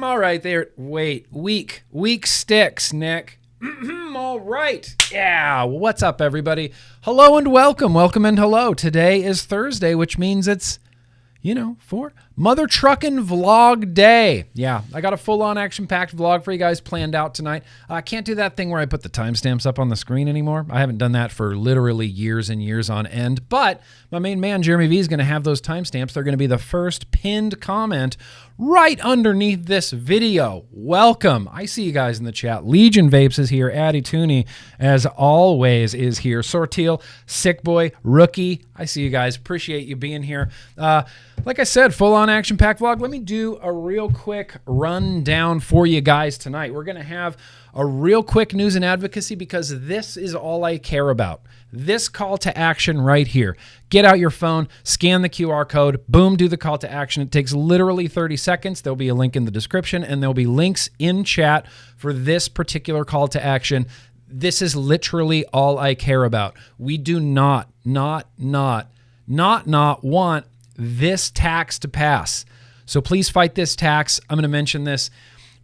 All right, there. Wait, weak sticks, Nick. All right. Yeah. What's up, everybody? Hello and welcome. Welcome and hello. Today is Thursday, which means it's, for Mother Truckin' Vlog Day. Yeah, I got a full-on action-packed vlog for you guys planned out tonight. I can't do that thing where I put the timestamps up on the screen anymore. I haven't done that for literally years and years on end. But my main man, Jeremy V, is going to have those timestamps. They're going to be the first pinned comment right underneath this video. Welcome. I see you guys in the chat. Legion Vapes is here. Addy Tooney, as always, is here. Sortil, Sick Boy, Rookie. I see you guys. Appreciate you being here. Like I said, full-on action-packed vlog. Let me do a real quick rundown for you guys tonight. We're going to have a real quick news and advocacy because this is all I care about. This call to action right here. Get out your phone, scan the QR code, boom, do the call to action. It takes literally 30 seconds. There'll be a link in the description, and there'll be links in chat for this particular call to action. This is literally all I care about. We do not want this tax to pass. So please fight this tax. I'm going to mention this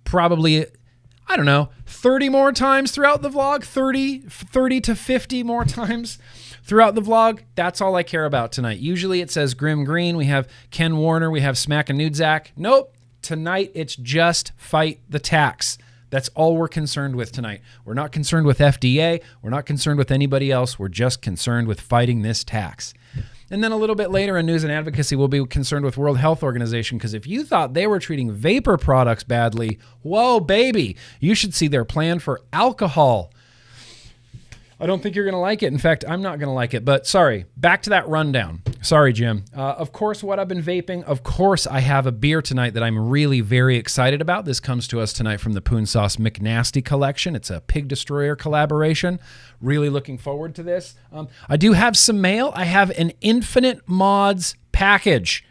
probably, 30 more times throughout the vlog, 30 to 50 more times throughout the vlog. That's all I care about tonight. Usually it says GrimmGreen. We have Ken Warner. We have Smack and Nude Zach. Nope. Tonight it's just fight the tax. That's all we're concerned with tonight. We're not concerned with FDA. We're not concerned with anybody else. We're just concerned with fighting this tax. And then a little bit later in news and advocacy, we'll be concerned with World Health Organization because if you thought they were treating vapor products badly, whoa, baby, you should see their plan for alcohol. I don't think you're going to like it. In fact, I'm not going to like it. But sorry, back to that rundown. Sorry, Jim. Of course, what I've been vaping. Of course, I have a beer tonight that I'm really very excited about. This comes to us tonight from the Poon Sauce McNasty collection. It's a Pig Destroyer collaboration. Really looking forward to this. I do have some mail. I have an Infinite Mods package.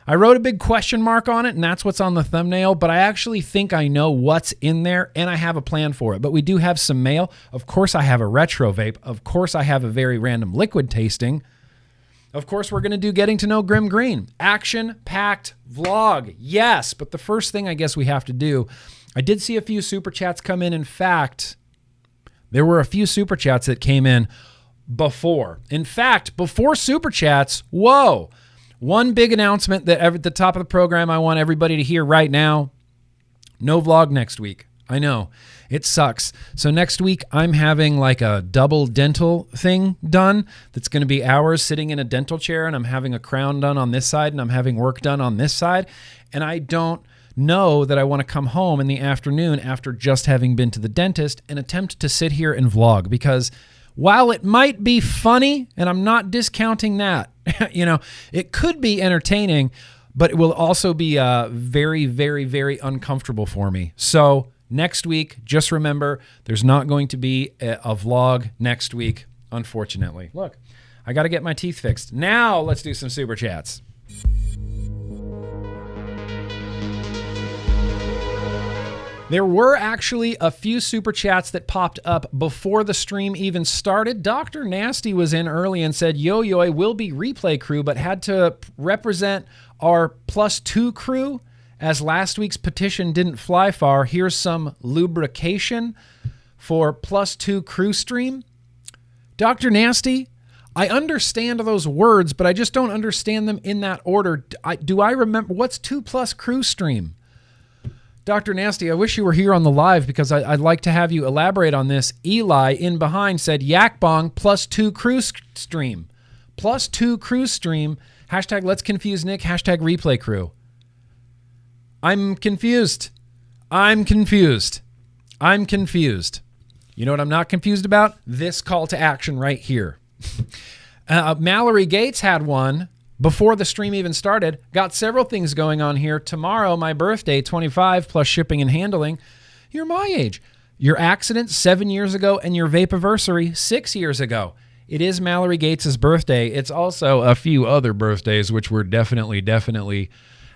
I wrote a big question mark on it, and that's what's on the thumbnail, but I actually think I know what's in there, and I have a plan for it. But we do have some mail. Of course, I have a retro vape. Of course, I have a very random liquid tasting. Of course, we're going to do Getting to Know GrimmGreen. Action-packed vlog. Yes, but the first thing I guess we have to do, I did see a few Super Chats come in. In fact, there were a few Super Chats that came in before. In fact, before Super Chats, whoa, one big announcement that at the top of the program I want everybody to hear right now. No vlog next week. I know. It sucks. So next week I'm having like a double dental thing done that's going to be hours sitting in a dental chair, and I'm having a crown done on this side and I'm having work done on this side. And I don't know that I want to come home in the afternoon after just having been to the dentist and attempt to sit here and vlog because while it might be funny, and I'm not discounting that, it could be entertaining, but it will also be very, very, very uncomfortable for me. So next week, just remember, there's not going to be a vlog next week, unfortunately. Look, I got to get my teeth fixed. Now let's do some Super Chats. There were actually a few Super Chats that popped up before the stream even started. Dr. Nasty was in early and said, Yo-Yo will be replay crew, but had to represent our +2 crew as last week's petition didn't fly far. Here's some lubrication for +2 crew stream. Dr. Nasty, I understand those words, but I just don't understand them in that order. Do I remember what's 2+ crew stream? Dr. Nasty, I wish you were here on the live because I'd like to have you elaborate on this. Eli in behind said Yak Bong +2 crew stream. +2 crew stream. Hashtag let's confuse Nick. Hashtag replay crew. I'm confused. I'm confused. I'm confused. You know what I'm not confused about? This call to action right here. Mallory Gates had one before the stream even started. Got several things going on here. Tomorrow, my birthday, 25 plus shipping and handling. You're my age. Your accident 7 years ago and your vapiversary 6 years ago. It is Mallory Gates' birthday. It's also a few other birthdays, which we're definitely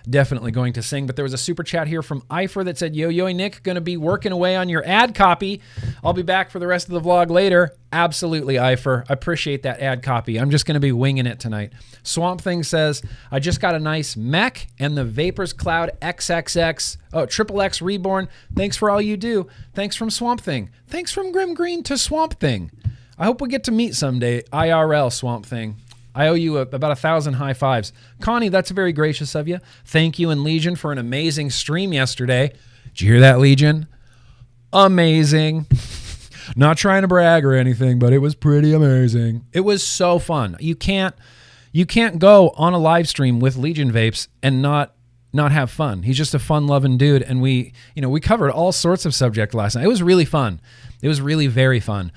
definitely going to sing. But there was a super chat here from Eifer that said, yo, Nick, going to be working away on your ad copy. I'll be back for the rest of the vlog later. Absolutely, Eifer. I appreciate that ad copy. I'm just going to be winging it tonight. Swamp Thing says, I just got a nice mech and the Vapors Cloud XXX, XXX Reborn. Thanks for all you do. Thanks from Swamp Thing. Thanks from GrimmGreen to Swamp Thing. I hope we get to meet someday. IRL, Swamp Thing. I owe you about 1,000 high fives. Connie, that's very gracious of you. Thank you and Legion for an amazing stream yesterday. Did you hear that, Legion? Amazing. Not trying to brag or anything, but it was pretty amazing. It was so fun. You can't go on a live stream with Legion Vapes and not have fun. He's just a fun-loving dude, and we covered all sorts of subjects last night. It was really fun. It was really very fun.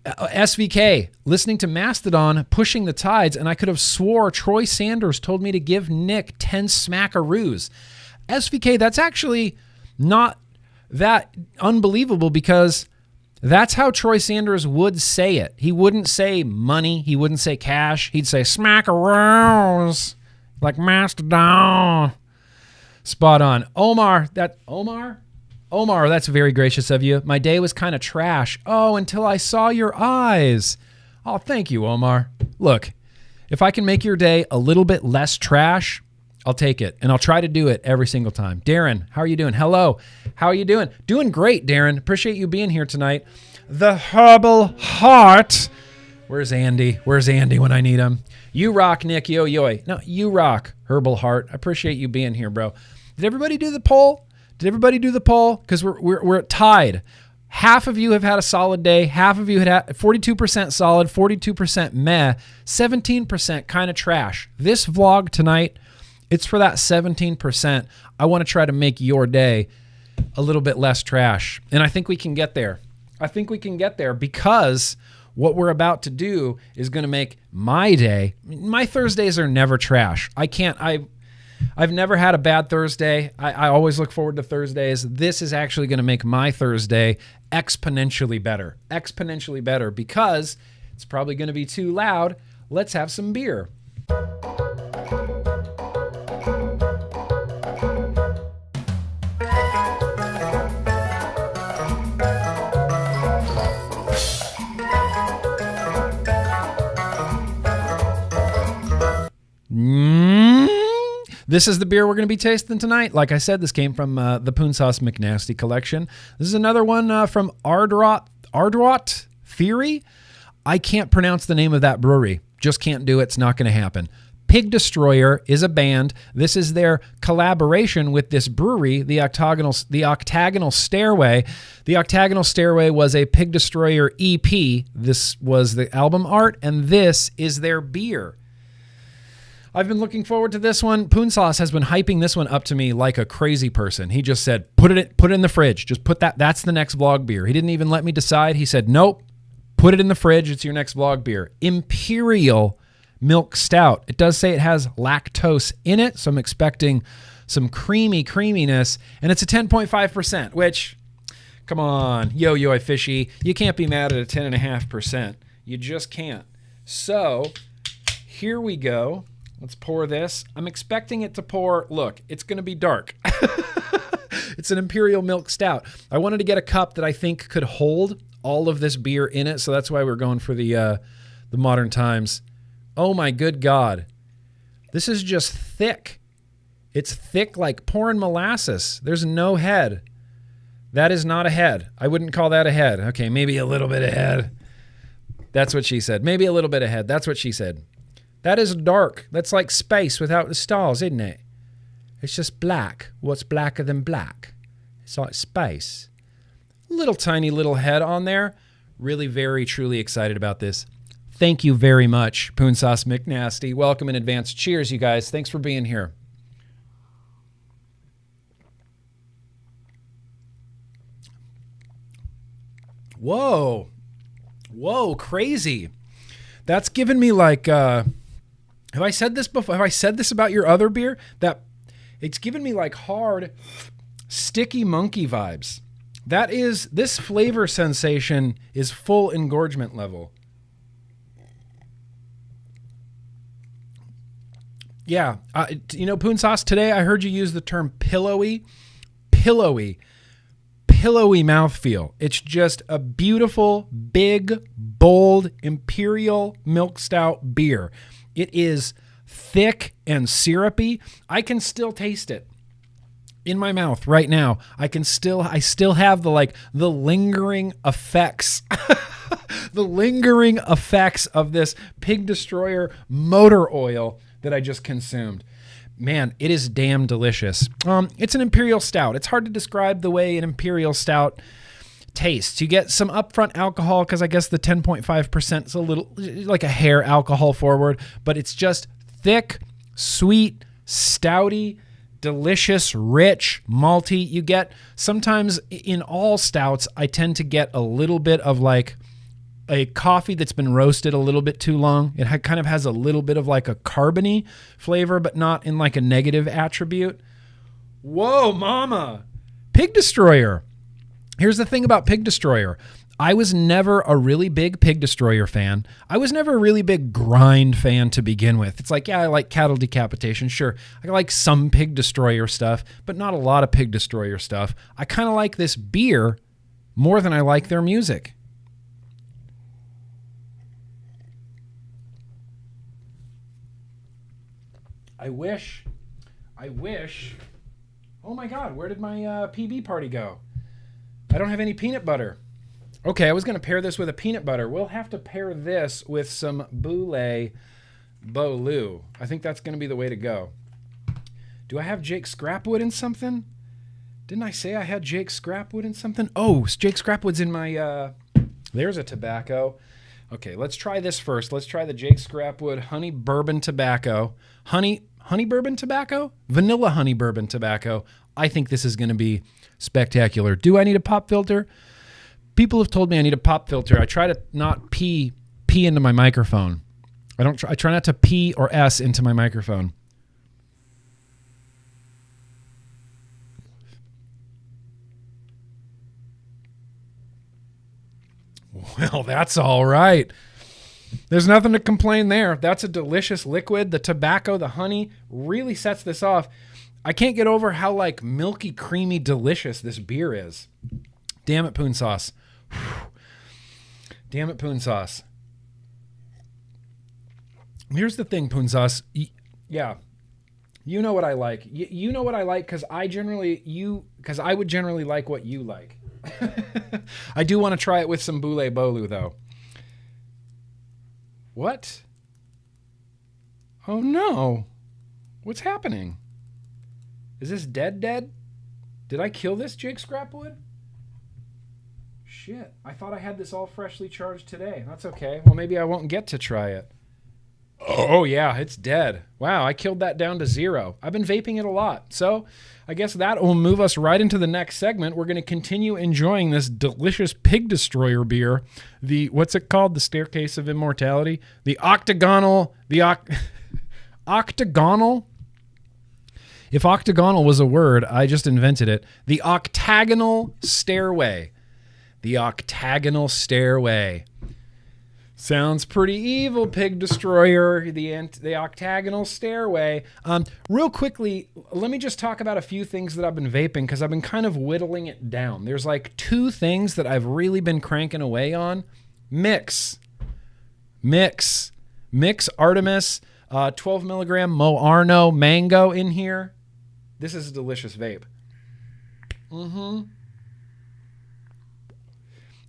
SVK, listening to Mastodon pushing the tides, and I could have swore Troy Sanders told me to give Nick 10 smackaroos. SVK, that's actually not that unbelievable because that's how Troy Sanders would say it. He wouldn't say money. He wouldn't say cash. He'd say smackaroos, like Mastodon. Spot on. Omar, that's very gracious of you. My day was kind of trash. Oh, until I saw your eyes. Oh, thank you, Omar. Look, if I can make your day a little bit less trash, I'll take it. And I'll try to do it every single time. Darren, how are you doing? Hello. How are you doing? Doing great, Darren. Appreciate you being here tonight. The Herbal Heart. Where's Andy? Where's Andy when I need him? You rock, Nick. Yo. No, you rock, Herbal Heart. I appreciate you being here, bro. Did everybody do the poll? Because we're tied. Half of you have had a solid day. Half of you had 42% solid, 42% meh, 17% kind of trash. This vlog tonight, it's for that 17%. I want to try to make your day a little bit less trash. And I think we can get there. Because what we're about to do is going to make my day. My Thursdays are never trash. I've never had a bad Thursday. I always look forward to Thursdays. This is actually going to make my Thursday exponentially better because it's probably going to be too loud. Let's have some beer. This is the beer we're going to be tasting tonight. Like I said, this came from the Poonsauce McNasty collection. This is another one from Ardrot Theory. I can't pronounce the name of that brewery. Just can't do it. It's not going to happen. Pig Destroyer is a band. This is their collaboration with this brewery, the Octagonal Stairway. The Octagonal Stairway was a Pig Destroyer EP. This was the album art, and this is their beer. I've been looking forward to this one. Poonsauce has been hyping this one up to me like a crazy person. He just said, put it in the fridge. Just put that. That's the next vlog beer. He didn't even let me decide. He said, nope, put it in the fridge. It's your next vlog beer. Imperial Milk Stout. It does say it has lactose in it, so I'm expecting some creaminess. And it's a 10.5%, which, come on, yo, fishy. You can't be mad at a 10.5%. You just can't. So here we go. Let's pour this. I'm expecting it to pour. Look, it's going to be dark. It's an Imperial Milk Stout. I wanted to get a cup that I think could hold all of this beer in it, so that's why we're going for the Modern Times. Oh my good God. This is just thick. It's thick like pouring molasses. There's no head. That is not a head. I wouldn't call that a head. Okay, maybe a little bit of head. That's what she said. Maybe a little bit of head. That's what she said. That is dark. That's like space without the stars, isn't it? It's just black. What's blacker than black? It's like space. Little tiny little head on there. Really very, truly excited about this. Thank you very much, Poonsauce McNasty. Welcome in advance. Cheers, you guys. Thanks for being here. Whoa. Whoa, crazy. That's given me like... have I said this before? Have I said this about your other beer? That it's given me like hard, sticky monkey vibes. This flavor sensation is full engorgement level. Yeah. Poon Sauce, today I heard you use the term pillowy mouthfeel. It's just a beautiful, big, bold, imperial milk stout beer. It is thick and syrupy. I can still taste it in my mouth right now. I still have the lingering effects, the lingering effects of this Pig Destroyer motor oil that I just consumed. Man, it is damn delicious. It's an imperial stout. It's hard to describe the way an imperial stout tastes. You get some upfront alcohol because I guess the 10.5% is a little like a hair alcohol forward, but it's just thick, sweet, stouty, delicious, rich, malty. You get sometimes in all stouts, I tend to get a little bit of like a coffee that's been roasted a little bit too long. It kind of has a little bit of like a carbony flavor, but not in like a negative attribute. Whoa, mama. Pig Destroyer. Here's the thing about Pig Destroyer. I was never a really big Pig Destroyer fan. I was never a really big grind fan to begin with. It's like, yeah, I like cattle decapitation. Sure, I like some Pig Destroyer stuff, but not a lot of Pig Destroyer stuff. I kind of like this beer more than I like their music. I wish, oh my God, where did my PB party go? I don't have any peanut butter. Okay, I was going to pair this with a peanut butter. We'll have to pair this with some Boulay Bolu. I think that's going to be the way to go. Do I have Jake Scrapwood in something? Didn't I say I had Jake Scrapwood in something? Oh, Jake Scrapwood's in my, there's a tobacco. Okay, let's try this first. Let's try the Jake Scrapwood honey bourbon tobacco. Honey bourbon tobacco? Vanilla honey bourbon tobacco. I think this is going to be spectacular. Do I need a pop filter? People have told me I need a pop filter. I try to not pee into my microphone. I try not to P or S into my microphone. Well, that's all right. There's nothing to complain there. That's a delicious liquid. The tobacco, the honey really sets this off. I can't get over how like milky, creamy, delicious this beer is. Damn it, Poon Sauce. Damn it, Poon Sauce. Here's the thing, Poon Sauce. Yeah. You know what I like. You know what I like because I would generally like what you like. I do want to try it with some Boulay Bolu though. What? Oh no. What's happening? Is this dead? Did I kill this Jake Scrapwood? Shit. I thought I had this all freshly charged today. That's okay. Well, maybe I won't get to try it. Oh yeah, it's dead. Wow, I killed that down to 0. I've been vaping it a lot. So I guess that will move us right into the next segment. We're going to continue enjoying this delicious Pig Destroyer beer. What's it called? The Staircase of Immortality? Octagonal. If octagonal was a word, I just invented it. The octagonal stairway. The octagonal stairway. Sounds pretty evil, Pig Destroyer, the octagonal stairway. Real quickly, let me just talk about a few things that I've been vaping because I've been kind of whittling it down. There's like 2 things that I've really been cranking away on. Mix Artemis, 12 milligram Mo Arno mango in here. This is a delicious vape.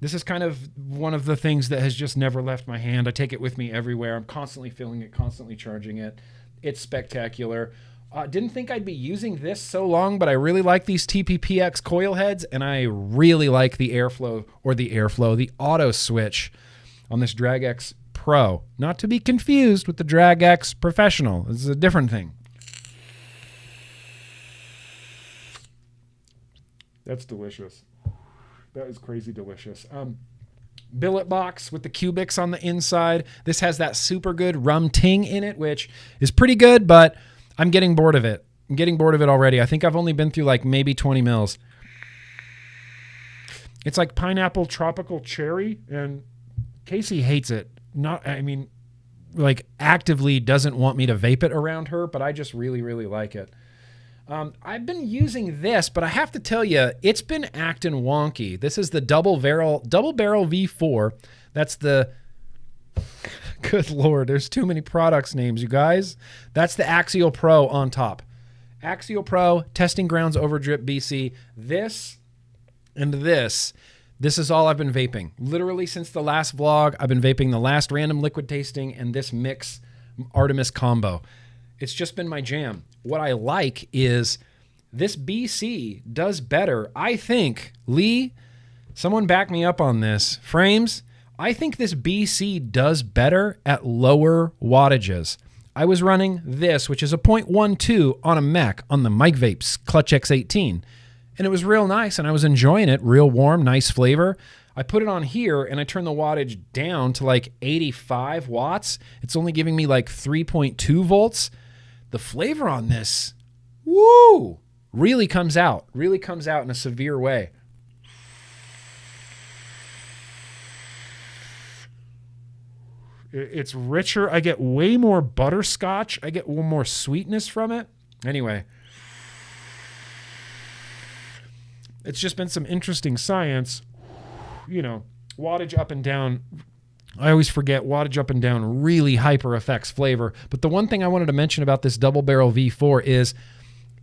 This is kind of one of the things that has just never left my hand. I take it with me everywhere. I'm constantly filling it, constantly charging it. It's spectacular. Didn't think I'd be using this so long, but I really like these TPPX coil heads, and I really like the the auto switch on this Drag X Pro. Not to be confused with the Drag X Professional. This is a different thing. That's delicious. That is crazy delicious. Billet box with the cubics on the inside. This has that super good rum ting in it, which is pretty good, but I'm getting bored of it. I'm getting bored of it already. I think I've only been through like maybe 20 mils. It's like pineapple tropical cherry, and Casey hates it. like actively doesn't want me to vape it around her, but I just really, really like it. I've been using this, but I have to tell you, it's been acting wonky. This is the double barrel V4. That's the, good Lord, there's too many products names, you guys. That's the Axial Pro on top. Axial Pro, Testing Grounds Overdrip BC. This and this is all I've been vaping. Literally since the last vlog, I've been vaping the last random liquid tasting and this mix Artemis combo. It's just been my jam. What I like is this BC does better. I think, Lee, someone back me up on this. Frames, I think this BC does better at lower wattages. I was running this, which is a 0.12 on a mech on the Mike Vapes Clutch X18. And it was real nice, and I was enjoying it. Real warm, nice flavor. I put it on here, and I turned the wattage down to like 85 watts. It's only giving me like 3.2 volts. The flavor on this, woo, really comes out in a severe way. It's richer. I get way more butterscotch. I get more sweetness from it. Anyway, it's just been some interesting science. You know, wattage up and down. I always forget wattage up and down really hyper affects flavor. But the one thing I wanted to mention about this double barrel V4 is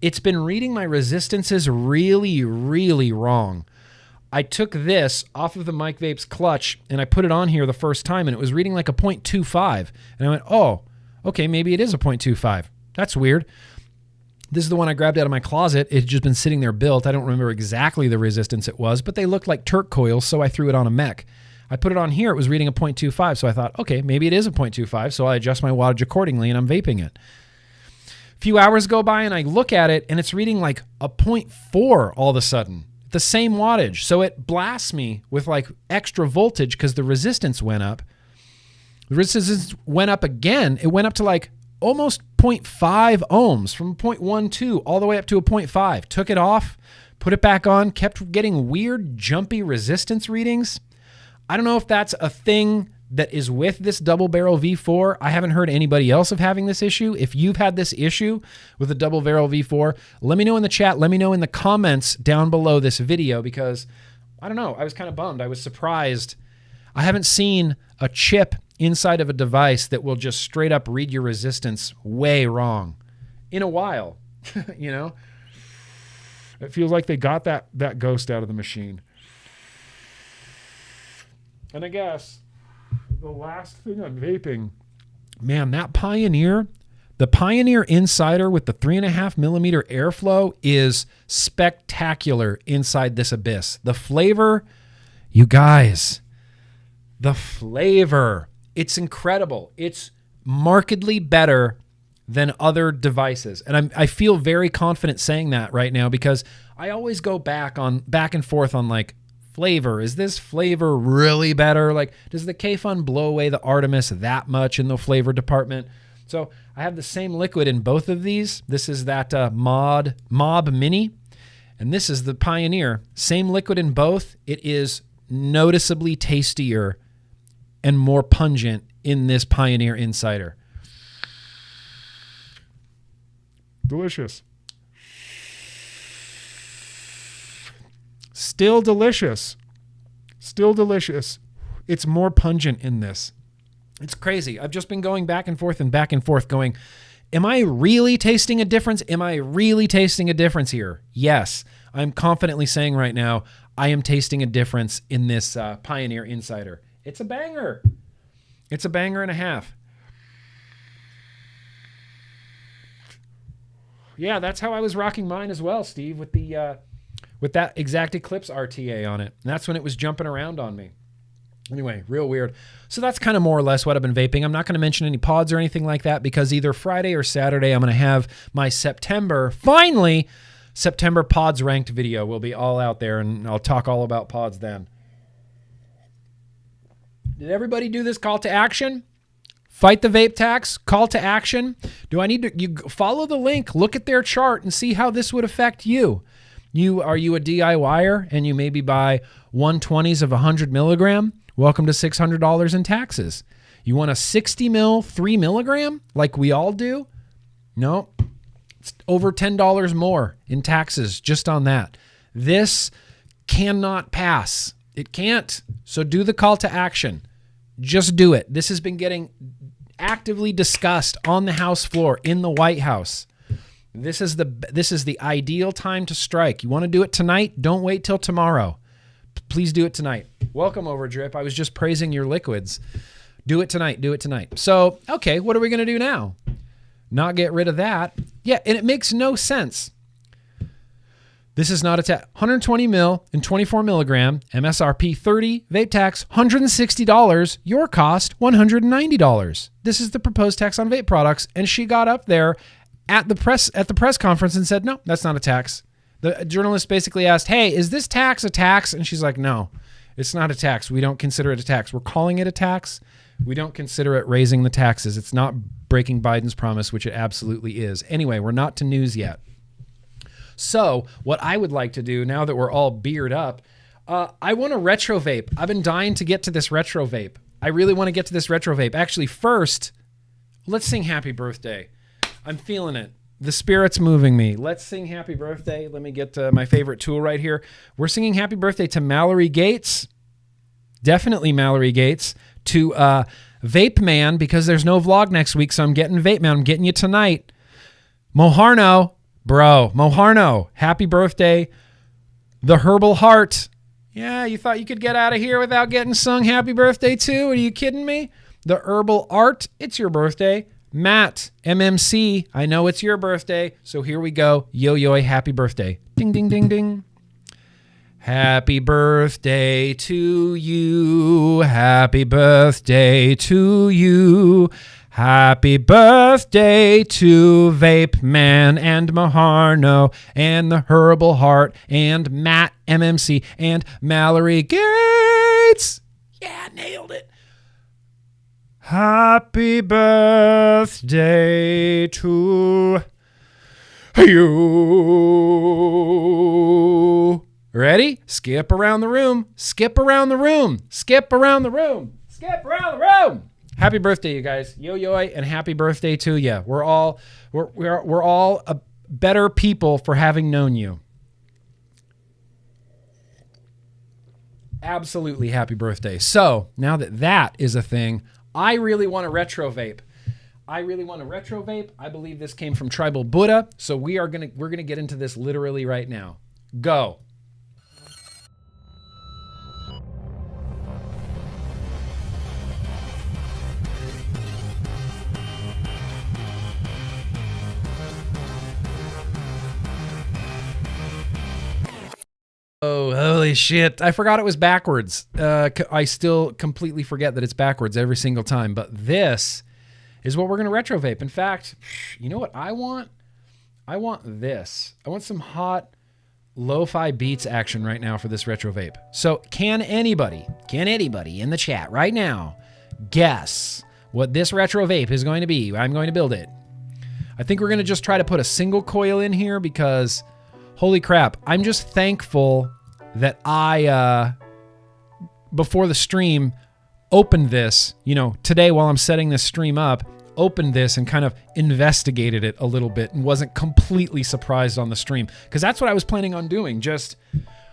it's been reading my resistances really, really wrong. I took this off of the Mike Vapes clutch and I put it on here the first time and it was reading like a 0.25. And I went, oh, okay, maybe it is a 0.25. That's weird. This is the one I grabbed out of my closet. It had just been sitting there built. I don't remember exactly the resistance it was, but they looked like Turk coils, so I threw it on a mech. I put it on here. It was reading a 0.25, so I thought, okay, maybe it is a 0.25, so I adjust my wattage accordingly, and I'm vaping it. A few hours go by, and I look at it, and it's reading like a 0.4 all of a sudden, the same wattage. So it blasts me with like extra voltage because the resistance went up. The resistance went up again. It went up to like almost 0.5 ohms from 0.12 all the way up to a 0.5. Took it off, put it back on, kept getting weird, jumpy resistance readings. I don't know if that's a thing that is with this double barrel V4. I haven't heard anybody else of having this issue. If you've had this issue with a double barrel V4, let me know in the chat. Let me know in the comments down below this video because, I don't know, I was kind of bummed. I was surprised. I haven't seen a chip inside of a device that will just straight up read your resistance way wrong in a while. You know? It feels like they got that ghost out of the machine. And I guess the last thing on vaping, man, that Pioneer, the Pioneer Insider with the 3.5 millimeter airflow is spectacular inside this abyss. The flavor, you guys, the flavor, it's incredible. It's markedly better than other devices. And I feel very confident saying that right now because I always go back and forth on like, flavor. Is this flavor really better? Like, does the K-Fun blow away the Artemis that much in the flavor department? So I have the same liquid in both of these. This is that Mob Mini, and this is the Pioneer. Same liquid in both. It is noticeably tastier and more pungent in this Pioneer Insider. Delicious. Still delicious. Still delicious. It's more pungent in this. It's crazy. I've just been going back and forth going, am I really tasting a difference? Am I really tasting a difference here? Yes. I'm confidently saying right now, I am tasting a difference in this Pioneer Insider. It's a banger. It's a banger and a half. Yeah, that's how I was rocking mine as well, Steve, with the with that Exact Eclipse RTA on it. And that's when it was jumping around on me. Anyway, real weird. So that's kind of more or less what I've been vaping. I'm not going to mention any pods or anything like that because either Friday or Saturday I'm going to have my September pods ranked video will be all out there and I'll talk all about pods then. Did everybody do this call to action? Fight the vape tax, call to action. Do I need to you follow the link, look at their chart and see how this would affect you? Are you a DIYer and you maybe buy 120s of 100 milligram? Welcome to $600 in taxes. You want a 60 mil, 3 milligram like we all do? No, it's over $10 more in taxes just on that. This cannot pass. It can't. So do the call to action. Just do it. This has been getting actively discussed on the House floor in the White House. This is the ideal time to strike. You want to do it tonight? Don't wait till tomorrow. Please do it tonight. Welcome over, Drip. I was just praising your liquids. Do it tonight. Do it tonight. So, okay, what are we going to do now? Not get rid of that. Yeah, and it makes no sense. This is not a tax. 120 mil and 24 milligram, MSRP 30, vape tax $160, your cost $190. This is the proposed tax on vape products. And she got up there at the press conference and said, no, that's not a tax. The journalist basically asked, hey, is this tax a tax? And she's like, no, it's not a tax. We don't consider it a tax. We're calling it a tax. We don't consider it raising the taxes. It's not breaking Biden's promise, which it absolutely is. Anyway, we're not to news yet. So what I would like to do now that we're all beard up, I want a retro vape. I've been dying to get to this retro vape. I really want to get to this retro vape. Actually, first, let's sing happy birthday. I'm feeling it. The spirit's moving me. Let's sing happy birthday. Let me get my favorite tool right here. We're singing happy birthday to Mallory Gates. Definitely Mallory Gates. To Vape Man, because there's no vlog next week, so I'm getting Vape Man. I'm getting you tonight. Moharno, bro. Moharno, happy birthday. The Herbal Heart. Yeah, you thought you could get out of here without getting sung happy birthday too? Are you kidding me? The Herbal Art, it's your birthday. Matt, MMC, I know it's your birthday, so here we go. Yo-yo, happy birthday. Ding, ding, ding, ding. Happy birthday to you. Happy birthday to you. Happy birthday to Vape Man and Moharno and the Herbal Heart and Matt, MMC, and Mallory Gates. Yeah, nailed it. Happy birthday to you. Ready? Skip around the room. Skip around the room. Skip around the room. Skip around the room. Happy birthday, you guys. Yo-yo, and happy birthday to you. We're all a better people for having known you. Absolutely happy birthday. So now that that is a thing, I really want a retro vape. I believe this came from Tribal Buddha. So we're gonna get into this literally right now. Go. Oh, holy shit. I forgot it was backwards. I still completely forget that it's backwards every single time. But this is what we're going to retro vape. In fact, you know what I want? I want this. I want some hot lo-fi beats action right now for this retro vape. So can anybody in the chat right now guess what this retro vape is going to be? I'm going to build it. I think we're going to just try to put a single coil in here because... holy crap, I'm just thankful that I, before the stream, opened this, today while I'm setting this stream up, opened this and kind of investigated it a little bit and wasn't completely surprised on the stream. Because that's what I was planning on doing. Just,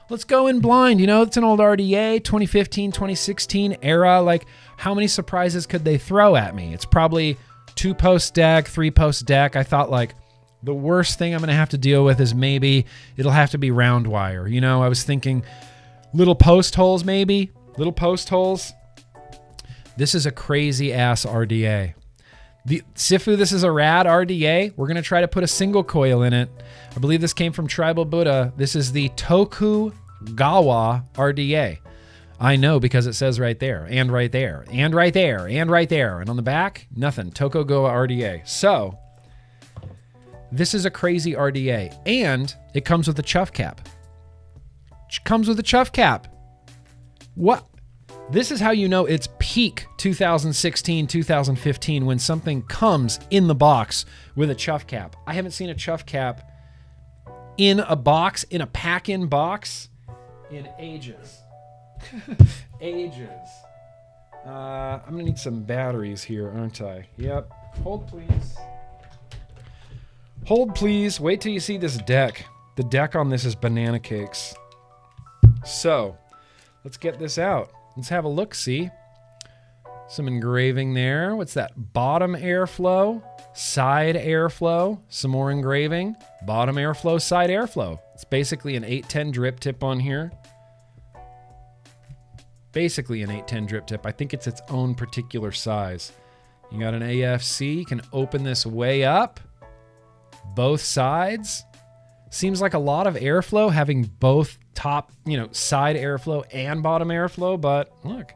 let's go in blind. It's an old RDA, 2015, 2016 era. Like, how many surprises could they throw at me? It's probably 2-post deck, 3-post deck. I thought, like, the worst thing I'm going to have to deal with is maybe it'll have to be round wire. I was thinking little post holes, maybe. Little post holes. This is a crazy ass RDA. Sifu, this is a rad RDA. We're going to try to put a single coil in it. I believe this came from Tribal Buddha. This is the Tokugawa RDA. I know because it says right there, and right there, and right there, and right there. And on the back, nothing. Tokugawa RDA. So... this is a crazy RDA, and it comes with a chuff cap. What? This is how you know it's peak 2016, 2015 when something comes in the box with a chuff cap. I haven't seen a chuff cap in a box, in a pack-in box, in ages. Ages. I'm gonna need some batteries here, aren't I? Yep. Hold please. Hold please. Wait till you see this deck. The deck on this is banana cakes. So, let's get this out. Let's have a look, see? Some engraving there. What's that? Bottom airflow, side airflow, some more engraving, bottom airflow, side airflow. It's basically an 810 drip tip on here. Basically an 810 drip tip. I think it's its own particular size. You got an AFC, you can open this way up, both sides. Seems like a lot of airflow having both top, side airflow and bottom airflow, but look,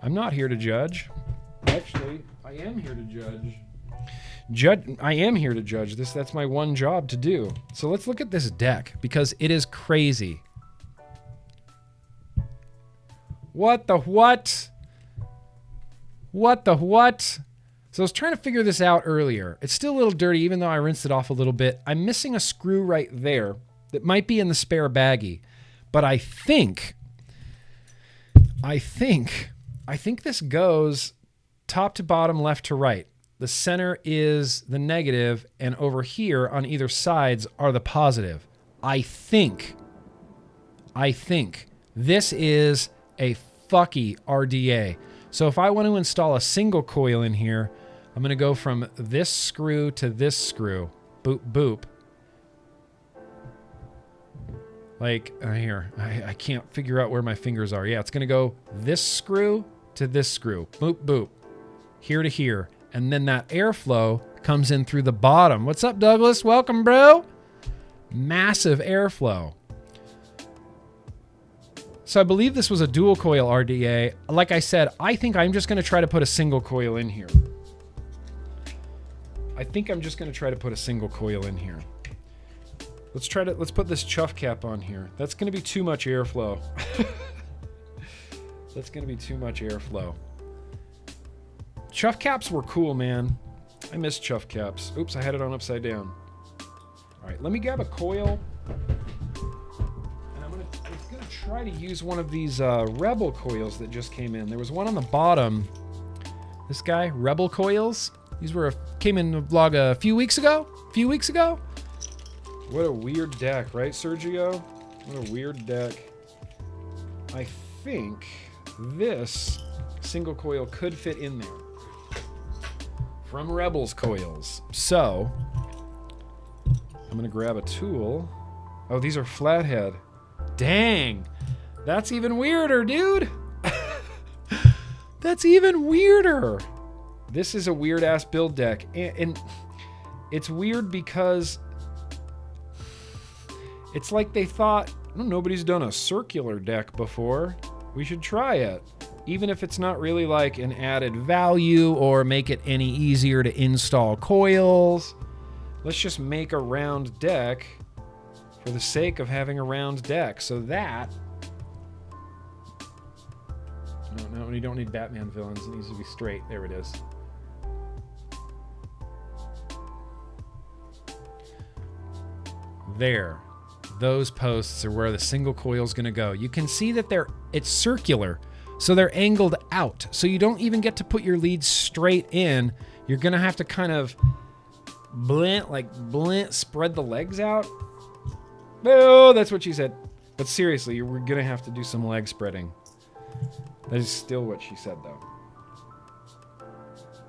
I'm not here to judge. Actually, I am here to judge. I am here to judge this. That's my one job to do. So let's look at this deck because it is crazy. What the what? What the what? So I was trying to figure this out earlier. It's still a little dirty, even though I rinsed it off a little bit. I'm missing a screw right there that might be in the spare baggie. But I think this goes top to bottom, left to right. The center is the negative, and over here on either sides are the positive. I think this is a fucky RDA. So if I want to install a single coil in here, I'm going to go from this screw to this screw. Boop, boop. Like, here, I can't figure out where my fingers are. Yeah, it's going to go this screw to this screw. Boop, boop. Here to here. And then that airflow comes in through the bottom. What's up, Douglas? Welcome, bro. Massive airflow. So I believe this was a dual coil RDA. Like I said, I think I'm just going to try to put a single coil in here. Let's put this chuff cap on here. That's going to be too much airflow. That's going to be too much airflow. Chuff caps were cool, man. I miss chuff caps. Oops, I had it on upside down. All right, let me grab a coil. And I'm going to try to use one of these Rebel coils that just came in. There was one on the bottom. This guy, Rebel coils. These came in the vlog a few weeks ago. What a weird deck, right, Sergio? What a weird deck. I think this single coil could fit in there. From Rebels Coils. So, I'm going to grab a tool. Oh, these are flathead. Dang. That's even weirder, dude. That's even weirder. This is a weird-ass build deck. And it's weird because it's like they thought, oh, nobody's done a circular deck before. We should try it. Even if it's not really like an added value or make it any easier to install coils. Let's just make a round deck for the sake of having a round deck. So that... No, you don't need Batman villains. It needs to be straight. There it is. There. Those posts are where the single coil is going to go. You can see that it's circular. So they're angled out. So you don't even get to put your leads straight in. You're going to have to kind of spread the legs out. Oh, that's what she said. But seriously, you're going to have to do some leg spreading. That is still what she said, though.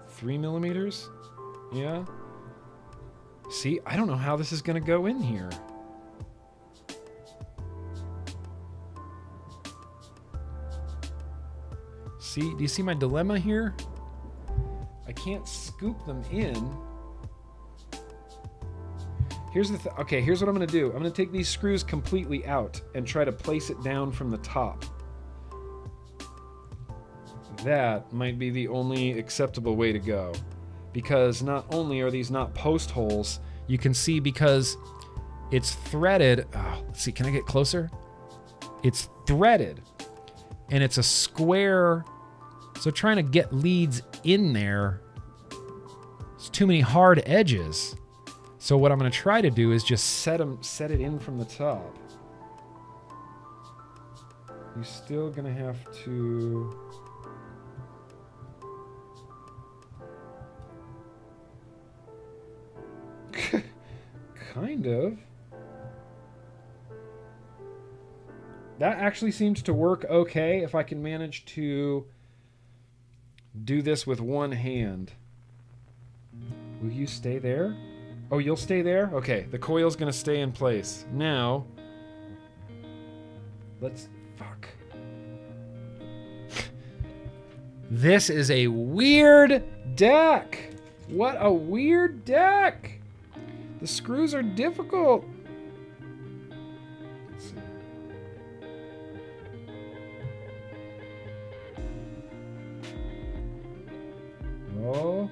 3 millimeters? Yeah. See, I don't know how this is going to go in here. See, do you see my dilemma here? I can't scoop them in. Here's the okay, here's what I'm going to do. I'm going to take these screws completely out and try to place it down from the top. That might be the only acceptable way to go. Because not only are these not post holes, you can see because it's threaded. Oh, let's see, can I get closer? It's threaded. And it's a square. So trying to get leads in there, it's too many hard edges. So what I'm going to try to do is just set it in from the top. You're still going to have to kind of. That actually seems to work okay if I can manage to do this with one hand. Will you stay there? Oh, you'll stay there? Okay, the coil's gonna stay in place. Now, let's... Fuck. This is a weird deck. What a weird deck. The screws are difficult. Let's see. Oh.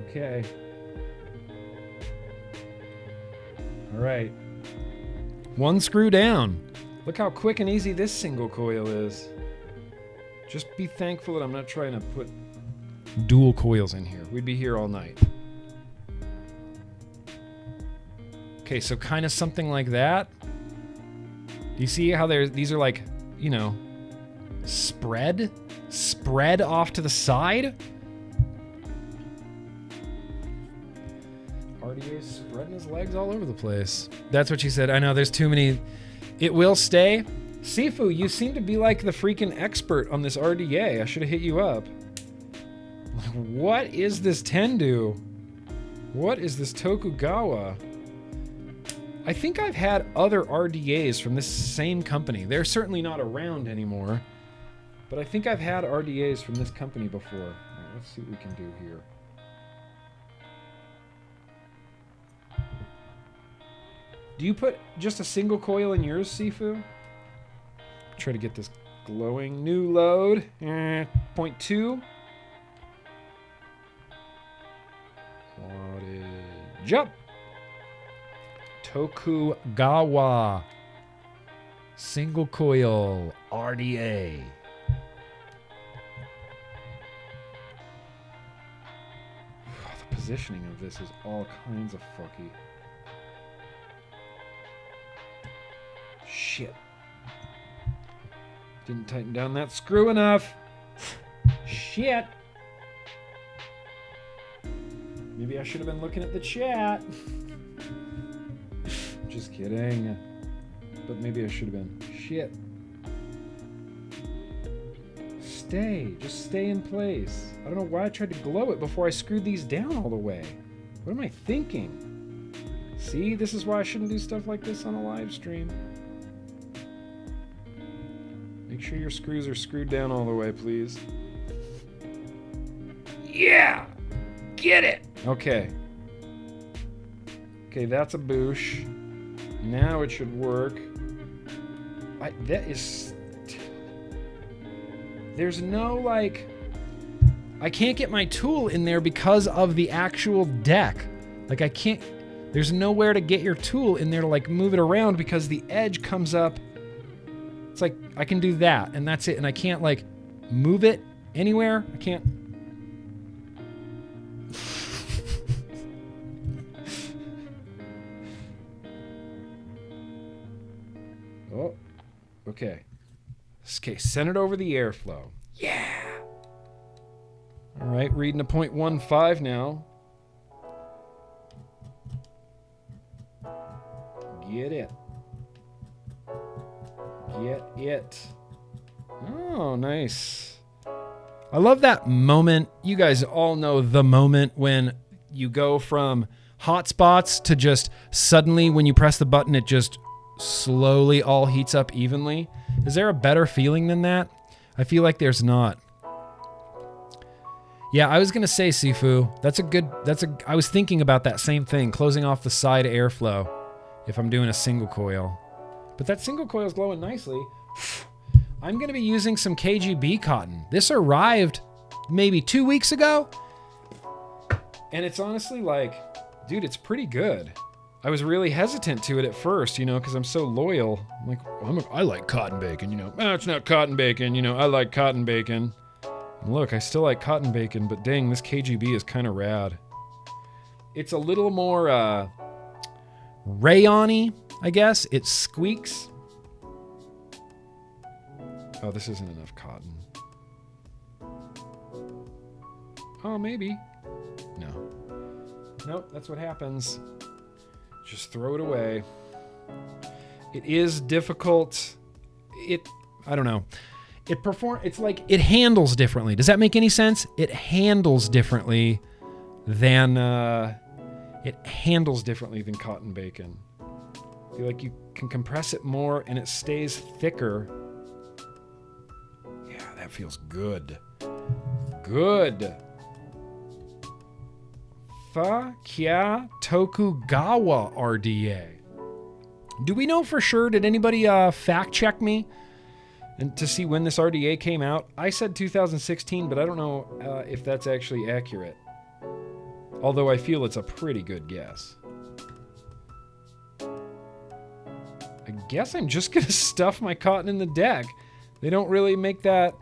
Okay. All right. One screw down. Look how quick and easy this single coil is. Just be thankful that I'm not trying to put dual coils in here. We'd be here all night. Okay, so kind of something like that. Do you see how these are like, you know, spread off to the side? RDA's spreading his legs all over the place. That's what she said. I know, there's too many. It will stay. Sifu, you seem to be like the freaking expert on this RDA. I should have hit you up. What is this Tendu? What is this Tokugawa? I think I've had other RDAs from this same company. They're certainly not around anymore, but I think I've had RDAs from this company before. All right, let's see what we can do here. Do you put just a single coil in yours, Sifu? Try to get this glowing. New load. 0.2. Jump. Tokugawa. Single coil RDA. The positioning of this is all kinds of fucky. Shit. Didn't tighten down that screw enough. Shit. Maybe I should have been looking at the chat. Just kidding. But maybe I should have been. Shit. Stay. Just stay in place. I don't know why I tried to glow it before I screwed these down all the way. What am I thinking? See, this is why I shouldn't do stuff like this on a live stream. Make sure your screws are screwed down all the way, please. Yeah! Get it! Okay. Okay, that's a boosh. Now it should work. That is... There's no, like... I can't get my tool in there because of the actual deck. Like, I can't... There's nowhere to get your tool in there to, like, move it around because the edge comes up. It's like, I can do that, and that's it. And I can't, like, move it anywhere. I can't... Oh, okay. Okay, send it over the airflow. Yeah! All right, reading to 0.15 now. Get it. Get it. Oh, nice. I love that moment. You guys all know the moment when you go from hotspots to just suddenly when you press the button, it just slowly all heats up evenly. Is there a better feeling than that? I feel like there's not. Yeah, I was going to say, Sifu, I was thinking about that same thing, closing off the side airflow if I'm doing a single coil. But that single coil is glowing nicely. I'm going to be using some KGB cotton. This arrived maybe 2 weeks ago. And it's honestly like, dude, it's pretty good. I was really hesitant to it at first, you know, because I'm so loyal. I'm like, I like cotton bacon, you know. It's not cotton bacon, you know. I like cotton bacon. And look, I still like cotton bacon, but dang, this KGB is kind of rad. It's a little more rayon-y, I guess. It squeaks. Oh, this isn't enough cotton. Oh, maybe. No. Nope, that's what happens. Just throw it away. It is difficult. I don't know. It's like it handles differently. Does that make any sense? It handles differently than cotton bacon. I feel like you can compress it more and it stays thicker. Yeah, that feels good. Good. Kya Tokugawa RDA. Do we know for sure? Did anybody fact check me and to see when this RDA came out? I said 2016, but I don't know if that's actually accurate. Although I feel it's a pretty good guess. I guess I'm just going to stuff my cotton in the deck. They don't really make that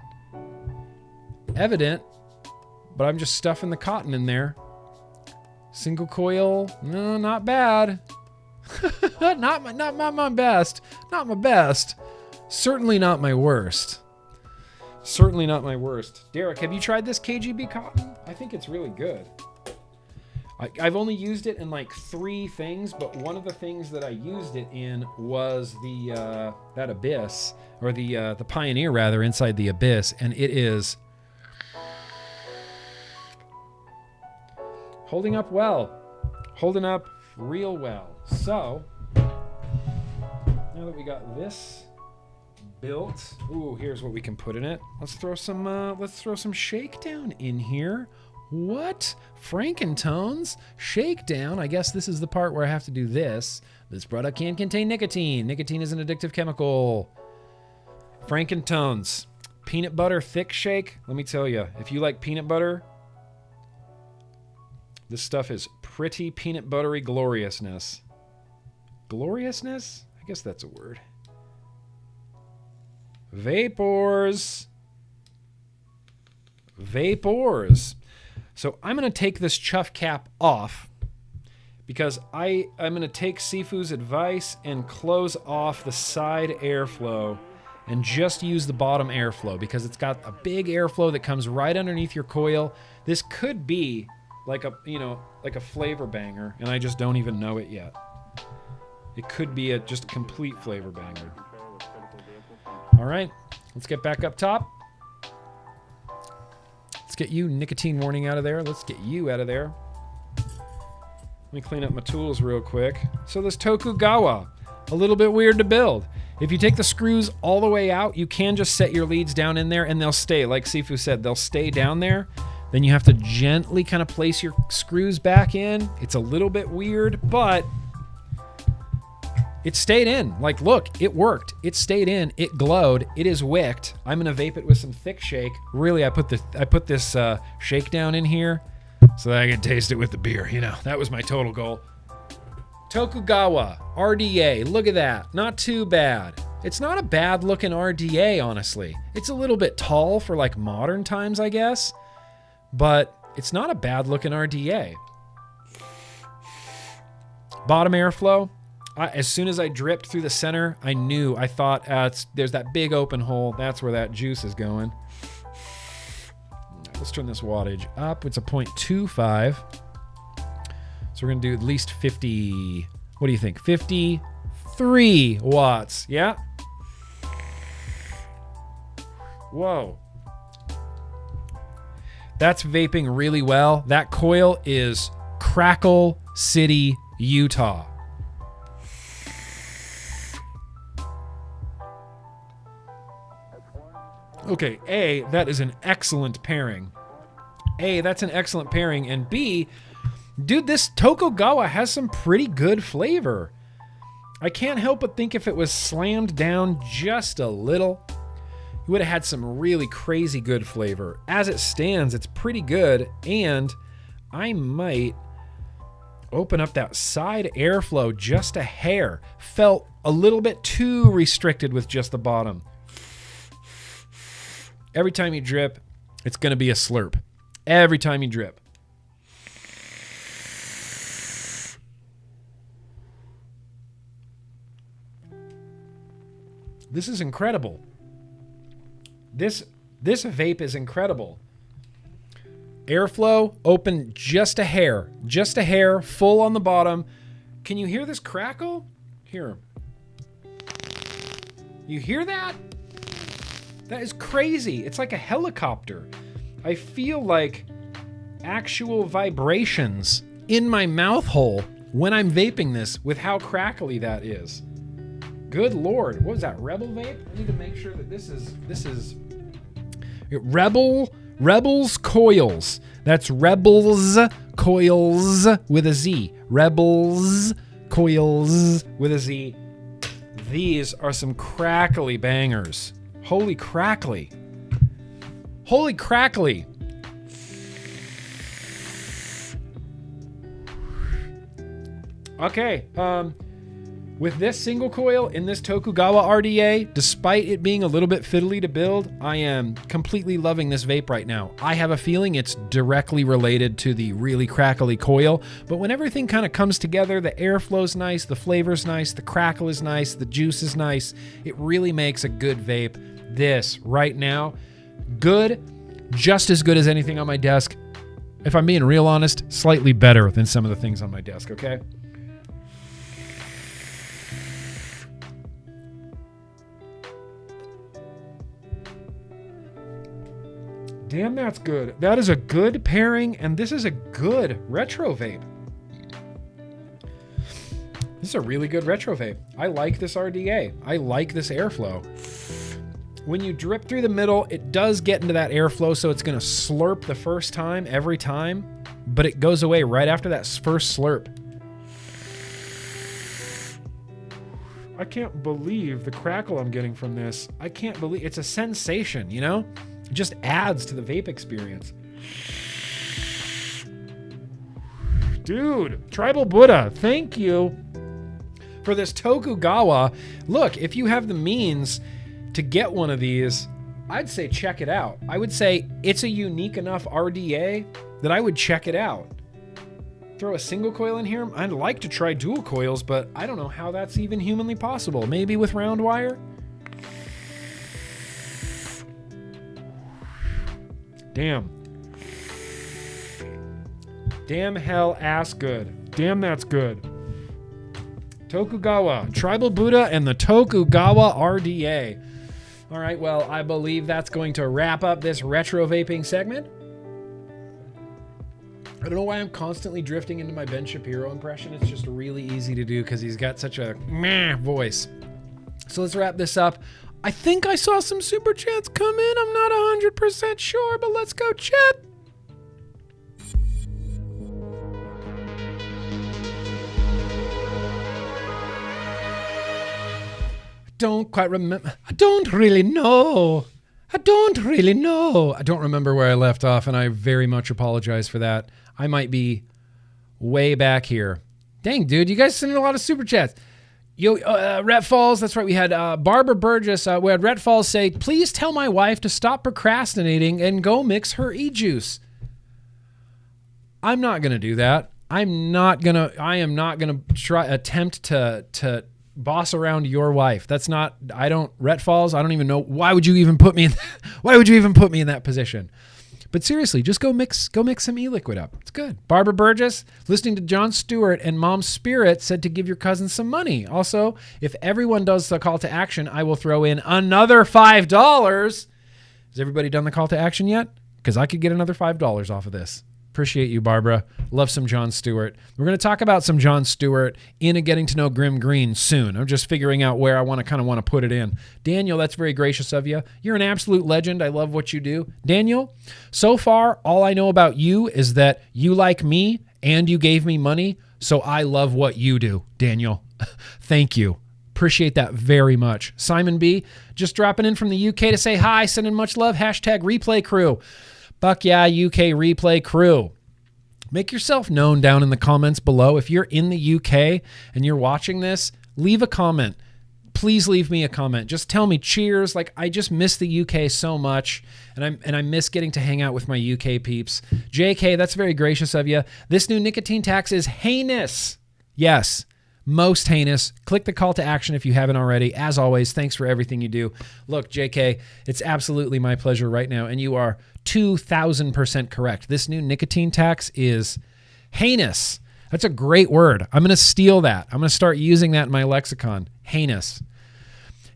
evident, but I'm just stuffing the cotton in there. Single coil, no, not bad. not my best. Not my best. Certainly not my worst. Certainly not my worst. Derek, have you tried this KGB cotton? I think it's really good. I've only used it in like 3 things, but one of the things that I used it in was the that Abyss, or the Pioneer rather, inside the Abyss, and it is holding up well. Holding up real well. So, now that we got this built, ooh, here's what we can put in it. Let's throw some shakedown in here. What? Frankentones? Shakedown? I guess this is the part where I have to do this. This product can contain nicotine. Nicotine is an addictive chemical. Frankentones. Peanut butter thick shake. Let me tell you, if you like peanut butter, this stuff is pretty peanut buttery gloriousness. Gloriousness? I guess that's a word. Vapors. Vapors. So I'm going to take this chuff cap off because I'm going to take Sifu's advice and close off the side airflow and just use the bottom airflow because it's got a big airflow that comes right underneath your coil. This could be like a flavor banger, and I just don't even know it yet. It could be just a complete flavor banger. All right, let's get back up top. Let's get you nicotine warning out of there. Let's get you out of there. Let me clean up my tools real quick. So this Tokugawa, a little bit weird to build. If you take the screws all the way out, you can just set your leads down in there and they'll stay. Like Sifu said, they'll stay down there. Then you have to gently kind of place your screws back in. It's a little bit weird, but it stayed in. Like, look, it worked. It stayed in. It glowed. It is wicked. I'm gonna vape it with some thick shake. Really, I put this shakedown in here so that I could taste it with the beer. You know, that was my total goal. Tokugawa RDA. Look at that. Not too bad. It's not a bad looking RDA, honestly. It's a little bit tall for like modern times, I guess, but it's not a bad looking RDA. Bottom airflow. As soon as I dripped through the center, I thought there's that big open hole. That's where that juice is going. Let's turn this wattage up. It's a 0.25. So we're going to do at least 50. What do you think? 53 watts. Yeah. Whoa. That's vaping really well. That coil is Crackle City, Utah. Okay, A, that is an excellent pairing. A, that's an excellent pairing. And B, dude, this Tokugawa has some pretty good flavor. I can't help but think if it was slammed down just a little, it would have had some really crazy good flavor. As it stands, it's pretty good, and I might open up that side airflow just a hair. Felt a little bit too restricted with just the bottom. Every time you drip, it's going to be a slurp. Every time you drip. This is incredible. This vape is incredible. Airflow, open just a hair, full on the bottom. Can you hear this crackle? Here. You hear that? That is crazy. It's like a helicopter. I feel like actual vibrations in my mouth hole when I'm vaping this with how crackly that is. Good Lord. What was that? Rebel vape? I need to make sure that this is Rebels Coils. That's Rebels Coils with a Z. Rebels Coils with a Z. These are some crackly bangers. Holy crackly. Holy crackly. Okay, with this single coil in this Tokugawa RDA, despite it being a little bit fiddly to build, I am completely loving this vape right now. I have a feeling it's directly related to the really crackly coil, but when everything kind of comes together, the airflow's nice, the flavor's nice, the crackle is nice, the juice is nice, it really makes a good vape. This right now, good, just as good as anything on my desk. If I'm being real honest, slightly better than some of the things on my desk, okay? Damn, that's good. That is a good pairing, and this is a good retro vape. This is a really good retro vape. I like this RDA. I like this airflow. When you drip through the middle, it does get into that airflow, so it's going to slurp the first time, every time, but it goes away right after that first slurp. I can't believe the crackle I'm getting from this. I can't believe it's a sensation, you know? It just adds to the vape experience. Dude, Tribal Buddha, thank you for this Tokugawa. Look, if you have the means to get one of these, I'd say check it out. I would say it's a unique enough RDA that I would check it out. Throw a single coil in here. I'd like to try dual coils, but I don't know how that's even humanly possible. Maybe with round wire? Damn. Damn hell ass good. Damn, that's good. Tokugawa, Tribal Buddha, and the Tokugawa RDA. All right, well, I believe that's going to wrap up this retro vaping segment. I don't know why I'm constantly drifting into my Ben Shapiro impression. It's just really easy to do because he's got such a meh voice. So let's wrap this up. I think I saw some super chats come in. I'm not 100% sure, but let's go chat. Don't quite remember. I don't really know. I don't remember where I left off, and I very much apologize for that. I might be way back here. Dang, dude, you guys sending a lot of super chats. Yo, Rhett Falls, that's right. We had Barbara Burgess. We had Rhett Falls say, please tell my wife to stop procrastinating and go mix her e-juice. I'm not going to do that. I am not going to attempt to boss around your wife. Rhett Falls, I don't even know. Why would you even put me in that position? But seriously, just go mix some e-liquid up. It's good. Barbara Burgess, listening to Jon Stewart and Mom Spirit, said to give your cousin some money. Also, if everyone does the call to action, I will throw in another $5. Has everybody done the call to action yet? Because I could get another $5 off of this. Appreciate you, Barbara. Love some Jon Stewart. We're going to talk about some Jon Stewart in a Getting to Know GrimmGreen soon. I'm just figuring out where I want to put it in. Daniel, that's very gracious of you. You're an absolute legend. I love what you do. Daniel, so far, all I know about you is that you like me and you gave me money, so I love what you do, Daniel. Thank you. Appreciate that very much. Simon B, just dropping in from the UK to say hi, sending much love. #replay crew. Fuck yeah, UK replay crew. Make yourself known down in the comments below. If you're in the UK and you're watching this, leave a comment. Please leave me a comment. Just tell me cheers. Like, I just miss the UK so much, and I miss getting to hang out with my UK peeps. JK, that's very gracious of you. This new nicotine tax is heinous. Yes, most heinous. Click the call to action if you haven't already. As always, thanks for everything you do. Look, JK, it's absolutely my pleasure right now, and you are 2,000% correct. This new nicotine tax is heinous. That's a great word. I'm going to steal that. I'm going to start using that in my lexicon. Heinous.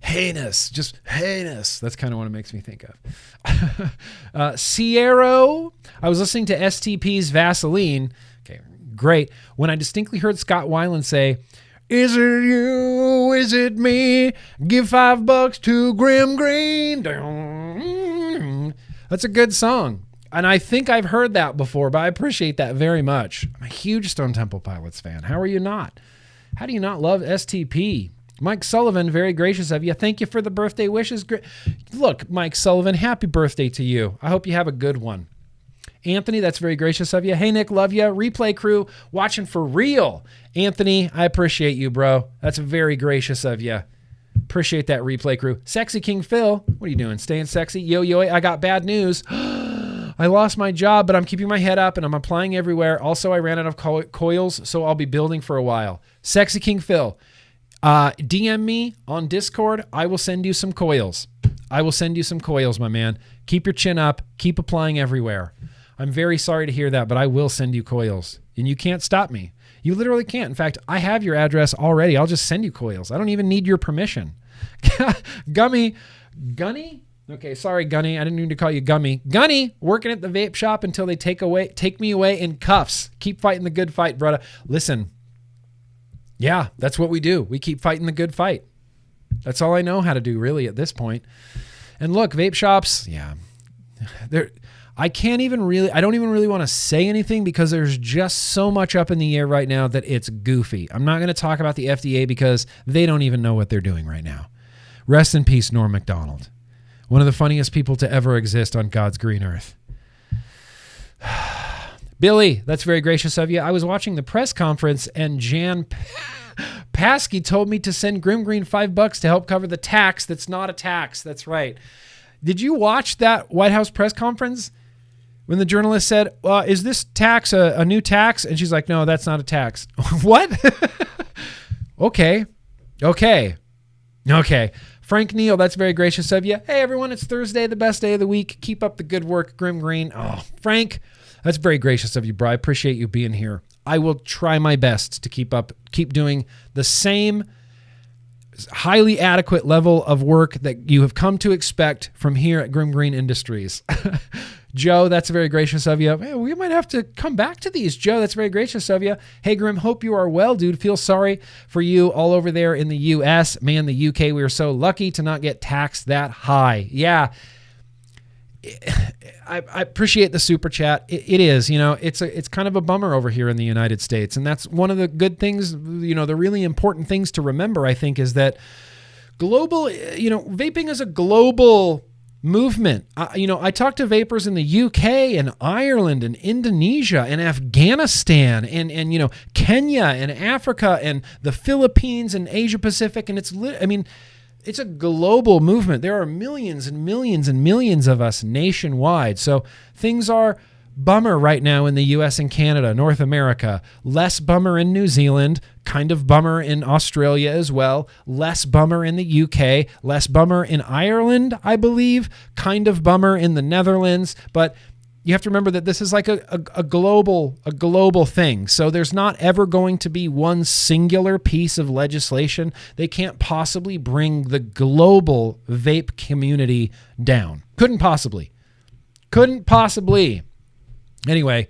Heinous. Just heinous. That's kind of what it makes me think of. Sierra. I was listening to STP's Vaseline. Okay, great. When I distinctly heard Scott Weiland say, "Is it you? Is it me? Give $5 to GrimmGreen." That's a good song. And I think I've heard that before, but I appreciate that very much. I'm a huge Stone Temple Pilots fan. How are you not? How do you not love STP? Mike Sullivan, very gracious of you. Thank you for the birthday wishes. Look, Mike Sullivan, happy birthday to you. I hope you have a good one. Anthony, that's very gracious of you. Hey, Nick, love you. Replay crew, watching for real. Anthony, I appreciate you, bro. That's very gracious of you. Appreciate that, replay crew. Sexy King Phil, what are you doing? Staying sexy? Yo, I got bad news. I lost my job, but I'm keeping my head up and I'm applying everywhere. Also, I ran out of coils, so I'll be building for a while. Sexy King Phil, DM me on Discord. I will send you some coils. I will send you some coils, my man. Keep your chin up. Keep applying everywhere. I'm very sorry to hear that, but I will send you coils. And you can't stop me. You literally can't. In fact, I have your address already. I'll just send you coils. I don't even need your permission. Gunny? Okay, sorry, Gunny. I didn't mean to call you Gummy. Gunny, working at the vape shop until they take me away in cuffs. Keep fighting the good fight, brother. Listen, yeah, that's what we do. We keep fighting the good fight. That's all I know how to do, really, at this point. And look, vape shops, yeah, I don't even really want to say anything because there's just so much up in the air right now that it's goofy. I'm not going to talk about the FDA because they don't even know what they're doing right now. Rest in peace, Norm Macdonald. One of the funniest people to ever exist on God's green earth. Billy, that's very gracious of you. I was watching the press conference and Jan Paskey told me to send GrimmGreen $5 to help cover the tax that's not a tax. That's right. Did you watch that White House press conference when the journalist said, is this tax a new tax? And she's like, no, that's not a tax. What? Okay. Frank Neal, that's very gracious of you. Hey, everyone, it's Thursday, the best day of the week. Keep up the good work, GrimmGreen. Oh, Frank, that's very gracious of you, bro. I appreciate you being here. I will try my best to keep doing the same highly adequate level of work that you have come to expect from here at GrimmGreen Industries. Joe, that's very gracious of you. Man, we might have to come back to these. Joe, that's very gracious of you. Hey, Grimm, hope you are well, dude. Feel sorry for you all over there in the U.S. Man, the UK, we are so lucky to not get taxed that high. Yeah, I appreciate the super chat. It is, it's kind of a bummer over here in the United States. And that's one of the good things, the really important things to remember, I think, is that global, vaping is a global movement. I talked to vapors in the UK and Ireland and Indonesia and Afghanistan and Kenya and Africa and the Philippines and Asia Pacific. And it's a global movement. There are millions and millions and millions of us nationwide. So things are bummer right now in the US and Canada, North America, less bummer in New Zealand, kind of bummer in Australia as well, less bummer in the UK, less bummer in Ireland, I believe, kind of bummer in the Netherlands, but you have to remember that this is like a global thing. So there's not ever going to be one singular piece of legislation. They can't possibly bring the global vape community down. Couldn't possibly. Anyway,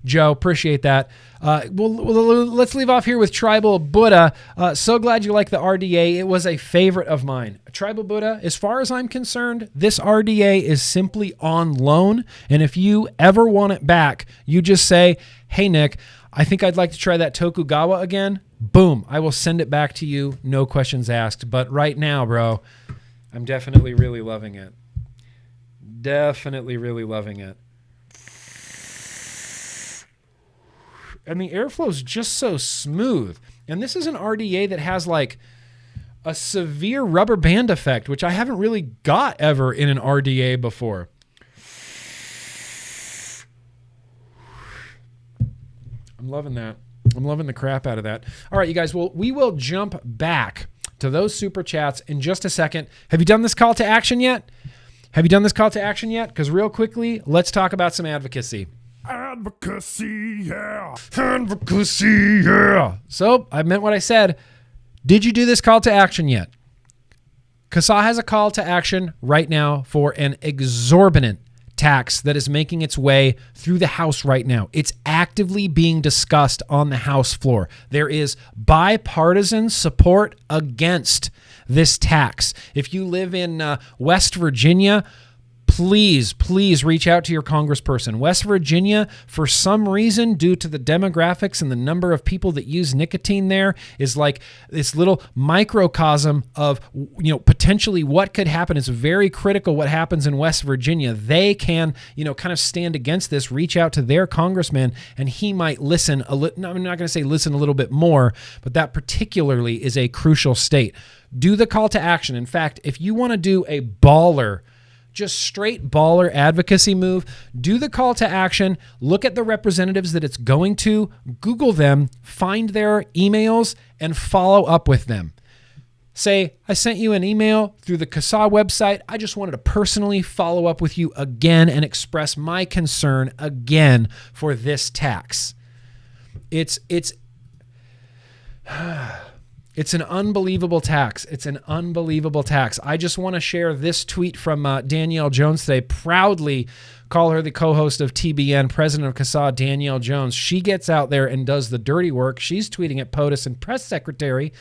Joe, appreciate that. Well, let's leave off here with Tribal Buddha. So glad you like the RDA. It was a favorite of mine. Tribal Buddha, as far as I'm concerned, this RDA is simply on loan. And if you ever want it back, you just say, hey, Nick, I think I'd like to try that Tokugawa again. Boom, I will send it back to you. No questions asked. But right now, bro, I'm definitely really loving it. And the airflow is just so smooth. And this is an RDA that has like a severe rubber band effect, which I haven't really got ever in an RDA before. I'm loving that. I'm loving the crap out of that. All right, you guys, well, we will jump back to those super chats in just a second. Have you done this call to action yet? Because real quickly, let's talk about some advocacy. Advocacy, yeah. Advocacy, yeah. So I meant what I said. Did you do this call to action yet? CASAA has a call to action right now for an exorbitant tax that is making its way through the House right now. It's actively being discussed on the House floor. There is bipartisan support against this tax. If you live in West Virginia, please reach out to your congressperson. West Virginia, for some reason, due to the demographics and the number of people that use nicotine there, is like this little microcosm of, potentially what could happen. It's very critical what happens in West Virginia. They can, kind of stand against this, reach out to their congressman, and he might listen a little. I'm not going to say listen a little bit more, but that particularly is a crucial state. Do the call to action. In fact, if you want to do a baller, just straight baller advocacy move, do the call to action, look at the representatives that it's going to, Google them, find their emails, and follow up with them. Say, I sent you an email through the CASAA website. I just wanted to personally follow up with you again and express my concern again for this tax. It's an unbelievable tax. It's an unbelievable tax. I just want to share this tweet from Danielle Jones today. Proudly call her the co-host of TBN, president of CASAA, Danielle Jones. She gets out there and does the dirty work. She's tweeting at POTUS and press secretary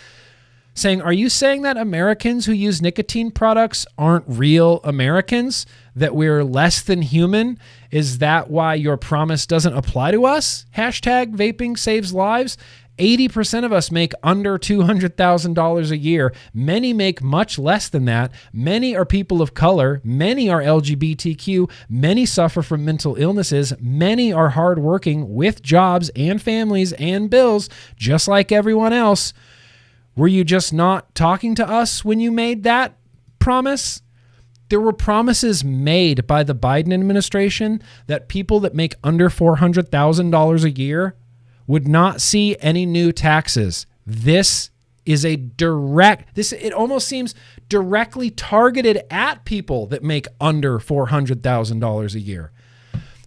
saying, are you saying that Americans who use nicotine products aren't real Americans? That we're less than human? Is that why your promise doesn't apply to us? Hashtag vaping saves lives. 80% of us make under $200,000 a year. Many make much less than that. Many are people of color. Many are LGBTQ. Many suffer from mental illnesses. Many are hardworking with jobs and families and bills, just like everyone else. Were you just not talking to us when you made that promise? There were promises made by the Biden administration that people that make under $400,000 a year would not see any new taxes. This is it almost seems directly targeted at people that make under $400,000 a year.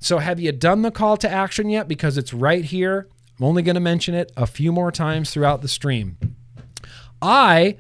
So have you done the call to action yet? Because it's right here. I'm only going to mention it a few more times throughout the stream. I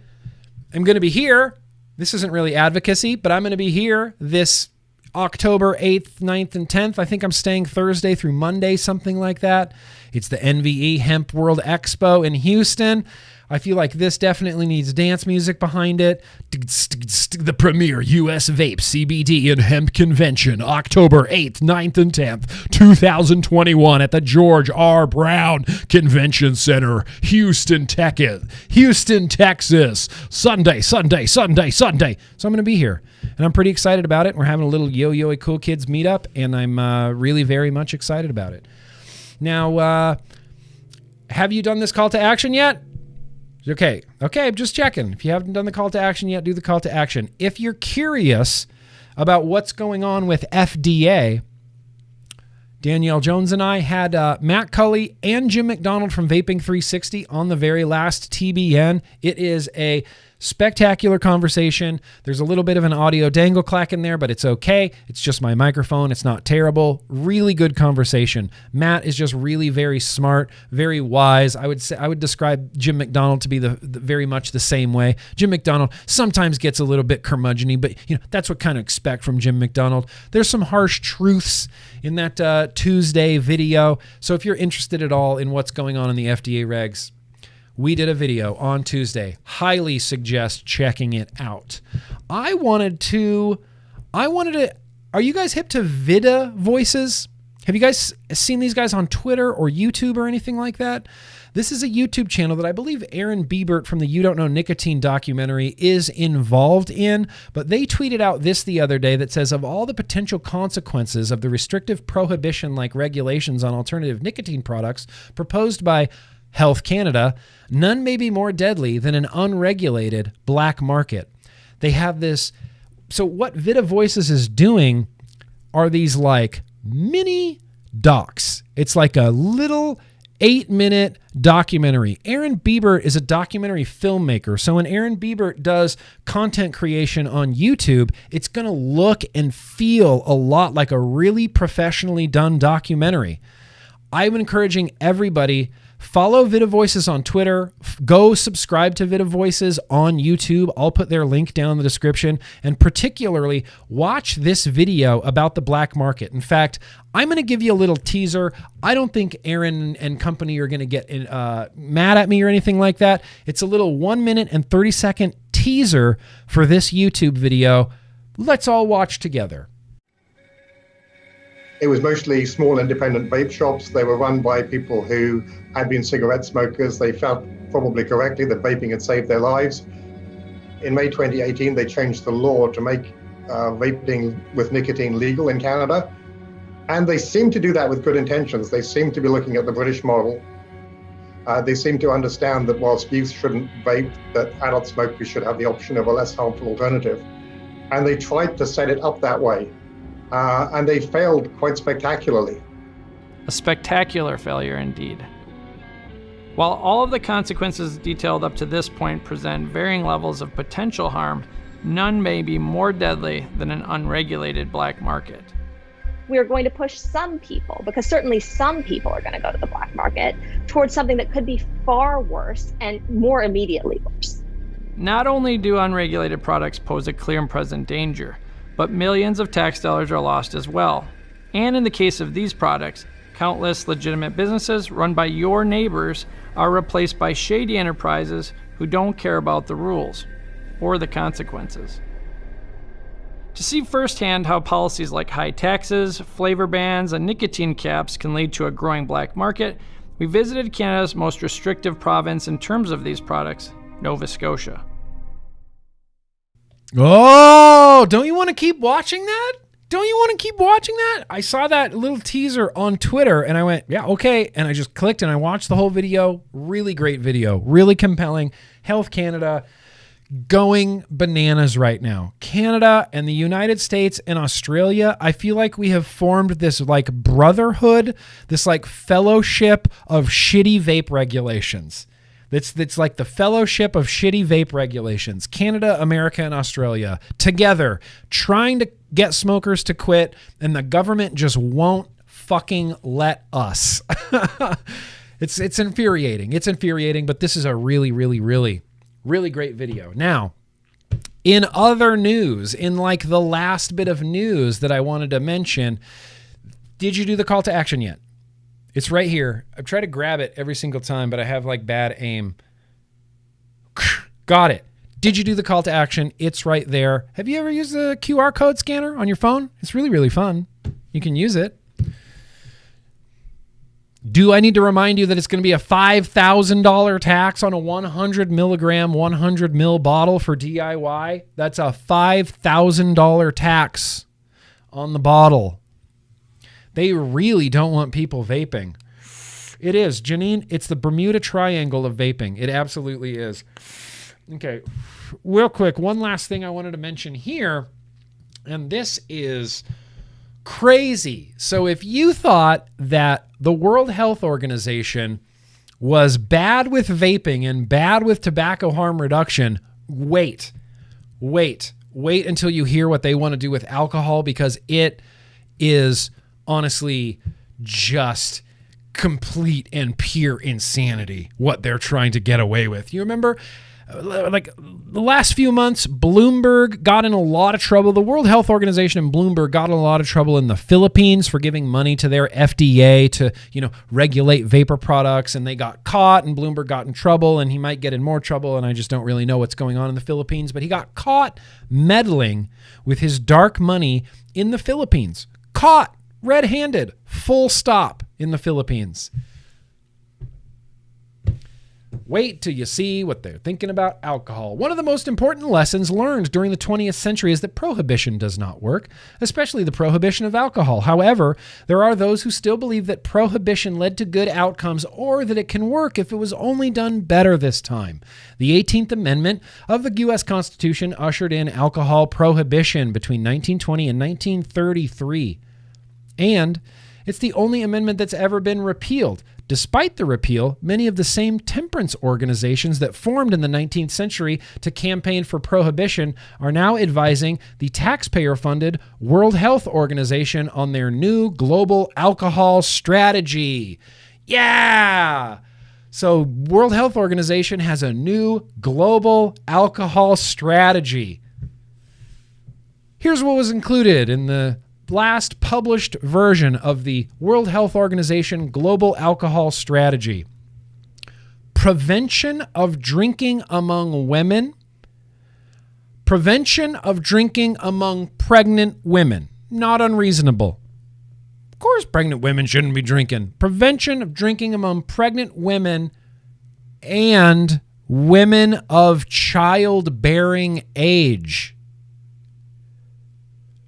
am going to be here. This isn't really advocacy, but I'm going to be here this October 8th, 9th, and 10th. I think I'm staying Thursday through Monday, something like that. It's the NVE Hempworld Expo in Houston. I feel like this definitely needs dance music behind it. The premier U.S. Vape, CBD, and Hemp Convention, October 8th, 9th, and 10th, 2021 at the George R. Brown Convention Center, Houston, Texas. Sunday. So I'm going to be here, and I'm pretty excited about it. We're having a little Yo-Yo Cool Kids meetup, and I'm really very much excited about it. Now, have you done this call to action yet? Okay, I'm just checking. If you haven't done the call to action yet, do the call to action. If you're curious about what's going on with FDA, Danielle Jones and I had Matt Cully and Jim McDonald from Vaping 360 on the very last TBN. It is a spectacular conversation. There's a little bit of an audio dangle clack in there, but it's okay. It's just my microphone. It's not terrible. Really good conversation. Matt is just really very smart, very wise. I would describe Jim McDonald to be the very much the same way. Jim McDonald sometimes gets a little bit curmudgeon-y, but that's what kind of expect from Jim McDonald. There's some harsh truths in that Tuesday video. So if you're interested at all in what's going on in the FDA regs, we did a video on Tuesday. Highly suggest checking it out. I wanted to, are you guys hip to Vida voices? Have you guys seen these guys on Twitter or YouTube or anything like that? This is a YouTube channel that I believe Aaron Biebert from the You Don't Know Nicotine documentary is involved in, but they tweeted out this the other day that says, of all the potential consequences of the restrictive prohibition-like regulations on alternative nicotine products proposed by Health Canada, none may be more deadly than an unregulated black market. They have this. So what Vida Voices is doing are these like mini docs. It's like a little 8-minute documentary. Aaron Bieber is a documentary filmmaker. So when Aaron Bieber does content creation on YouTube, it's going to look and feel a lot like a really professionally done documentary. I'm encouraging everybody, follow Vida Voices on Twitter. Go subscribe to Vida Voices on YouTube. I'll put their link down in the description. And particularly, watch this video about the black market. In fact, I'm going to give you a little teaser. I don't think Aaron and company are going to get mad at me or anything like that. It's a little 1 minute and 30-second teaser for this YouTube video. Let's all watch together. It was mostly small independent vape shops. They were run by people who had been cigarette smokers. They felt probably correctly that vaping had saved their lives. In May 2018, they changed the law to make vaping with nicotine legal in Canada. And they seem to do that with good intentions. They seem to be looking at the British model. They seem to understand that whilst youth shouldn't vape, that adult smokers should have the option of a less harmful alternative. And they tried to set it up that way. And they failed quite spectacularly. A spectacular failure indeed. While all of the consequences detailed up to this point present varying levels of potential harm, none may be more deadly than an unregulated black market. We are going to push some people, because certainly some people are going to go to the black market, towards something that could be far worse and more immediately worse. Not only do unregulated products pose a clear and present danger, but millions of tax dollars are lost as well. And in the case of these products, countless legitimate businesses run by your neighbors are replaced by shady enterprises who don't care about the rules or the consequences. To see firsthand how policies like high taxes, flavor bans, and nicotine caps can lead to a growing black market, we visited Canada's most restrictive province in terms of these products, Nova Scotia. Oh, don't you want to keep watching that? Don't you want to keep watching that? I saw that little teaser on Twitter and I went, yeah, okay. And I just clicked and I watched the whole video. Really great video, really compelling. Health Canada going bananas right now. Canada and the United States and Australia, I feel like we have formed this like brotherhood, this like fellowship of shitty vape regulations. That's like the fellowship of shitty vape regulations. Canada, America, and Australia together trying to get smokers to quit, and the government just won't fucking let us. It's infuriating. It's infuriating, but this is a really, really, really, really great video. Now, in other news, in like the last bit of news that I wanted to mention, did you do the call to action yet? It's right here. I've tried to grab it every single time, but I have like bad aim. Got it. Did you do the call to action? It's right there. Have you ever used the QR code scanner on your phone? It's really, really fun. You can use it. Do I need to remind you that it's going to be a $5,000 tax on a 100 milligram, 100 mil bottle for DIY? That's a $5,000 tax on the bottle. They really don't want people vaping. It is, Janine, it's the Bermuda Triangle of vaping. It absolutely is. Okay, real quick, one last thing I wanted to mention here, and this is crazy. So if you thought that the World Health Organization was bad with vaping and bad with tobacco harm reduction, wait until you hear what they want to do with alcohol, because it is honestly just complete and pure insanity what they're trying to get away with. You remember, like the last few months, Bloomberg got in a lot of trouble. The World Health Organization and Bloomberg got in a lot of trouble in the Philippines for giving money to their FDA to, regulate vapor products, and they got caught, and Bloomberg got in trouble, and he might get in more trouble, and I just don't really know what's going on in the Philippines, but he got caught meddling with his dark money in the Philippines. Caught red-handed, full stop, in the Philippines. Wait till you see what they're thinking about alcohol. One of the most important lessons learned during the 20th century is that prohibition does not work, especially the prohibition of alcohol. However, there are those who still believe that prohibition led to good outcomes, or that it can work if it was only done better this time. The 18th Amendment of the U.S. Constitution ushered in alcohol prohibition between 1920 and 1933. And It's the only amendment that's ever been repealed. Despite the repeal, many of the same temperance organizations that formed in the 19th century to campaign for prohibition are now advising the taxpayer-funded World Health Organization on their new global alcohol strategy. Yeah! So World Health Organization has a new global alcohol strategy. Here's what was included in the last published version of the World Health Organization Global Alcohol Strategy. Prevention of drinking among women. Prevention of drinking among pregnant women. Not unreasonable. Of course, pregnant women shouldn't be drinking. Prevention of drinking among pregnant women and women of childbearing age.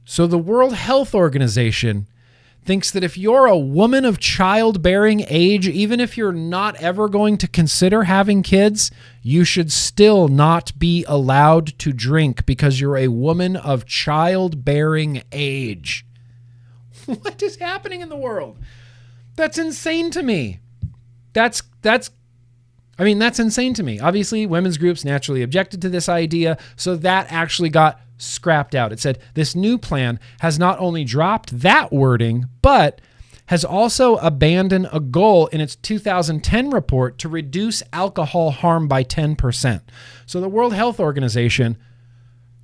So the World Health Organization thinks that if you're a woman of childbearing age, even if you're not ever going to consider having kids, you should still not be allowed to drink because you're a woman of childbearing age. What is happening in the world? That's insane to me. That's insane to me. Obviously, women's groups naturally objected to this idea, so that actually got scrapped out. It said this new plan has not only dropped that wording, but has also abandoned a goal in its 2010 report to reduce alcohol harm by 10%. So the World Health Organization,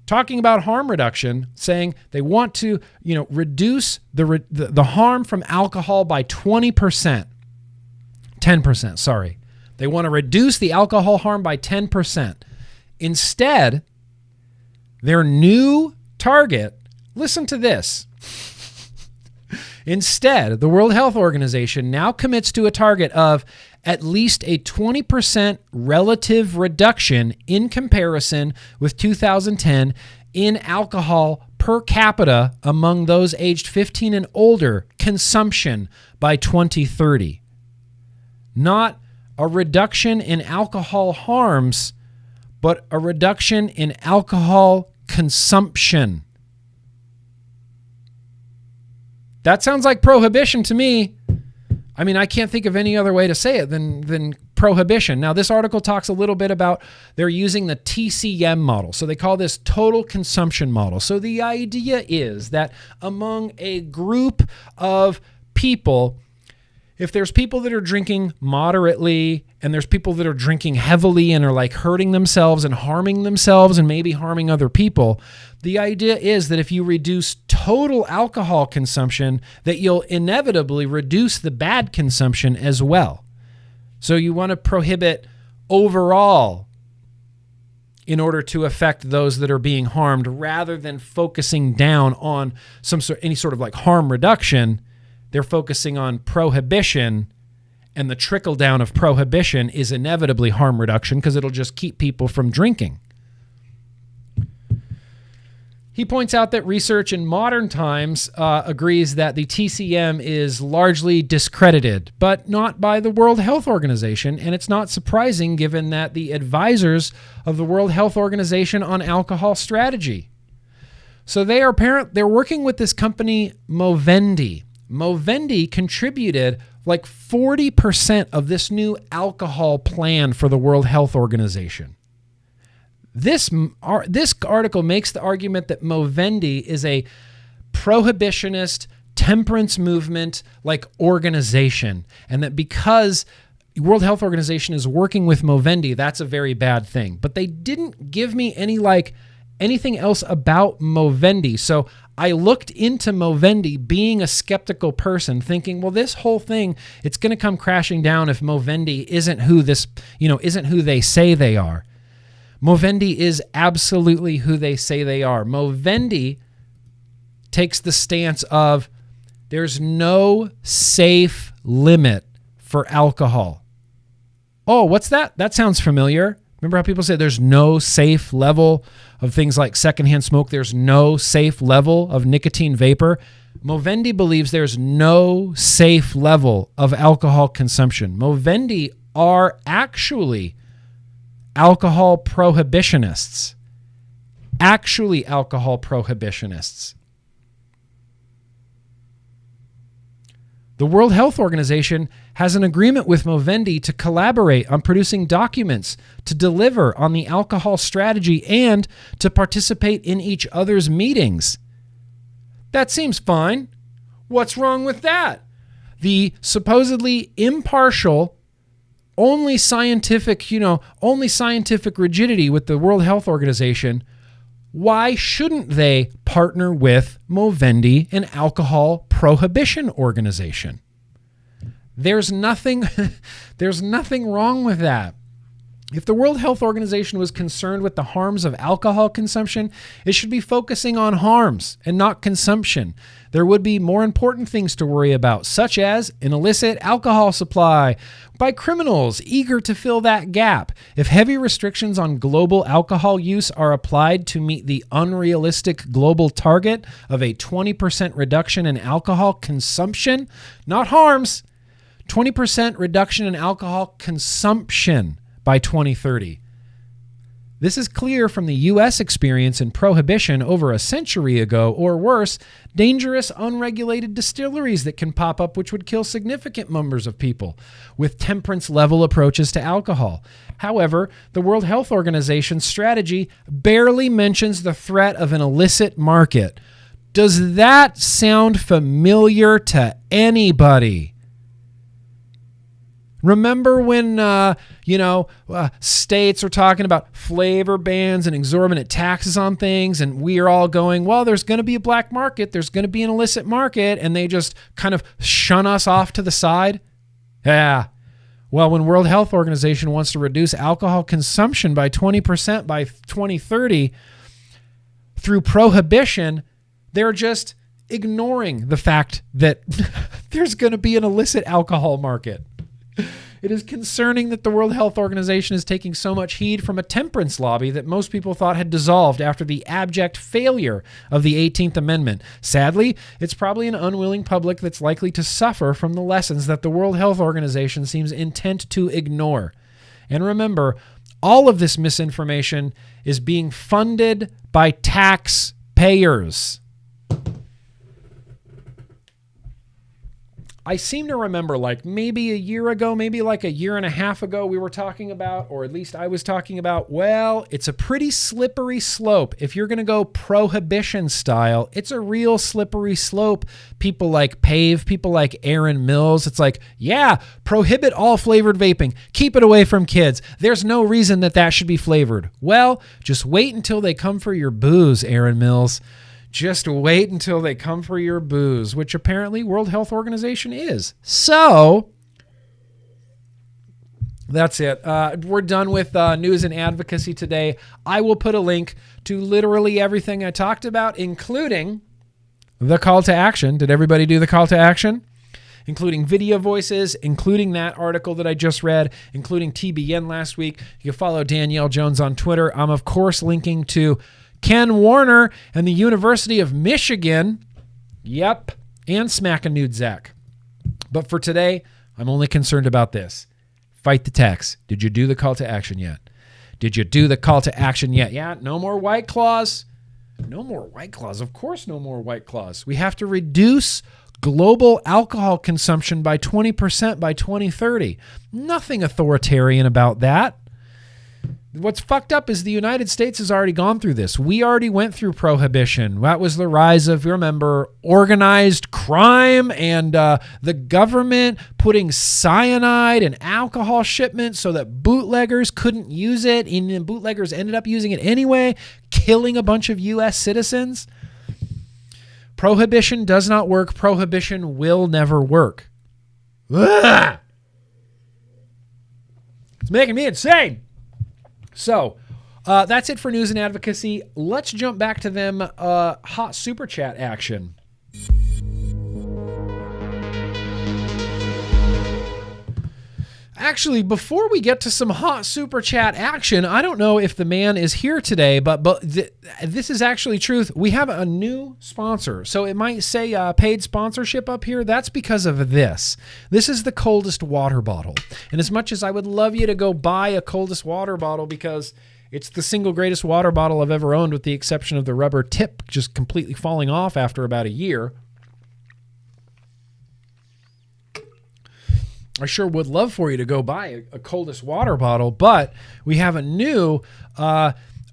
talking about harm reduction, saying they want to, reduce the harm from alcohol by 10%. They want to reduce the alcohol harm by 10%. Instead, their new target, listen to this. Instead, the World Health Organization now commits to a target of at least a 20% relative reduction in comparison with 2010 in alcohol per capita among those aged 15 and older consumption by 2030. Not a reduction in alcohol harms, but a reduction in alcohol consumption. That sounds like prohibition to me. I mean, I can't think of any other way to say it than prohibition. Now, this article talks a little bit about they're using the TCM model. So they call this total consumption model. So the idea is that among a group of people, if there's people that are drinking moderately and there's people that are drinking heavily and are like hurting themselves and harming themselves and maybe harming other people, the idea is that if you reduce total alcohol consumption, that you'll inevitably reduce the bad consumption as well. So you want to prohibit overall in order to affect those that are being harmed rather than focusing down on any sort of like harm reduction. They're focusing on prohibition, and the trickle down of prohibition is inevitably harm reduction because it'll just keep people from drinking. He points out that research in modern times agrees that the TCM is largely discredited, but not by the World Health Organization, and it's not surprising given that the advisors of the World Health Organization on alcohol strategy. So they're working with this company Movendi. Movendi contributed like 40% of this new alcohol plan for the World Health Organization. This article makes the argument that Movendi is a prohibitionist temperance movement like organization, and that because World Health Organization is working with Movendi, that's a very bad thing. But they didn't give me anything else about Movendi. So I looked into Movendi, being a skeptical person, thinking, well, this whole thing, it's going to come crashing down if Movendi isn't who they say they are. Movendi is absolutely who they say they are. Movendi takes the stance of there's no safe limit for alcohol. Oh, what's that? That sounds familiar. Remember how people say there's no safe level of things like secondhand smoke? There's no safe level of nicotine vapor. Movendi believes there's no safe level of alcohol consumption. Movendi are actually alcohol prohibitionists. Actually alcohol prohibitionists. The World Health Organization has an agreement with Movendi to collaborate on producing documents to deliver on the alcohol strategy and to participate in each other's meetings. That seems fine. What's wrong with that? The supposedly impartial, only scientific rigidity with the World Health Organization, why shouldn't they partner with Movendi, an alcohol prohibition organization? There's nothing wrong with that. If the World Health Organization was concerned with the harms of alcohol consumption, it should be focusing on harms and not consumption. There would be more important things to worry about, such as an illicit alcohol supply by criminals eager to fill that gap. If heavy restrictions on global alcohol use are applied to meet the unrealistic global target of a 20% reduction in alcohol consumption, not harms, 20% reduction in alcohol consumption by 2030. This is clear from the U.S. experience in prohibition over a century ago, or worse, dangerous unregulated distilleries that can pop up which would kill significant numbers of people with temperance-level approaches to alcohol. However, the World Health Organization's strategy barely mentions the threat of an illicit market. Does that sound familiar to anybody? Remember when, states are talking about flavor bans and exorbitant taxes on things, and we are all going, well, there's going to be a black market, there's going to be an illicit market, and they just kind of shun us off to the side? Yeah. Well, when World Health Organization wants to reduce alcohol consumption by 20% by 2030 through prohibition, they're just ignoring the fact that there's going to be an illicit alcohol market. It is concerning that the World Health Organization is taking so much heed from a temperance lobby that most people thought had dissolved after the abject failure of the 18th Amendment. Sadly, it's probably an unwilling public that's likely to suffer from the lessons that the World Health Organization seems intent to ignore. And remember, all of this misinformation is being funded by taxpayers. I seem to remember like maybe a year ago, maybe like a year and a half ago, we were talking about, or at least I was talking about, well, it's a pretty slippery slope. If you're going to go prohibition style, it's a real slippery slope. People like Pave, people like Aaron Mills, it's like, yeah, prohibit all flavored vaping. Keep it away from kids. There's no reason that should be flavored. Well, just wait until they come for your booze, Aaron Mills. Just wait until they come for your booze, which apparently World Health Organization is. So that's it. We're done with news and advocacy today. I will put a link to literally everything I talked about, including the call to action. Did everybody do the call to action? Including video voices, including that article that I just read, including TBN last week. You can follow Danielle Jones on Twitter. I'm, of course, linking to Ken Warner and the University of Michigan. Yep. And Smack a Nude Zach. But for today, I'm only concerned about this. Fight the tax. Did you do the call to action yet? Did you do the call to action yet? Yeah, no more White Claws. No more White Claws. Of course, no more White Claws. We have to reduce global alcohol consumption by 20% by 2030. Nothing authoritarian about that. What's fucked up is the United States has already gone through this. We already went through prohibition. That was the rise of, you remember, organized crime and the government putting cyanide in alcohol shipments so that bootleggers couldn't use it. And then bootleggers ended up using it anyway, killing a bunch of U.S. citizens. Prohibition does not work. Prohibition will never work. Ugh! It's making me insane. So that's it for news and advocacy. Let's jump back to them hot super chat action. Actually, before we get to some hot super chat action, I don't know if the man is here today, but this is actually truth. We have a new sponsor. So it might say paid sponsorship up here. That's because of this. This is the coldest water bottle. And as much as I would love you to go buy a coldest water bottle because it's the single greatest water bottle I've ever owned, with the exception of the rubber tip just completely falling off after about a year. I sure would love for you to go buy a coldest water bottle, but we have a new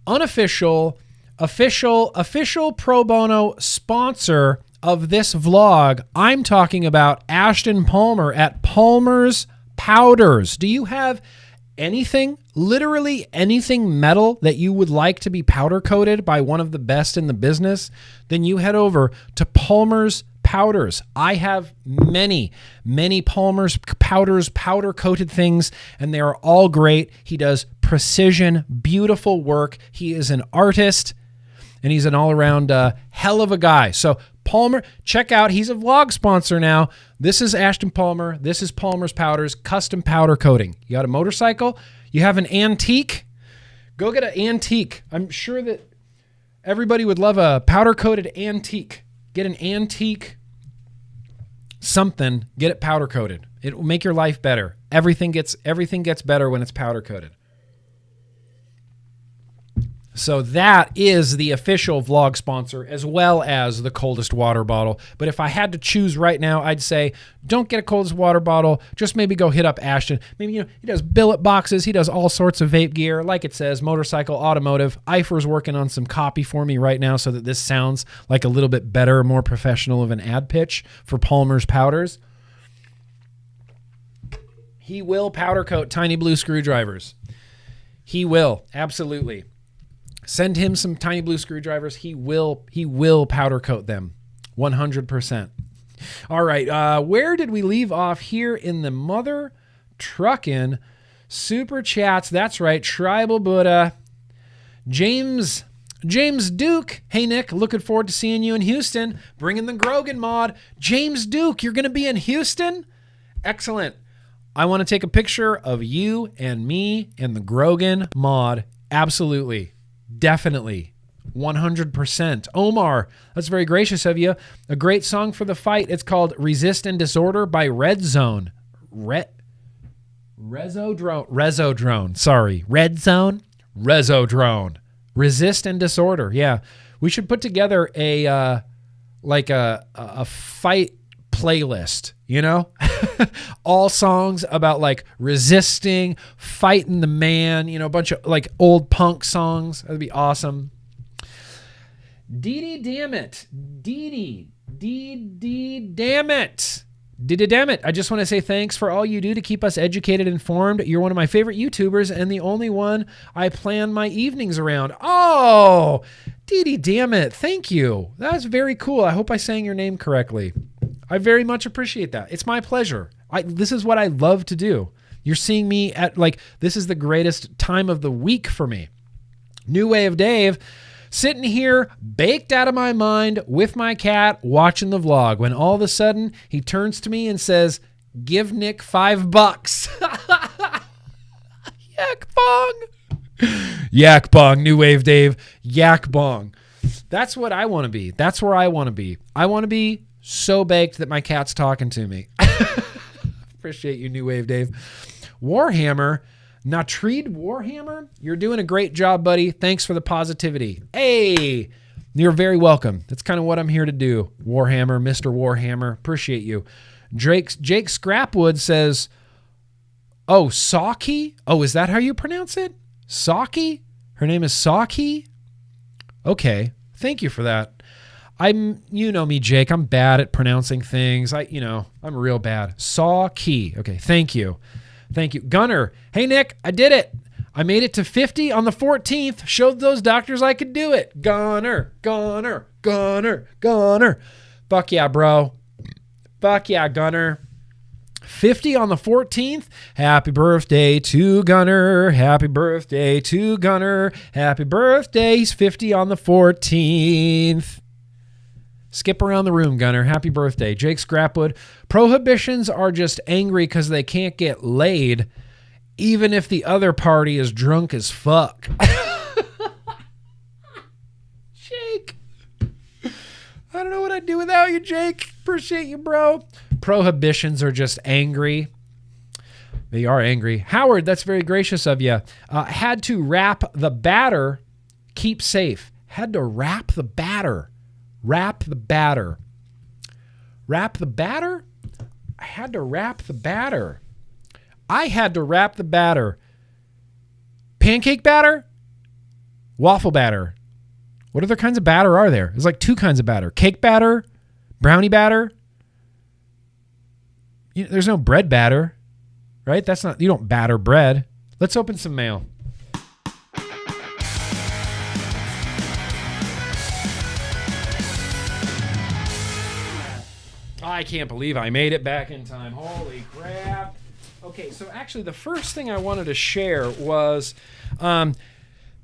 unofficial, official pro bono sponsor of this vlog. I'm talking about Ashton Palmer at Palmer's Powders. Do you have anything, literally anything metal that you would like to be powder coated by one of the best in the business? Then you head over to Palmer's Powders. I have many Palmer's Powders powder coated things, and they are all great. He does precision, beautiful work. He is an artist, and he's an all-around hell of a guy. So Palmer, check out, he's a vlog sponsor now. This is Ashton Palmer. This is Palmer's Powders, custom powder coating. You got a motorcycle? You have an antique? Go get an antique. I'm sure that everybody would love a powder coated antique. Get an antique something, get it powder coated. It will make your life better. Everything gets better when it's powder coated. So that is the official vlog sponsor, as well as the coldest water bottle. But if I had to choose right now, I'd say don't get a coldest water bottle. Just maybe go hit up Ashton. Maybe, he does billet boxes. He does all sorts of vape gear. Like it says, motorcycle, automotive. Eifer's working on some copy for me right now so that this sounds like a little bit better, more professional of an ad pitch for Palmer's Powders. He will powder coat tiny blue screwdrivers. He will, absolutely. Send him some tiny blue screwdrivers. He will powder coat them 100%. All right. Where did we leave off here in the mother truckin' super chats? That's right. Tribal Buddha. James Duke. Hey, Nick, looking forward to seeing you in Houston. Bringing the Grogan mod. James Duke, you're going to be in Houston? Excellent. I want to take a picture of you and me and the Grogan mod. Absolutely. Definitely. 100%. Omar, that's very gracious of you. A great song for the fight. It's called Resist and Disorder by Red Zone. Rezodrone. Sorry. Red Zone? Rezodrone. Resist and Disorder. Yeah. We should put together a fight playlist, all songs about like resisting, fighting the man, a bunch of like old punk songs. That'd be awesome. Dee damn it. Dee damn it. Damn it. I just want to say thanks for all you do to keep us educated and informed. You're one of my favorite YouTubers and the only one I plan my evenings around. Oh, Dee damn it. Thank you. That's very cool. I hope I sang your name correctly. I very much appreciate that. It's my pleasure. This is what I love to do. You're seeing me at this is the greatest time of the week for me. New Wave Dave, sitting here baked out of my mind with my cat watching the vlog when all of a sudden he turns to me and says, "Give Nick $5." Yak bong. Yak bong, New Wave Dave. Yak bong. That's what I want to be. That's where I want to be. I want to be so baked that my cat's talking to me. Appreciate you, New Wave Dave. Warhammer, Natreed Warhammer, you're doing a great job, buddy. Thanks for the positivity. Hey, you're very welcome. That's kind of what I'm here to do. Warhammer, Mr. Warhammer, appreciate you. Jake Scrapwood says, oh, Saki? Oh, is that how you pronounce it? Saki? Her name is Saki? Okay, thank you for that. You know me, Jake. I'm bad at pronouncing things. I'm real bad. Saki. Okay, thank you. Thank you. Gunner. Hey, Nick, I did it. I made it to 50 on the 14th. Showed those doctors I could do it. Gunner. Fuck yeah, bro. Fuck yeah, Gunner. 50 on the 14th. Happy birthday to Gunner. Happy birthday to Gunner. Happy birthday. He's 50 on the 14th. Skip around the room, Gunner. Happy birthday. Jake Scrapwood. Prohibitions are just angry because they can't get laid, even if the other party is drunk as fuck. Jake. I don't know what I'd do without you, Jake. Appreciate you, bro. Prohibitions are just angry. They are angry. Howard, that's very gracious of you. Had to wrap the batter. Keep safe. Had to wrap the batter. Wrap the batter. Wrap the batter? I had to wrap the batter. I had to wrap the batter. Pancake batter, waffle batter. What other kinds of batter are there? There's like 2 kinds of batter. Cake batter, brownie batter. There's no bread batter, right? That's not, you don't batter bread. Let's open some mail. I can't believe I made it back in time. Holy crap. Okay, so actually the first thing I wanted to share was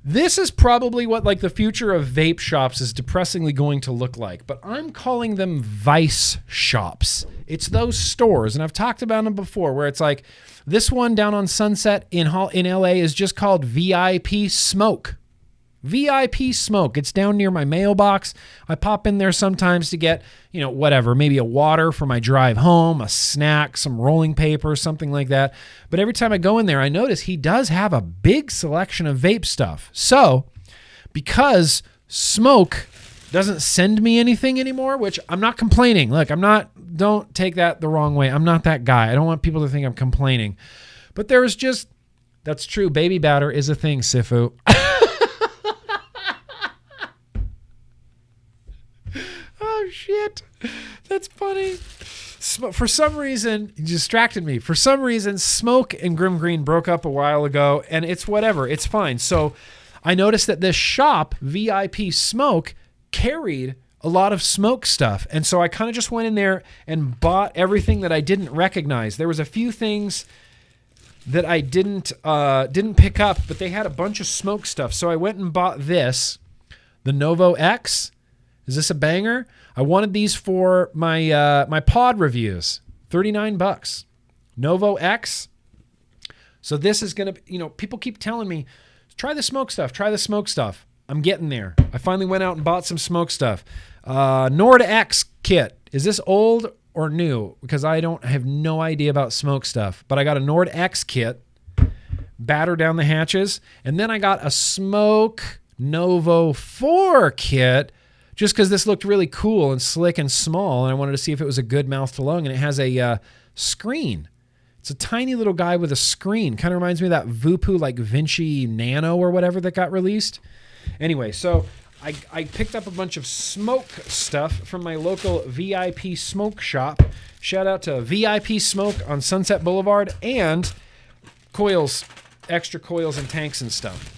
this is probably what like the future of vape shops is depressingly going to look like, but I'm calling them vice shops. It's those stores, and I've talked about them before, where it's like this one down on Sunset in LA is just called VIP Smoke. VIP Smoke. It's down near my mailbox. I pop in there sometimes to get, whatever, maybe a water for my drive home, a snack, some rolling paper, something like that. But every time I go in there, I notice he does have a big selection of vape stuff. So, because Smoke doesn't send me anything anymore, which I'm not complaining. Look, don't take that the wrong way. I'm not that guy. I don't want people to think I'm complaining. But that's true. Baby batter is a thing, Sifu. Oh, shit. That's funny. For some reason, it distracted me. For some reason, Smoke and GrimmGreen broke up a while ago, and it's whatever. It's fine. So I noticed that this shop, VIP Smoke, carried a lot of smoke stuff. And so I kind of just went in there and bought everything that I didn't recognize. There was a few things that I didn't pick up, but they had a bunch of smoke stuff. So I went and bought this, the Novo X. Is this a banger? I wanted these for my my pod reviews. $39. Novo X. So this is going to, people keep telling me, try the smoke stuff, try the smoke stuff. I'm getting there. I finally went out and bought some smoke stuff. Nord X kit. Is this old or new? Because I have no idea about smoke stuff. But I got a Nord X kit. Batter down the hatches. And then I got a Smoke Novo 4 kit. Just because this looked really cool and slick and small, and I wanted to see if it was a good mouth to lung, and it has a screen. It's a tiny little guy with a screen. Kind of reminds me of that Vupu like Vinci Nano or whatever that got released. Anyway, so I picked up a bunch of smoke stuff from my local VIP Smoke shop. Shout out to VIP Smoke on Sunset Boulevard, and coils, extra coils and tanks and stuff.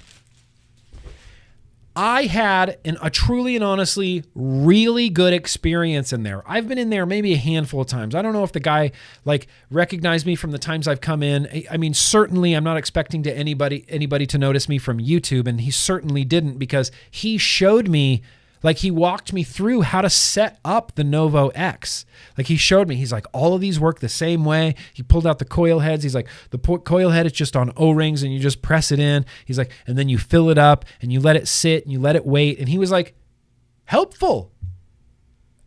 I had a truly and honestly really good experience in there. I've been in there maybe a handful of times. I don't know if the guy recognized me from the times I've come in. I mean, certainly I'm not expecting anybody to notice me from YouTube, and he certainly didn't, because he showed me, he walked me through how to set up the Novo X. He showed me, he's like, all of these work the same way. He pulled out the coil heads. He's like, the coil head is just on O-rings and you just press it in. He's like, and then you fill it up and you let it sit and you let it wait. And he was like, helpful.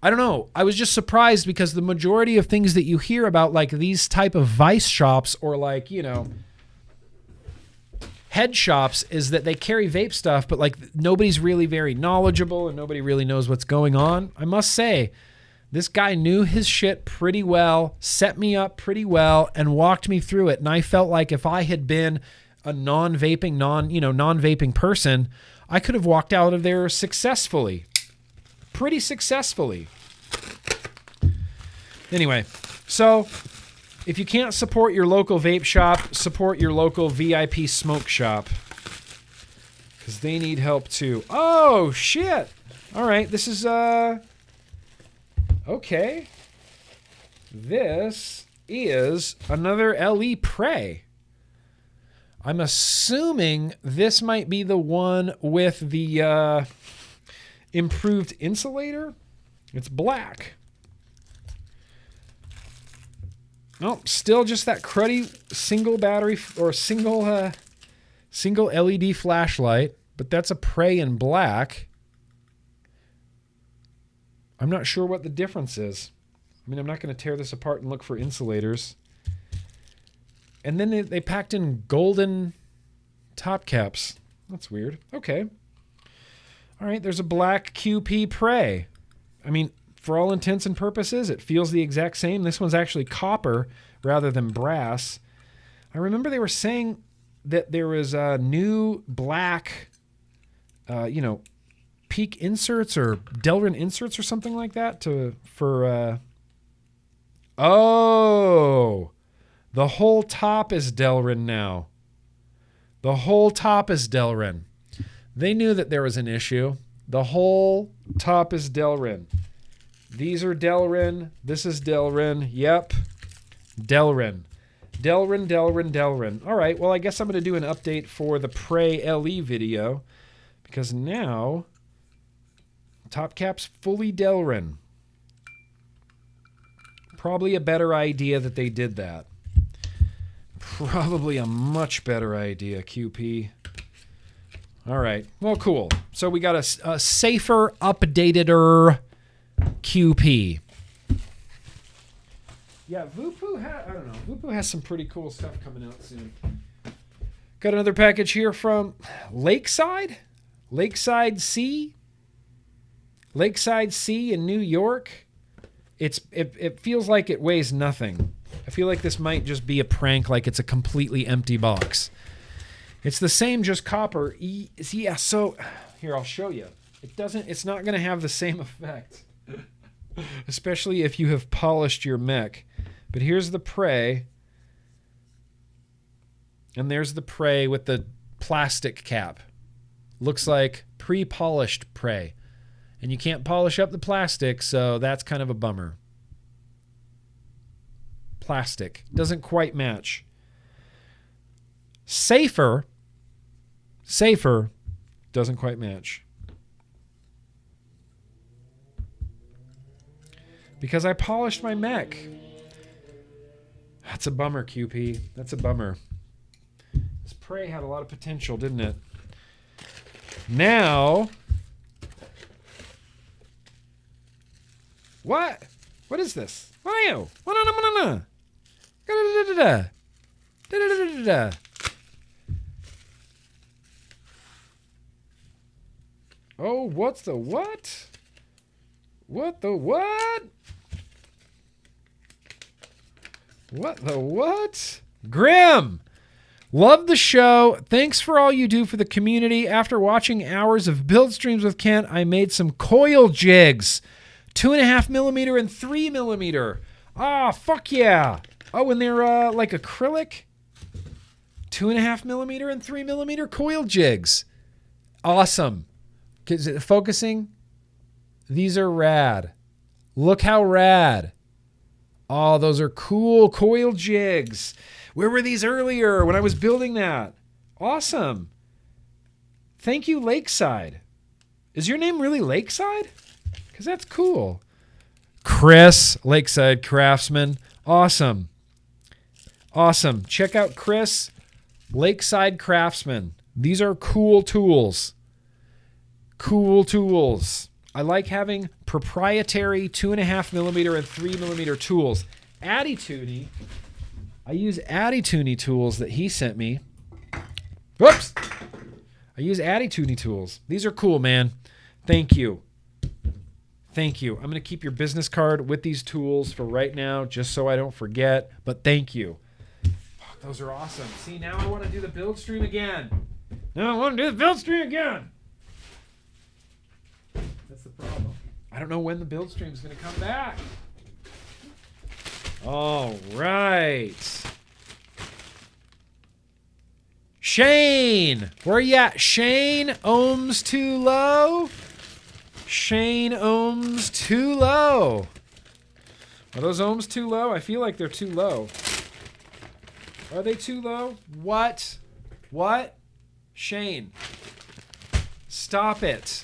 I don't know. I was just surprised, because the majority of things that you hear about these type of vice shops or head shops is that they carry vape stuff, but nobody's really very knowledgeable and nobody really knows what's going on. I must say, this guy knew his shit pretty well, set me up pretty well, and walked me through it. And I felt like if I had been a non-vaping person, I could have walked out of there successfully. Pretty successfully. Anyway, so if you can't support your local vape shop, support your local VIP Smoke shop, because they need help too. Oh, shit. All right, this is, okay. This is another LE Prey. I'm assuming this might be the one with the improved insulator. It's black. Nope, still just that cruddy single battery or single LED flashlight, but that's a Prey in black. I'm not sure what the difference is. I mean, I'm not going to tear this apart and look for insulators. And then they packed in golden top caps. That's weird. Okay. All right, there's a black QP Prey. I mean, for all intents and purposes, it feels the exact same. This one's actually copper rather than brass. I remember they were saying that there was a new black, Peak inserts or Delrin inserts or something like that the whole top is Delrin now. The whole top is Delrin. They knew that there was an issue. The whole top is Delrin. These are Delrin. This is Delrin. Yep. Delrin. Delrin. All right, well, I guess I'm going to do an update for the Prey LE video because now top cap's fully Delrin. Probably a better idea that they did that. Probably a much better idea, QP. All right, well, cool. So we got a safer, updated QP. Yeah, Vaping has some pretty cool stuff coming out soon. Got another package here from Lakeside C in New York. It feels like it weighs nothing. I feel like this might just be a prank, like it's a completely empty box. It's the same, just copper. Yeah, so here, I'll show you. It's not going to have the same effect, especially if you have polished your mech. But here's the Prey, and there's the Prey with the plastic cap. Looks like pre-polished Prey. And you can't polish up the plastic, so that's kind of a bummer. Plastic. Doesn't quite match. Safer. Doesn't quite match. Because I polished my mech. That's a bummer, QP. That's a bummer. This Prey had a lot of potential, didn't it? Now... What? What is this? Mario! Oh, what's the what? What the what? What the what? Grimm! Love the show. Thanks for all you do for the community. After watching hours of build streams with Kent, I made some coil jigs. 2.5 millimeter and 3 millimeter. Ah, fuck yeah. Oh, and they're like acrylic. 2.5 millimeter and 3 millimeter coil jigs. Awesome. Is it focusing? These are rad. Look how rad. Oh, those are cool coil jigs. Where were these earlier when I was building that? Awesome. Thank you, Lakeside. Is your name really Lakeside? Because that's cool. Chris, Lakeside Craftsman. Awesome. Awesome. Check out Chris, Lakeside Craftsman. These are cool tools. Cool tools. I like having proprietary 2.5 millimeter and 3 millimeter tools. Attitude. I use Attitude tools that he sent me. Whoops. I use Attitude tools. These are cool, man. Thank you. Thank you. I'm going to keep your business card with these tools for right now, just so I don't forget. But thank you. Those are awesome. See, now I want to do the build stream again. Now I want to do the build stream again. That's the problem. I don't know when the build stream is going to come back. All right. Shane. Where are you at? Shane, ohms too low. Shane, ohms too low. Are those ohms too low? I feel like they're too low. Are they too low? What? What? Shane. Stop it.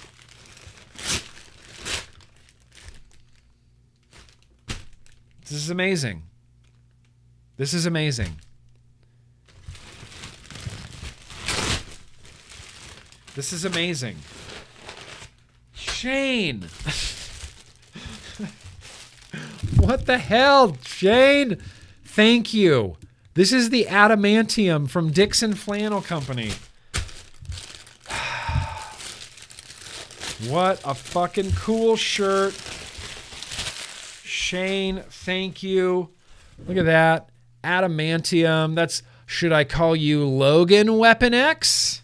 This is amazing. This is amazing. This is amazing. Shane. What the hell, Shane? Thank you. This is the adamantium from Dixxon Flannel Company. What a fucking cool shirt. Shane, thank you. Look at that. Adamantium. Should I call you Logan Weapon X?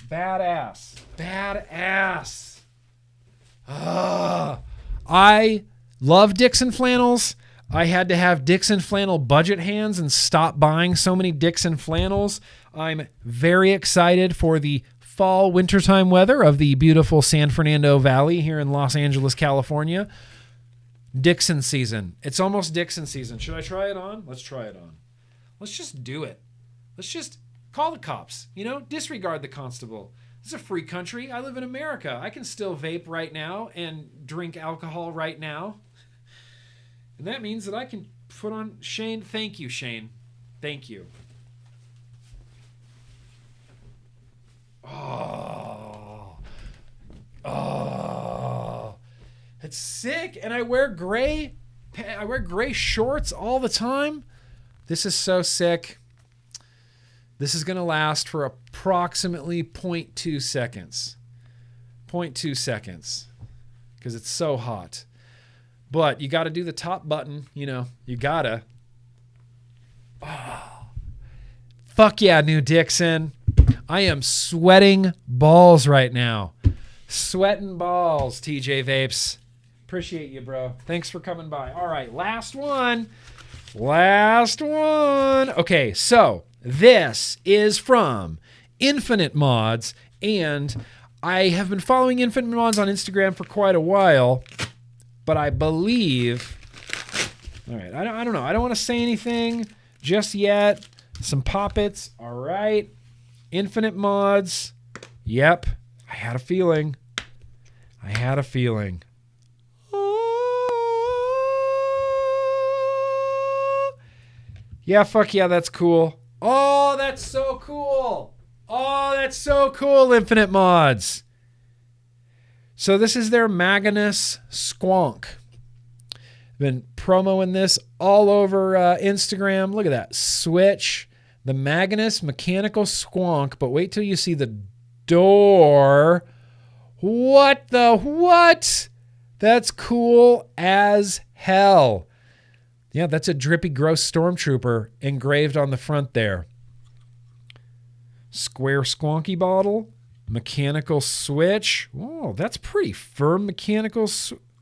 Badass. Badass. I love Dixxon flannels. I had to have Dixxon flannel budget hands and stop buying so many Dixxon flannels. I'm very excited for the fall wintertime weather of the beautiful San Fernando Valley here in Los Angeles, California. Dixxon season. It's almost Dixxon season. Should I try it on? Let's try it on. Let's just do it. Let's just call the cops. Disregard the constable. This is a free country. I live in America. I can still vape right now and drink alcohol right now. And that means that I can put on Shane. Thank you, Shane. Thank you. Oh, it's sick. And I wear gray shorts all the time. This is so sick. This is going to last for approximately 0.2 seconds. 0.2 seconds. Because it's so hot. But you got to do the top button. You got to. Oh. Fuck yeah, new Dixxon. I am sweating balls right now. Sweating balls, TJ Vapes. Appreciate you, bro. Thanks for coming by. All right, last one. Okay, so this is from Infinite Mods, and I have been following Infinite Mods on Instagram for quite a while, but I believe... All right, I don't know. I don't want to say anything just yet. Some poppets. All right. Infinite Mods. Yep. I had a feeling. Yeah, fuck yeah, that's cool. Oh, that's so cool. Infinite Mods. So this is their Magnus Squonk. Been promoing this all over Instagram. Look at that. Switch. The Magnus Mechanical Squonk. But wait till you see the door. What? That's cool as hell. Yeah, that's a drippy, gross stormtrooper engraved on the front there. Square squonky bottle. Mechanical switch. Oh, that's pretty firm mechanical.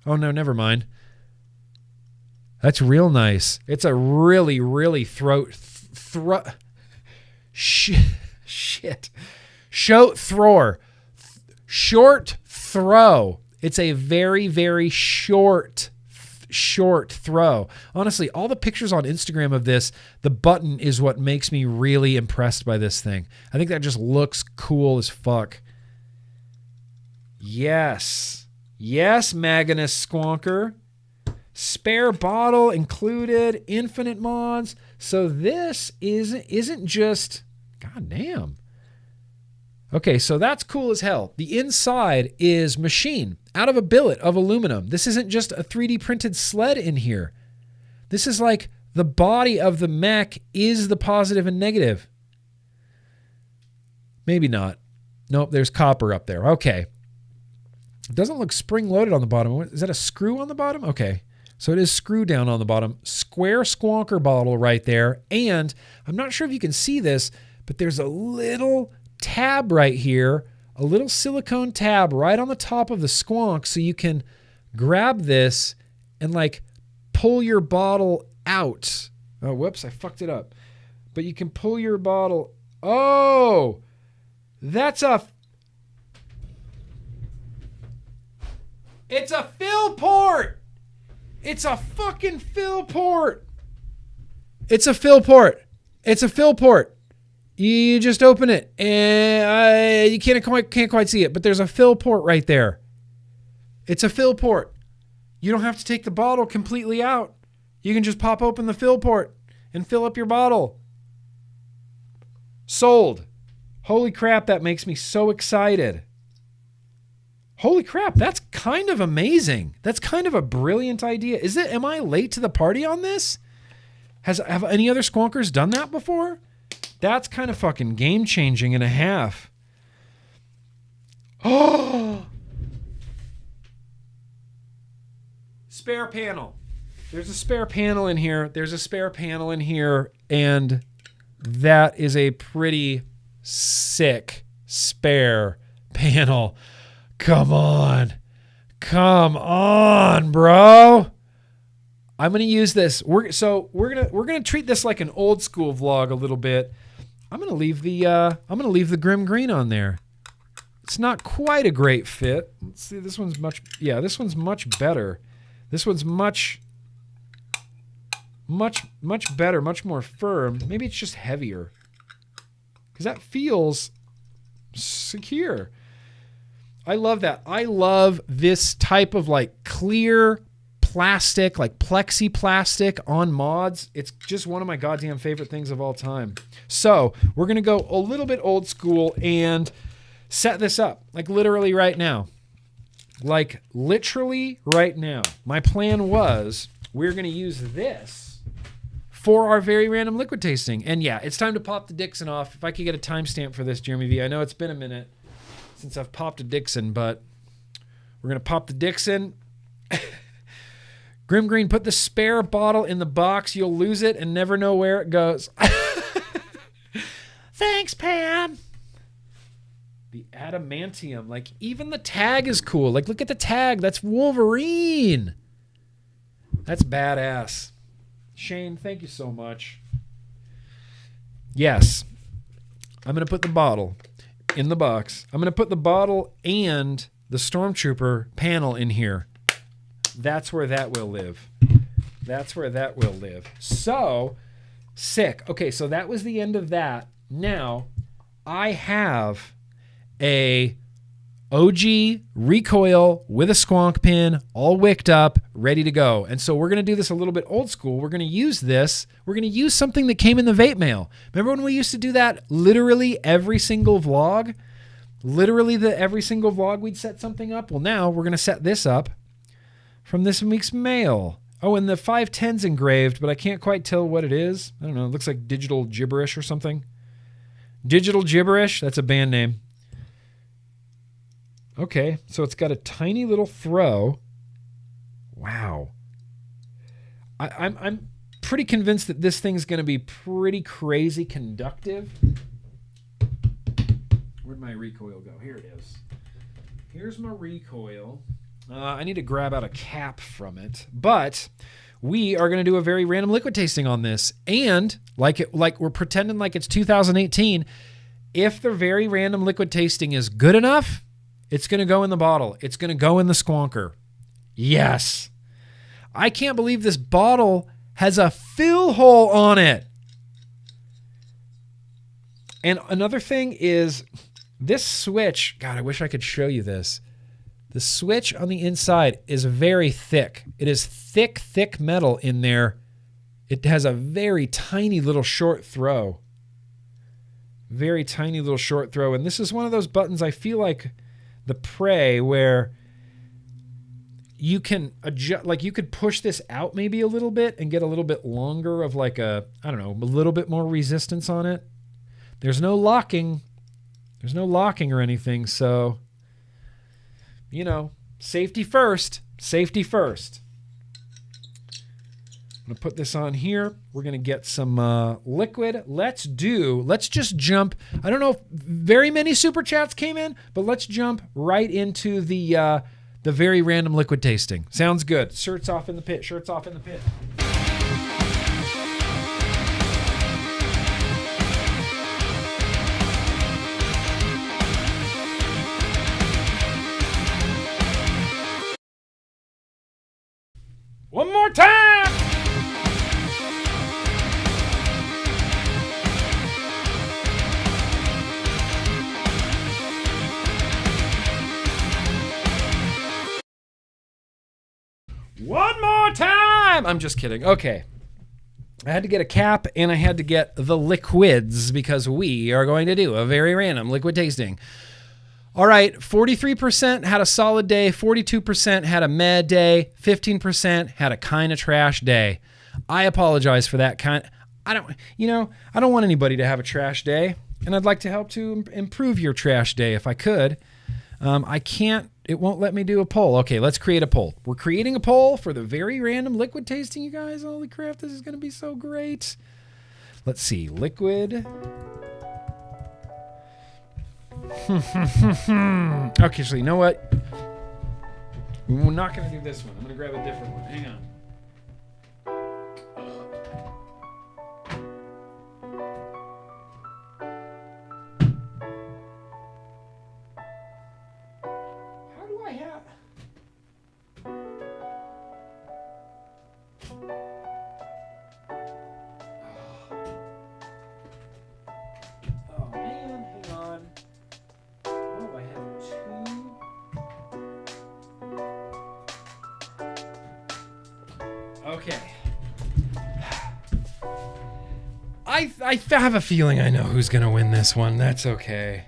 Oh, no, never mind. That's real nice. It's a really, really shit. Short throw. It's a very, very short throw. Honestly, all the pictures on Instagram of this, the button is what makes me really impressed by this thing. I think that just looks cool as fuck. Yes, Magnus Squonker. Spare bottle included, Infinite Mods. So this isn't just, goddamn. Okay, so that's cool as hell. The inside is machine out of a billet of aluminum. This isn't just a 3D printed sled in here. This is like the body of the mech is the positive and negative. Maybe not. Nope, there's copper up there. Okay. It doesn't look spring-loaded on the bottom. Is that a screw on the bottom? Okay. So it is screw down on the bottom. Square squonker bottle right there. And I'm not sure if you can see this, but there's a little tab right here, a little silicone tab right on the top of the squonk, so you can grab this and like pull your bottle out. Oh, whoops, I fucked it up. But you can pull your bottle. Oh, it's a fill port. It's a fucking fill port. It's a fill port. You just open it, and you can't quite see it, but there's a fill port right there. It's a fill port. You don't have to take the bottle completely out. You can just pop open the fill port and fill up your bottle. Sold. Holy crap, that makes me so excited. Holy crap, that's kind of amazing. That's kind of a brilliant idea. Am I late to the party on this? Have any other squonkers done that before? That's kind of fucking game-changing and a half. Oh! Spare panel. There's a spare panel in here. And that is a pretty sick spare panel. Come on. Come on, bro. I'm going to use this. We're going to treat this like an old school vlog a little bit. I'm going to leave the GrimmGreen on there. It's not quite a great fit. Let's see, this one's much better. This one's much better, much more firm. Maybe it's just heavier. Because that feels secure. I love that. I love this type of like clear plastic, like plexi plastic on mods. It's just one of my goddamn favorite things of all time. So we're going to go a little bit old school and set this up like literally right now. Like literally right now. My plan was we're going to use this for our very random liquid tasting. And yeah, it's time to pop the Dixxon off. If I could get a timestamp for this, Jeremy V. I know it's been a minute since I've popped a Dixxon, but we're going to pop the Dixxon. GrimmGreen, put the spare bottle in the box. You'll lose it and never know where it goes. Thanks, Pam. The adamantium. Like, even the tag is cool. Like, look at the tag. That's Wolverine. That's badass. Shane, thank you so much. Yes. I'm going to put the bottle in the box. I'm going to put the bottle and the Stormtrooper panel in here. That's where that will live. That's where that will live. So, sick. Okay, so that was the end of that. Now, I have a OG recoil with a squonk pin, all wicked up, ready to go. And so we're going to do this a little bit old school. We're going to use this. We're going to use something that came in the Vape Mail. Remember when we used to do that literally every single vlog? Literally every single vlog we'd set something up? Well, now we're going to set this up from this week's mail. Oh, and the 510's engraved, but I can't quite tell what it is. I don't know. It looks like Digital Gibberish or something. Digital Gibberish? That's a band name. Okay, so it's got a tiny little throw. Wow. I'm pretty convinced that this thing's going to be pretty crazy conductive. Where'd my recoil go? Here it is. Here's my recoil. I need to grab out a cap from it. But we are going to do a very random liquid tasting on this. And like we're pretending like it's 2018. If the very random liquid tasting is good enough, it's going to go in the bottle. It's going to go in the squonker. Yes. I can't believe this bottle has a fill hole on it. And another thing is this switch. God, I wish I could show you this. The switch on the inside is very thick. It is thick, thick metal in there. It has a very tiny little short throw. Very tiny little short throw. And this is one of those buttons I feel like the Prey where you can adjust, like you could push this out maybe a little bit and get a little bit longer of like a, I don't know, a little bit more resistance on it. There's no locking. There's no locking or anything. So, you know, safety first. Safety first. I'm going to put this on here. We're going to get some liquid. Let's just jump. I don't know if very many super chats came in, but let's jump right into the very random liquid tasting. Sounds good. Shirts off in the pit. Shirts off in the pit. One more time. One more time! I'm just kidding. Okay. I had to get a cap and I had to get the liquids because we are going to do a very random liquid tasting. All right, 43% had a solid day, 42% had a med day, 15% had a kind of trash day. I apologize for that kind. I don't want anybody to have a trash day, and I'd like to help to improve your trash day if I could. I can't. It won't let me do a poll. Okay, let's create a poll. We're creating a poll for the very random liquid tasting, you guys. Holy crap, this is going to be so great. Let's see, liquid. Okay, so you know what? We're not going to do this one. I'm going to grab a different one. Hang on. How do I have... Oh, man. Hang on. Oh, I have two. Okay. I have a feeling I know who's going to win this one. That's okay.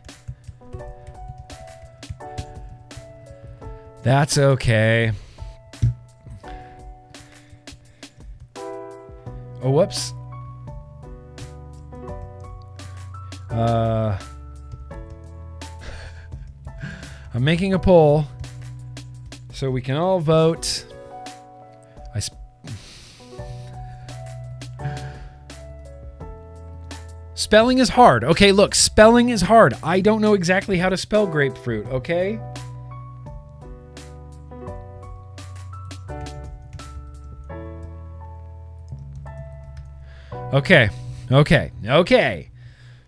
That's okay. Oh, whoops. I'm making a poll so we can all vote. Spelling is hard. Okay, look, spelling is hard. I don't know exactly how to spell grapefruit, okay? Okay.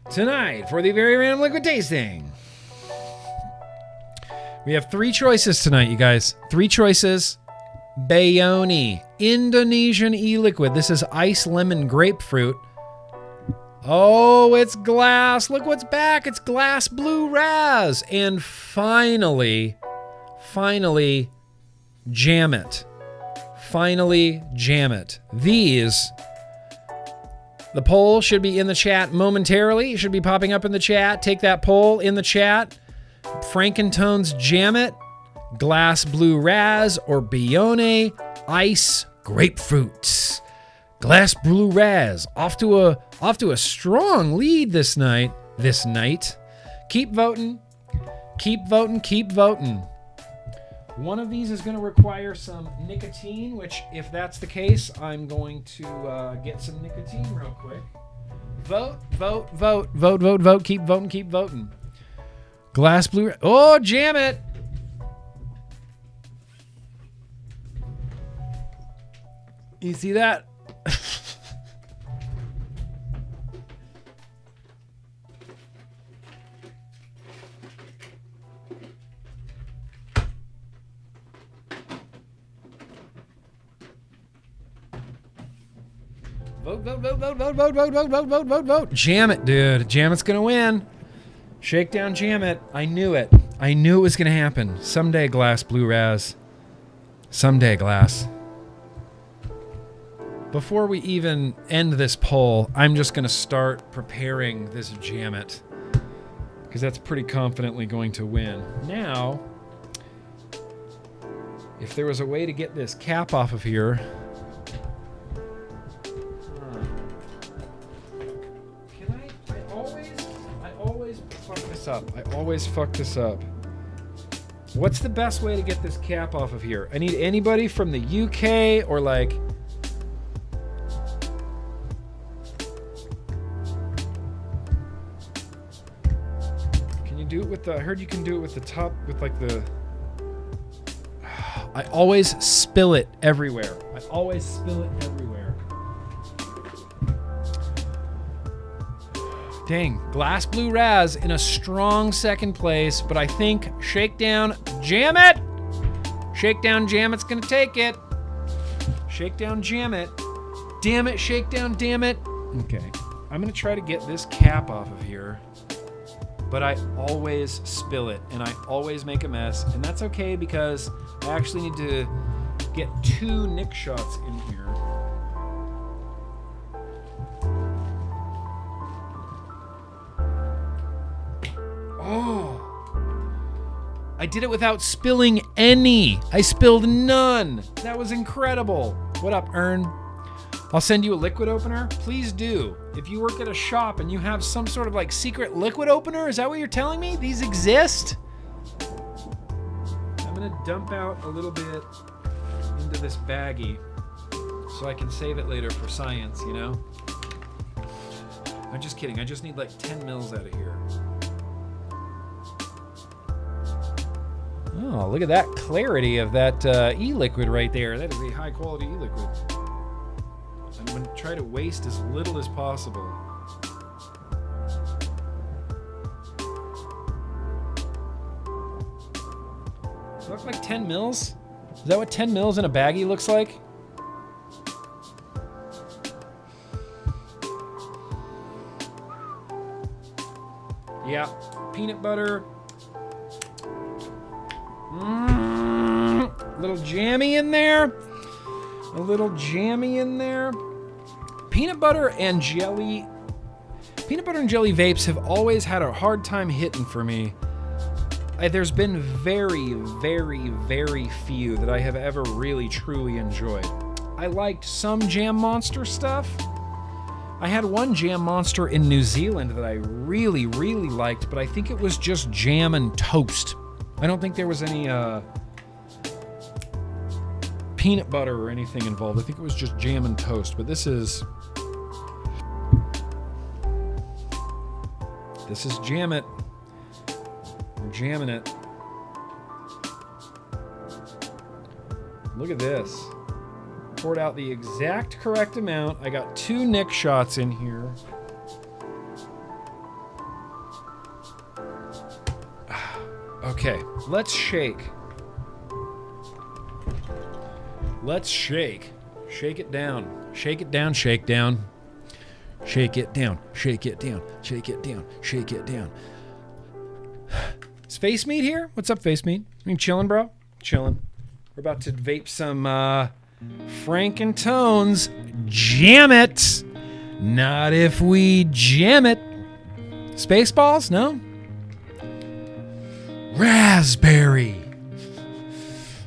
Tonight, for the very random liquid tasting, we have 3 choices tonight, you guys. 3 choices. Bayoni, Indonesian e-liquid. This is ice lemon grapefruit. Oh, it's glass. Look what's back. It's glass blue raz. And finally, jam it. These, the poll should be in the chat momentarily. It should be popping up in the chat. Take that poll in the chat. Frankentone's Jam It, Glass Blue Raz, or Bayoni Ice Grapefruit. Glass Blue Raz off to a strong lead this night. Keep voting. One of these is going to require some nicotine, which, if that's the case, I'm going to get some nicotine real quick. Vote. Keep voting. Glass Blue. Oh, jam it. You see that? Vote. Jam it, dude. Jam it's gonna win. Shakedown Jam It. I knew it. I knew it was gonna happen. Someday, Glass Blue Raz. Someday, Glass. Before we even end this poll, I'm just gonna start preparing this Jam It, because that's pretty confidently going to win. Now, if there was a way to get this cap off of here. I always fuck this up. What's the best way to get this cap off of here? I need anybody from the UK or like... Can you do it with the... I heard you can do it with the top, with like the... I always spill it everywhere. Dang, Glass Blue Raz in a strong second place, but I think Shakedown Jam It! Shakedown Jam It's gonna take it. Shakedown Jam It. Damn it, Shakedown, damn it. Okay, I'm gonna try to get this cap off of here, but I always spill it, and I always make a mess, and that's okay because I actually need to get 2 Nick shots in here. Oh, I did it without spilling any. I spilled none. That was incredible. What up, Ern? I'll send you a liquid opener. Please do. If you work at a shop and you have some sort of like secret liquid opener, is that what you're telling me? These exist? I'm gonna dump out a little bit into this baggie so I can save it later for science, you know? I'm just kidding. I just need like 10 mils out of here. Oh, look at that clarity of that e-liquid right there. That is a high quality e-liquid. I'm going to try to waste as little as possible. Does it look like 10 mils? Is that what 10 mils in a baggie looks like? Yeah, peanut butter. A little jammy in there. A little jammy in there. Peanut butter and jelly vapes have always had a hard time hitting for me. There's been very, very, very few that I have ever really, truly enjoyed. I liked some Jam Monster stuff. I had one Jam Monster in New Zealand that I really, really liked, but I think it was just jam and toast. I don't think there was any peanut butter or anything involved. I think it was just jam and toast, but this is Jam It. We're jamming it. Look at this. Poured out the exact correct amount. I got 2 Nick shots in here. Okay, let's shake. Let's shake. Shake it down. Shake it down, shake down. Shake it down, shake it down, shake it down, shake it down. Is Face Meat here? What's up, Face Meat? You chilling, bro? Chilling. We're about to vape some Frank and Tones. Jam it! Not if we jam it. Spaceballs? No? Raspberry.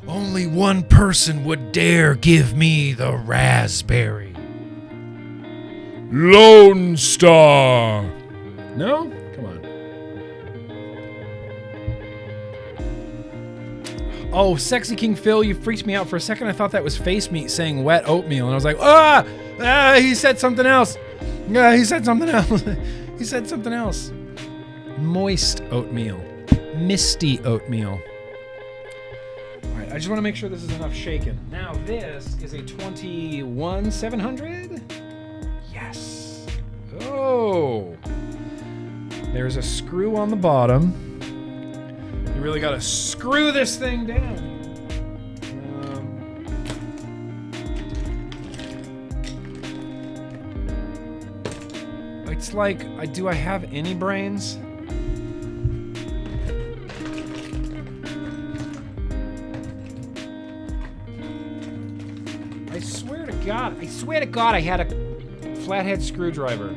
Only one person would dare give me the raspberry. Lone Star. No? Come on. Oh, Sexy King Phil, you freaked me out for a second. I thought that was Face Meat saying wet oatmeal, and I was like, he said something else. Yeah, he said something else. He said something else. Moist oatmeal. Misty oatmeal. All right, I just want to make sure this is enough shaken. Now, this is a 21-700. Yes. Oh. There's a screw on the bottom. You really got to screw this thing down. It's like, do I have any brains? I swear to God, I had a flathead screwdriver.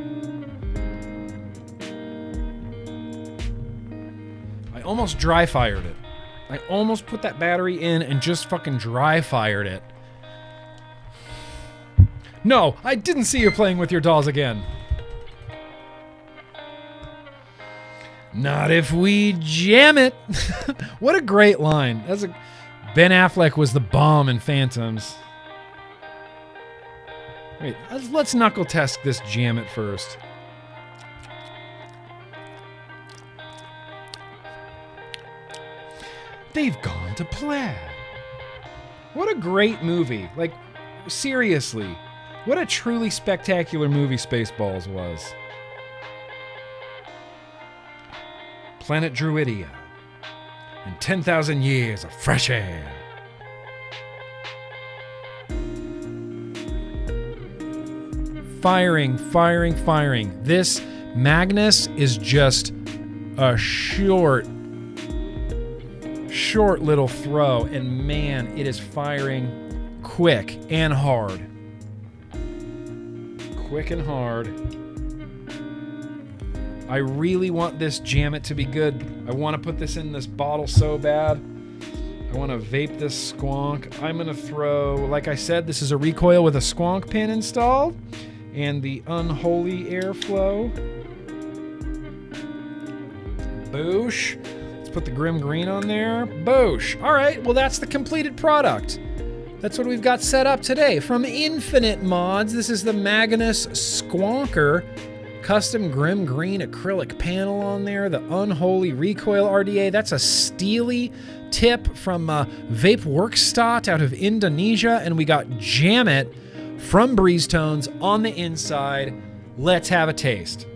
I almost dry fired it. I almost put that battery in and just fucking dry fired it. No, I didn't see you playing with your dolls again. Not if we jam it. What a great line. Ben Affleck was the bomb in Phantoms. Wait, let's knuckle test this jam it first. They've gone to plaid. What a great movie. Like, seriously, what a truly spectacular movie Spaceballs was. Planet Druidia, and 10,000 years of fresh air. Firing, firing, firing. This Magnus is just a short little throw, and man, it is firing quick and hard. Quick and hard. I really want this Jam It to be good. I want to put this in this bottle so bad. I want to vape this squonk. I'm going to throw, like I said, this is a recoil with a squonk pin installed. And the unholy airflow. Boosh. Let's put the GrimmGreen on there. Boosh. All right, well, that's the completed product. That's what we've got set up today. From Infinite Mods, this is the Magnus Squonker. Custom GrimmGreen acrylic panel on there. The Unholy Recoil RDA. That's a steely tip from Vape Werkstatt out of Indonesia. And we got Jam It from Breeze Tones on the inside. Let's have a taste.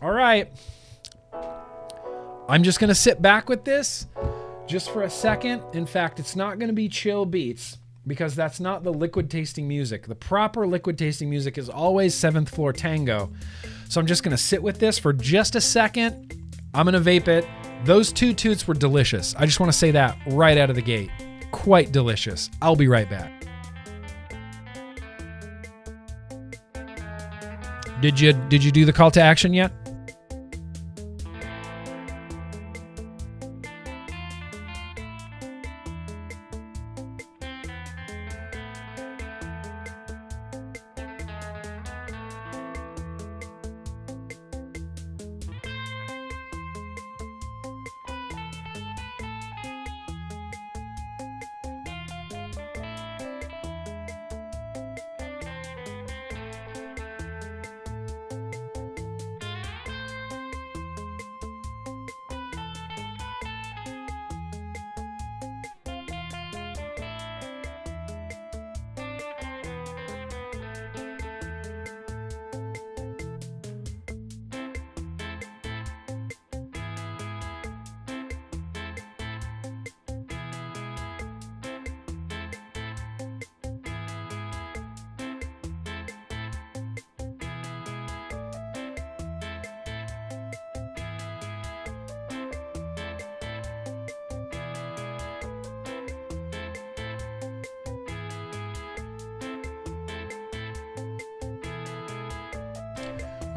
All right. I'm just going to sit back with this just for a second. In fact, it's not going to be chill beats because that's not the liquid tasting music. The proper liquid tasting music is always 7th Floor Tango. So I'm just going to sit with this for just a second. I'm going to vape it. Those 2 toots were delicious. I just want to say that right out of the gate. Quite delicious. I'll be right back. Did you do the call to action yet?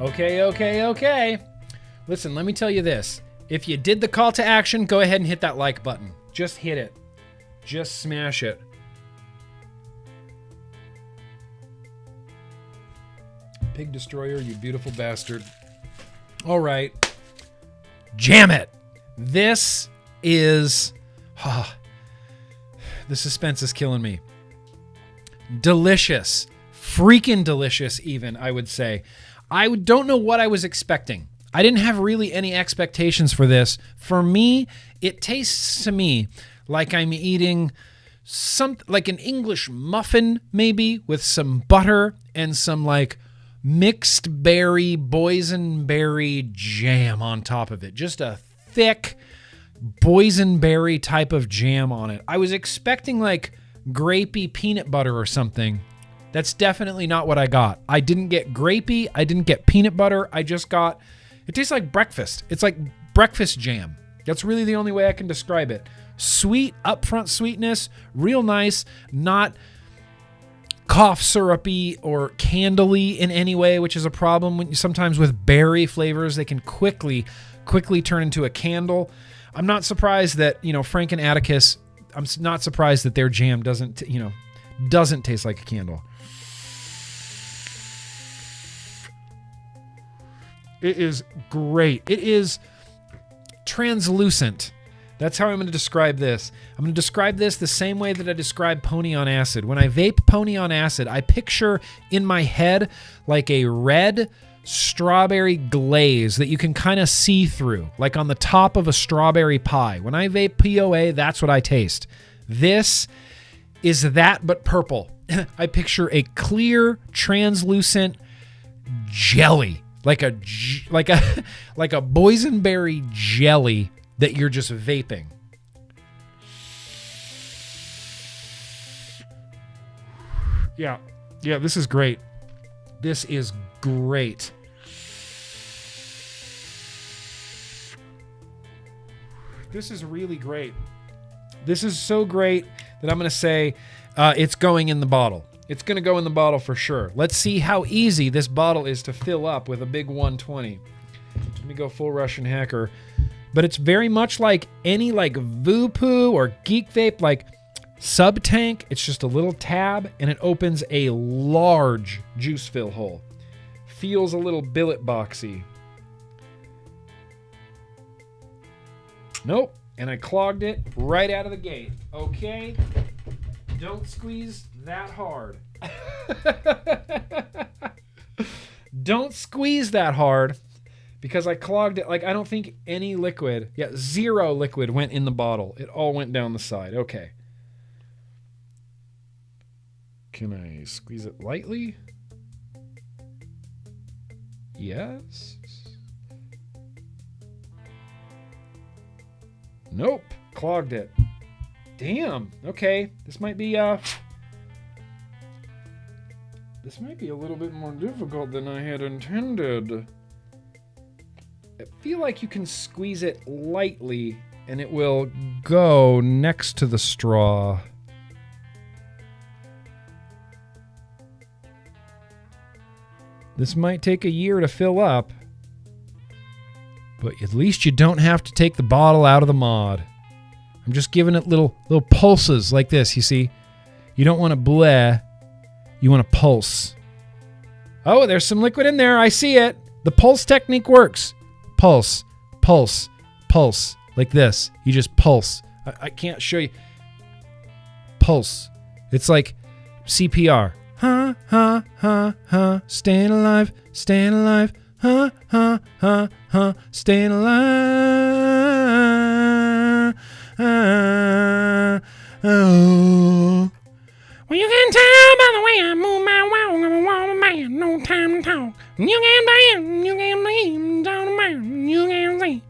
Okay. Listen, let me tell you this. If you did the call to action, go ahead and hit that like button. Just hit it. Just smash it. Pig Destroyer, you beautiful bastard. All right. Jam it. This is... the suspense is killing me. Delicious. Freaking delicious, even, I would say. I don't know what I was expecting. I didn't have really any expectations for this. For me, it tastes to me like I'm eating like an English muffin, maybe, with some butter and some like mixed berry, boysenberry jam on top of it. Just a thick boysenberry type of jam on it. I was expecting like grapey peanut butter or something. That's definitely not what I got. I didn't get grapey. I didn't get peanut butter. I just got, it tastes like breakfast. It's like breakfast jam. That's really the only way I can describe it. Sweet, upfront sweetness, real nice, not cough syrupy or candly in any way, which is a problem when sometimes with berry flavors, they can quickly turn into a candle. I'm not surprised that, Frank and Atticus, I'm not surprised that their jam doesn't taste like a candle. It is great. It is translucent. That's how I'm going to describe this. I'm going to describe this the same way that I describe Pony on Acid. When I vape Pony on Acid, I picture in my head like a red strawberry glaze that you can kind of see through, like on the top of a strawberry pie. When I vape POA, that's what I taste. This is that, but purple. I picture a clear, translucent jelly. Like a boysenberry jelly that you're just vaping. Yeah, this is great. This is great. This is really great. This is so great that I'm going to say it's going in the bottle. It's going to go in the bottle for sure. Let's see how easy this bottle is to fill up with a big 120. Let me go full Russian hacker. But it's very much like any like Voopoo or Geek Vape like sub tank. It's just a little tab and it opens a large juice fill hole. Feels a little billet boxy. Nope. And I clogged it right out of the gate. Okay. Don't squeeze that hard. Don't squeeze that hard because I clogged it. Like, I don't think any liquid, zero liquid went in the bottle. It all went down the side. Okay. Can I squeeze it lightly? Yes. Nope. Clogged it. Damn. Okay. This might be a little bit more difficult than I had intended. I feel like you can squeeze it lightly and it will go next to the straw. This might take a year to fill up, but at least you don't have to take the bottle out of the mod. I'm just giving it little pulses like this, you see? You don't want to bleh, you want to pulse. Oh, there's some liquid in there, I see it. The pulse technique works. Pulse, pulse, pulse, like this. You just pulse. I can't show you. Pulse. It's like CPR. Ha, ha, ha, ha, staying alive, staying alive. Ha, ha, ha, ha, staying alive. Oh. Well, you can tell by the way I move my walk, I'm a water man, no time to talk. You can dance, you can leave, down man, you can see.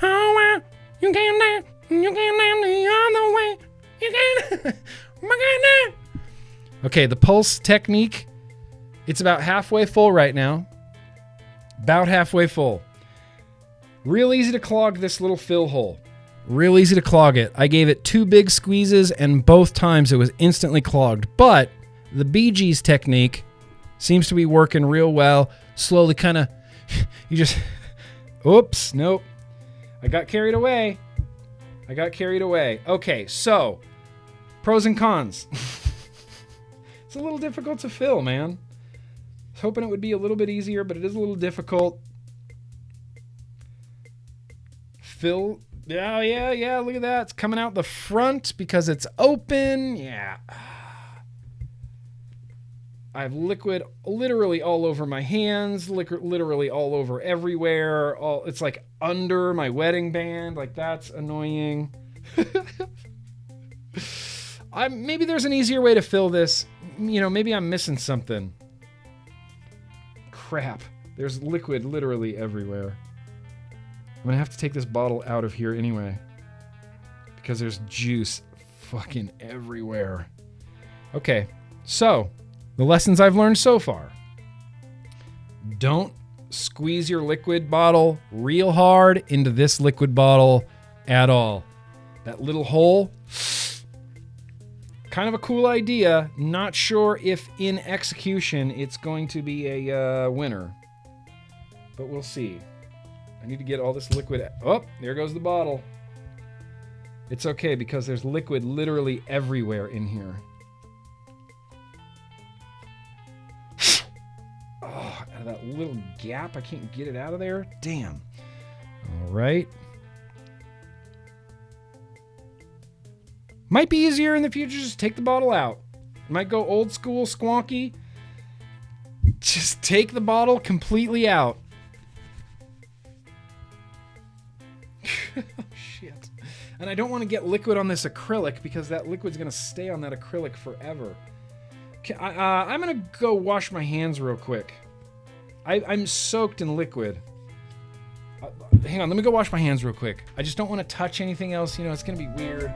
Oh, well, you can dance, you can dance the other way. You can, Okay, the pulse technique, it's about halfway full right now. About halfway full. Real easy to clog this little fill hole. Real easy to clog it. I gave it 2 big squeezes and both times it was instantly clogged. But the Bee Gees technique seems to be working real well. Slowly kind of, you just, oops, nope. I got carried away. Okay, so, pros and cons. It's a little difficult to fill, man. I was hoping it would be a little bit easier, but it is a little difficult. Fill. Oh, yeah, look at that. It's coming out the front because it's open. Yeah. I have liquid literally all over my hands, literally all over everywhere. It's like under my wedding band. Like, that's annoying. Maybe there's an easier way to fill this. You know, maybe I'm missing something. Crap. There's liquid literally everywhere. I'm going to have to take this bottle out of here anyway, because there's juice fucking everywhere. Okay, so the lessons I've learned so far. Don't squeeze your liquid bottle real hard into this liquid bottle at all. That little hole, kind of a cool idea. Not sure if in execution it's going to be a winner, but we'll see. I need to get all this liquid. Oh, there goes the bottle. It's okay because there's liquid literally everywhere in here. Oh, out of that little gap, I can't get it out of there. Damn. All right. Might be easier in the future, just take the bottle out. Might go old school, squonky. Just take the bottle completely out. Oh, shit. And I don't want to get liquid on this acrylic because that liquid's going to stay on that acrylic forever. I'm going to go wash my hands real quick. I'm soaked in liquid. Hang on, let me go wash my hands real quick. I just don't want to touch anything else. You know, it's going to be weird.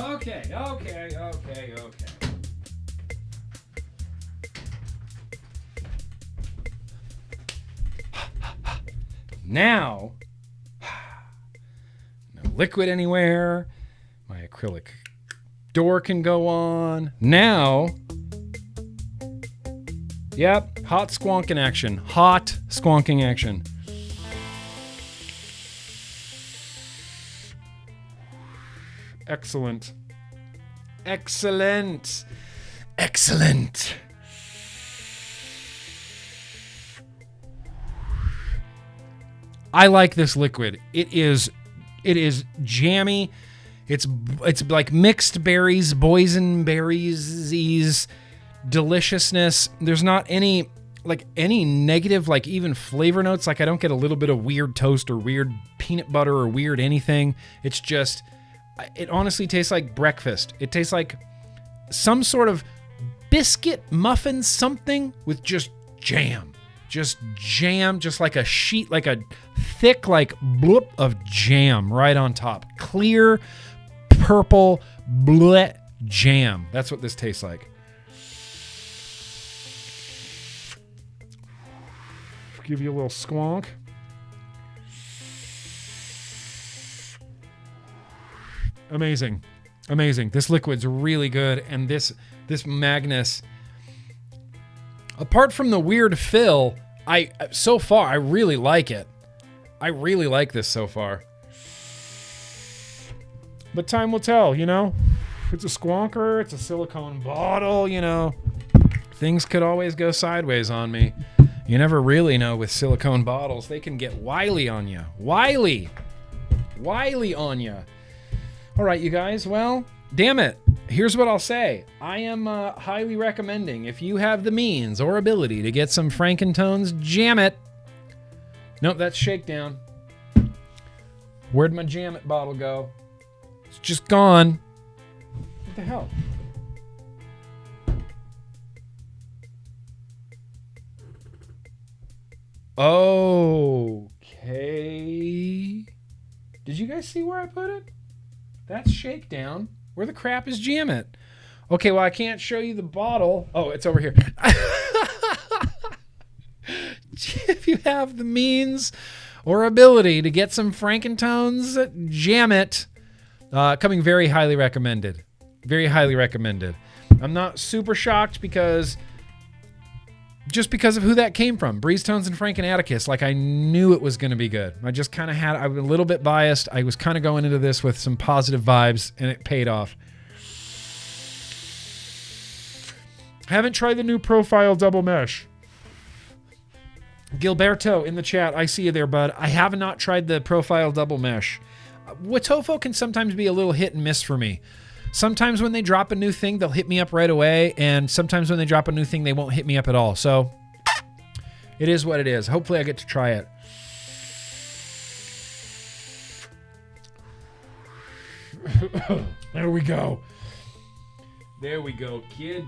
Okay. Now, liquid anywhere. My acrylic door can go on. Now, yep, hot squonking action. Hot squonking action. Excellent. Excellent. Excellent. I like this liquid. It is jammy. It's like mixed berries, boysenberries, deliciousness. There's not any negative, like even flavor notes. Like I don't get a little bit of weird toast or weird peanut butter or weird anything. It's just, it honestly tastes like breakfast. It tastes like some sort of biscuit muffin something with just jam. Just jam, just like a sheet, like a thick, like bloop of jam right on top. Clear, purple, bleh jam. That's what this tastes like. Give you a little squonk. Amazing. Amazing. This liquid's really good. And this Magnus, apart from the weird fill, so far I really like it. I really like this so far. But time will tell, you know? It's a squonker, it's a silicone bottle, you know. Things could always go sideways on me. You never really know with silicone bottles. They can get wily on you. Wily on you. All right, you guys. Well, damn it. Here's what I'll say. I am highly recommending, if you have the means or ability to get some Frankentones, jam it. Nope, that's shakedown. Where'd my jam it bottle go? It's just gone. What the hell? Okay. Did you guys see where I put it? That's shakedown. Where the crap is jam it? Okay, well, I can't show you the bottle. Oh, it's over here. If you have the means or ability to get some Frankentones, jam it. Coming very highly recommended. Very highly recommended. I'm not super shocked because of who that came from. Breeze Tones and Frank and Atticus. Like I knew it was going to be good. I was a little bit biased. I was kind of going into this with some positive vibes and it paid off. Haven't tried the new Profile Double Mesh. Gilberto in the chat, I see you there, bud. I have not tried the Profile Double Mesh. Watofo can sometimes be a little hit and miss for me. Sometimes when they drop a new thing, they'll hit me up right away, and sometimes when they drop a new thing, they won't hit me up at all. So it is what it is. Hopefully I get to try it. There we go. There we go, kid.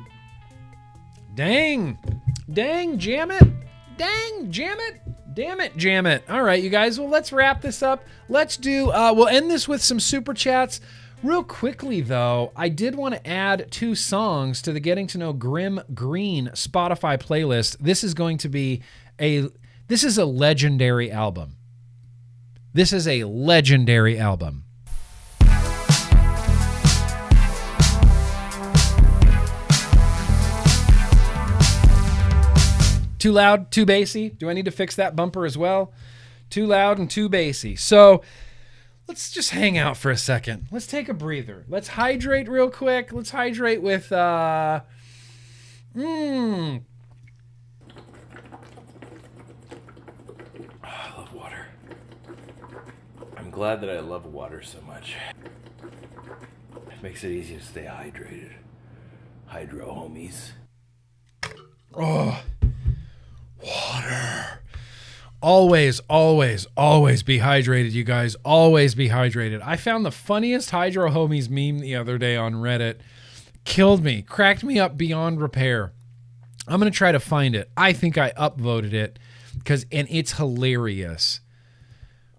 Dang, jam it. Dang, jam it. Damn it, jam it. All right, you guys. Well, let's wrap this up. Let's do, we'll end this with some super chats. Real quickly, though, I did want to add 2 songs to the Getting to Know GrimmGreen Spotify playlist. This is going to be this is a legendary album. This is a legendary album. Too loud, too bassy. Do I need to fix that bumper as well? Too loud and too bassy. So let's just hang out for a second. Let's take a breather. Let's hydrate real quick. Let's hydrate with I love water. I'm glad that I love water so much. It makes it easy to stay hydrated. Hydro, homies. Oh, water. Always, always, always be hydrated, you guys. Always be hydrated. I found the funniest Hydro Homies meme the other day on Reddit. Killed me. Cracked me up beyond repair. I'm going to try to find it. I think I upvoted it and it's hilarious.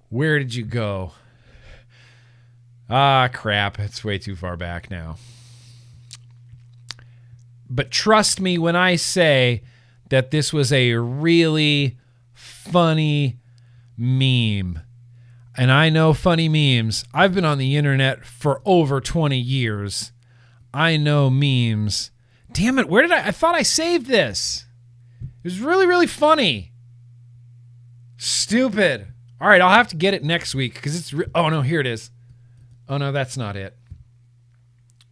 Where did you go? Ah, crap. It's way too far back now. But trust me when I say that this was a really funny meme. and I know funny memes. I've been on the internet for over 20 years. I know memes. Damn it, where did I thought I saved this. It was really, really funny. Stupid. All right, I'll have to get it next week because it's... oh, no, here it is. Oh, no, that's not it.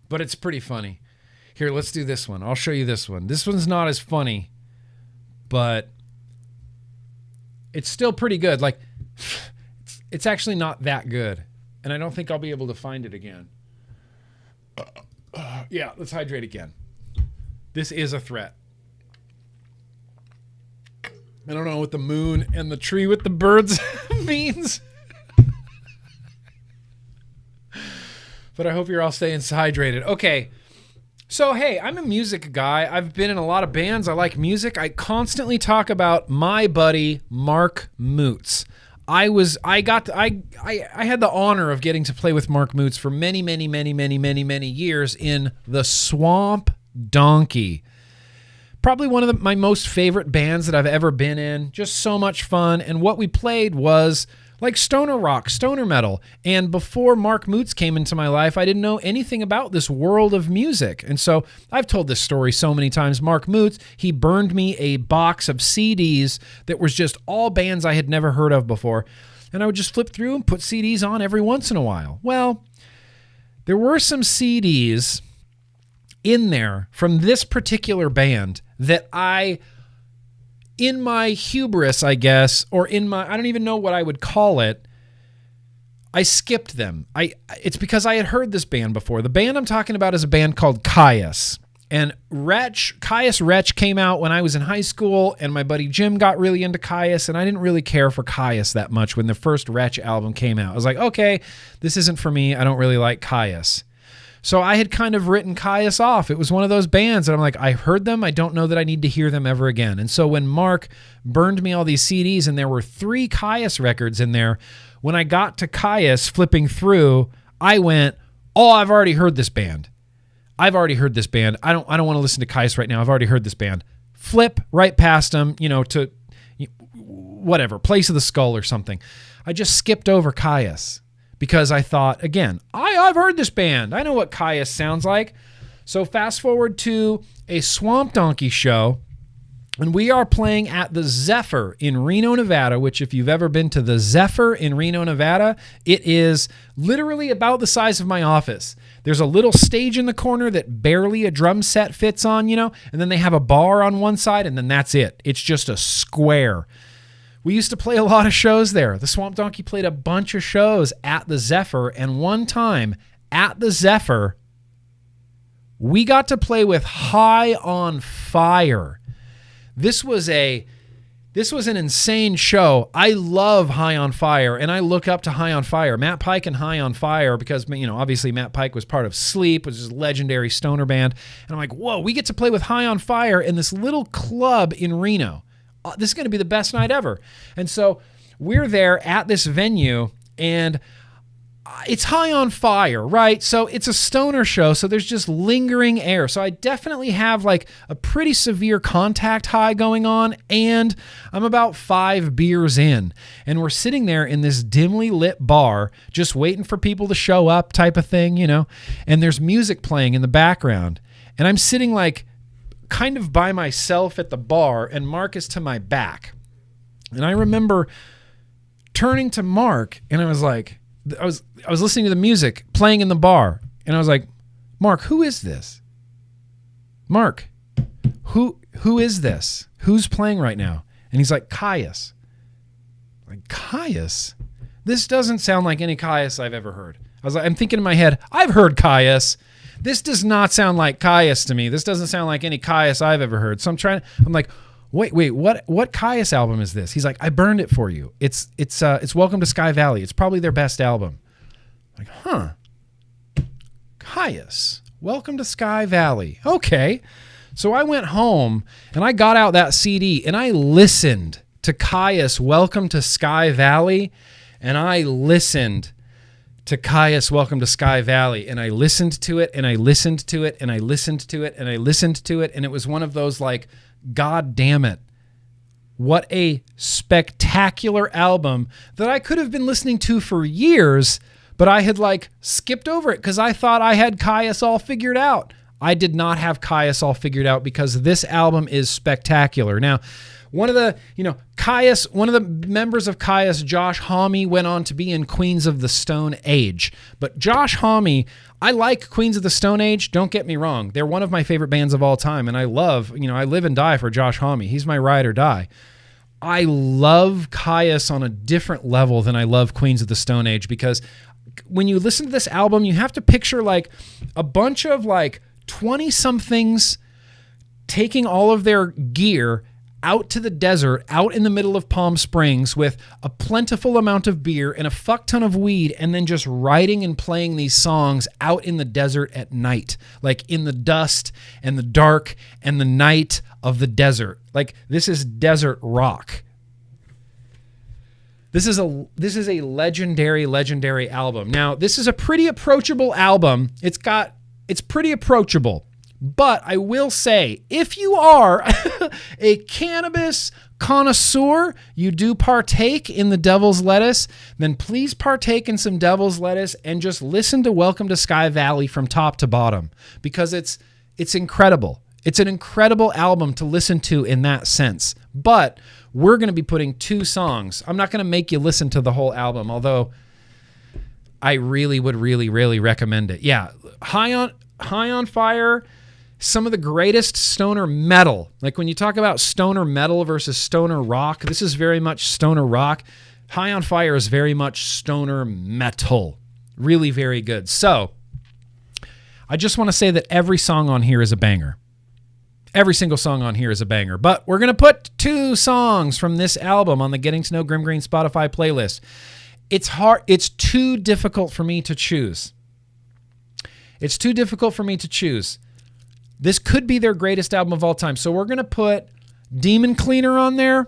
But it's pretty funny. Here, let's do this one. I'll show you this one. This one's not as funny, but it's still pretty good. Like, it's actually not that good, and I don't think I'll be able to find it again. Yeah, let's hydrate again. This is a threat. I don't know what the moon and the tree with the birds means. But I hope you're all staying hydrated. Okay. So, hey, I'm a music guy. I've been in a lot of bands. I like music. I constantly talk about my buddy, Mark Moots. I had the honor of getting to play with Mark Moots for many years in the Swamp Donkey. Probably one of my most favorite bands that I've ever been in. Just so much fun. And what we played was like stoner rock, stoner metal. And before Mark Moots came into my life, I didn't know anything about this world of music. And so I've told this story so many times. Mark Moots, he burned me a box of CDs that was just all bands I had never heard of before. And I would just flip through and put CDs on every once in a while. Well, there were some CDs in there from this particular band that in my hubris, I guess, or in my, I don't even know what I would call it, I skipped them. It's because I had heard this band before. The band I'm talking about is a band called Caius. And Caius Wretch came out when I was in high school, and my buddy Jim got really into Caius, and I didn't really care for Caius that much when the first Wretch album came out. I was like, okay, this isn't for me. I don't really like Caius. So I had kind of written Caius off. It was one of those bands that I'm like, I heard them. I don't know that I need to hear them ever again. And so when Mark burned me all these CDs and there were 3 Caius records in there, when I got to Caius flipping through, I went, oh, I've already heard this band. I don't want to listen to Caius right now. I've already heard this band. Flip right past them, to whatever, Place of the Skull or something. I just skipped over Caius. Because I thought, again, I've heard this band. I know what Caius sounds like. So fast forward to a Swamp Donkey show, and we are playing at the Zephyr in Reno, Nevada, which if you've ever been to the Zephyr in Reno, Nevada, it is literally about the size of my office. There's a little stage in the corner that barely a drum set fits on, and then they have a bar on one side, and then that's it. It's just a square. We used to play a lot of shows there. The Swamp Donkey played a bunch of shows at the Zephyr, and one time at the Zephyr, we got to play with High on Fire. This was an insane show. I love High on Fire, and I look up to High on Fire. Matt Pike and High on Fire, because obviously Matt Pike was part of Sleep, which is a legendary stoner band. And I'm like, whoa, we get to play with High on Fire in this little club in Reno. This is going to be the best night ever. And so we're there at this venue, and it's High on Fire, right? So it's a stoner show, so there's just lingering air. So I definitely have like a pretty severe contact high going on, and I'm about 5 beers in. And we're sitting there in this dimly lit bar, just waiting for people to show up type of thing, and there's music playing in the background. And I'm sitting like kind of by myself at the bar, and Mark is to my back. And I remember turning to Mark, and I was like, I was listening to the music playing in the bar, and I was like, Mark, who is this? Mark, who is this? Who's playing right now? And he's like, Caius. Like, Caius? This doesn't sound like any Caius I've ever heard. I'm thinking in my head, I've heard Caius. This does not sound like Caius to me. This doesn't sound like any Caius I've ever heard. So I'm like, wait, what Caius album is this? He's like, I burned it for you. It's Welcome to Sky Valley. It's probably their best album. I'm like, huh. Caius, Welcome to Sky Valley. Okay. So I went home and I got out that CD and I listened to Caius, Welcome to Sky Valley, and I listened to Caius, Welcome to Sky Valley, and I listened to it, and I listened to it, and I listened to it, and I listened to it, and it was one of those like, God damn it, What a spectacular album that I could have been listening to for years, but I had like skipped over it because I thought I had CASAA all figured out. I did not have CASAA all figured out because this album is spectacular. Now, one of the members of CASAA, Josh Homme, went on to be in Queens of the Stone Age. But Josh Homme, I like Queens of the Stone Age, don't get me wrong. They're one of my favorite bands of all time, and I live and die for Josh Homme. He's my ride or die. I love CASAA on a different level than I love Queens of the Stone Age, because when you listen to this album, you have to picture like a bunch of like 20-somethings taking all of their gear out to the desert, out in the middle of Palm Springs with a plentiful amount of beer and a fuck ton of weed, and then just writing and playing these songs out in the desert at night, like in the dust and the dark and the night of the desert. Like, this is desert rock. This is a legendary album. Now, this is a pretty approachable album. It's pretty approachable. But I will say, if you are a cannabis connoisseur, you do partake in the Devil's Lettuce, then please partake in some Devil's Lettuce and just listen to Welcome to Sky Valley from top to bottom, because it's incredible. It's an incredible album to listen to in that sense. But we're going to be putting 2 songs. I'm not going to make you listen to the whole album, although I really would really recommend it. Yeah, High on Fire, some of the greatest stoner metal. Like, when you talk about stoner metal versus stoner rock, this is very much stoner rock. High on Fire is very much stoner metal. Really very good. So, I just want to say that every song on here is a banger. Every single song on here is a banger. But we're going to put 2 songs from this album on the Getting to Know GrimmGreen Spotify playlist. It's too difficult for me to choose. It's too difficult for me to choose. This could be their greatest album of all time. So we're going to put Demon Cleaner on there.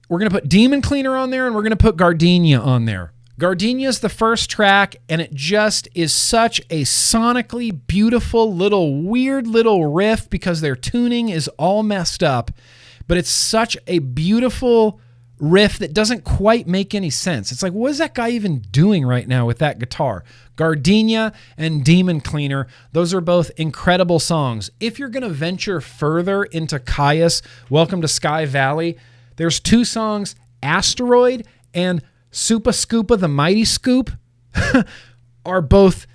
We're going to put Demon Cleaner on there, and we're going to put Gardenia on there. Gardenia is the first track, and it just is such a sonically beautiful weird little riff, because their tuning is all messed up. But it's such a beautiful riff that doesn't quite make any sense. It's like, what is that guy even doing right now with that guitar? Gardenia and Demon Cleaner, those are both incredible songs. If you're going to venture further into CASAA, Welcome to Sky Valley, there's 2 songs, Asteroid and Supa Scoopa the Mighty Scoop, are both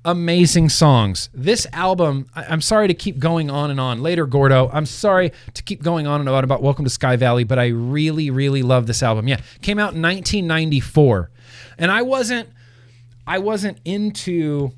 amazing songs. This album, I'm sorry to keep going on and on. Later, Gordo, I'm sorry to keep going on and on about Welcome to Sky Valley, but I really love this album. Yeah, came out in 1994. And I wasn't into,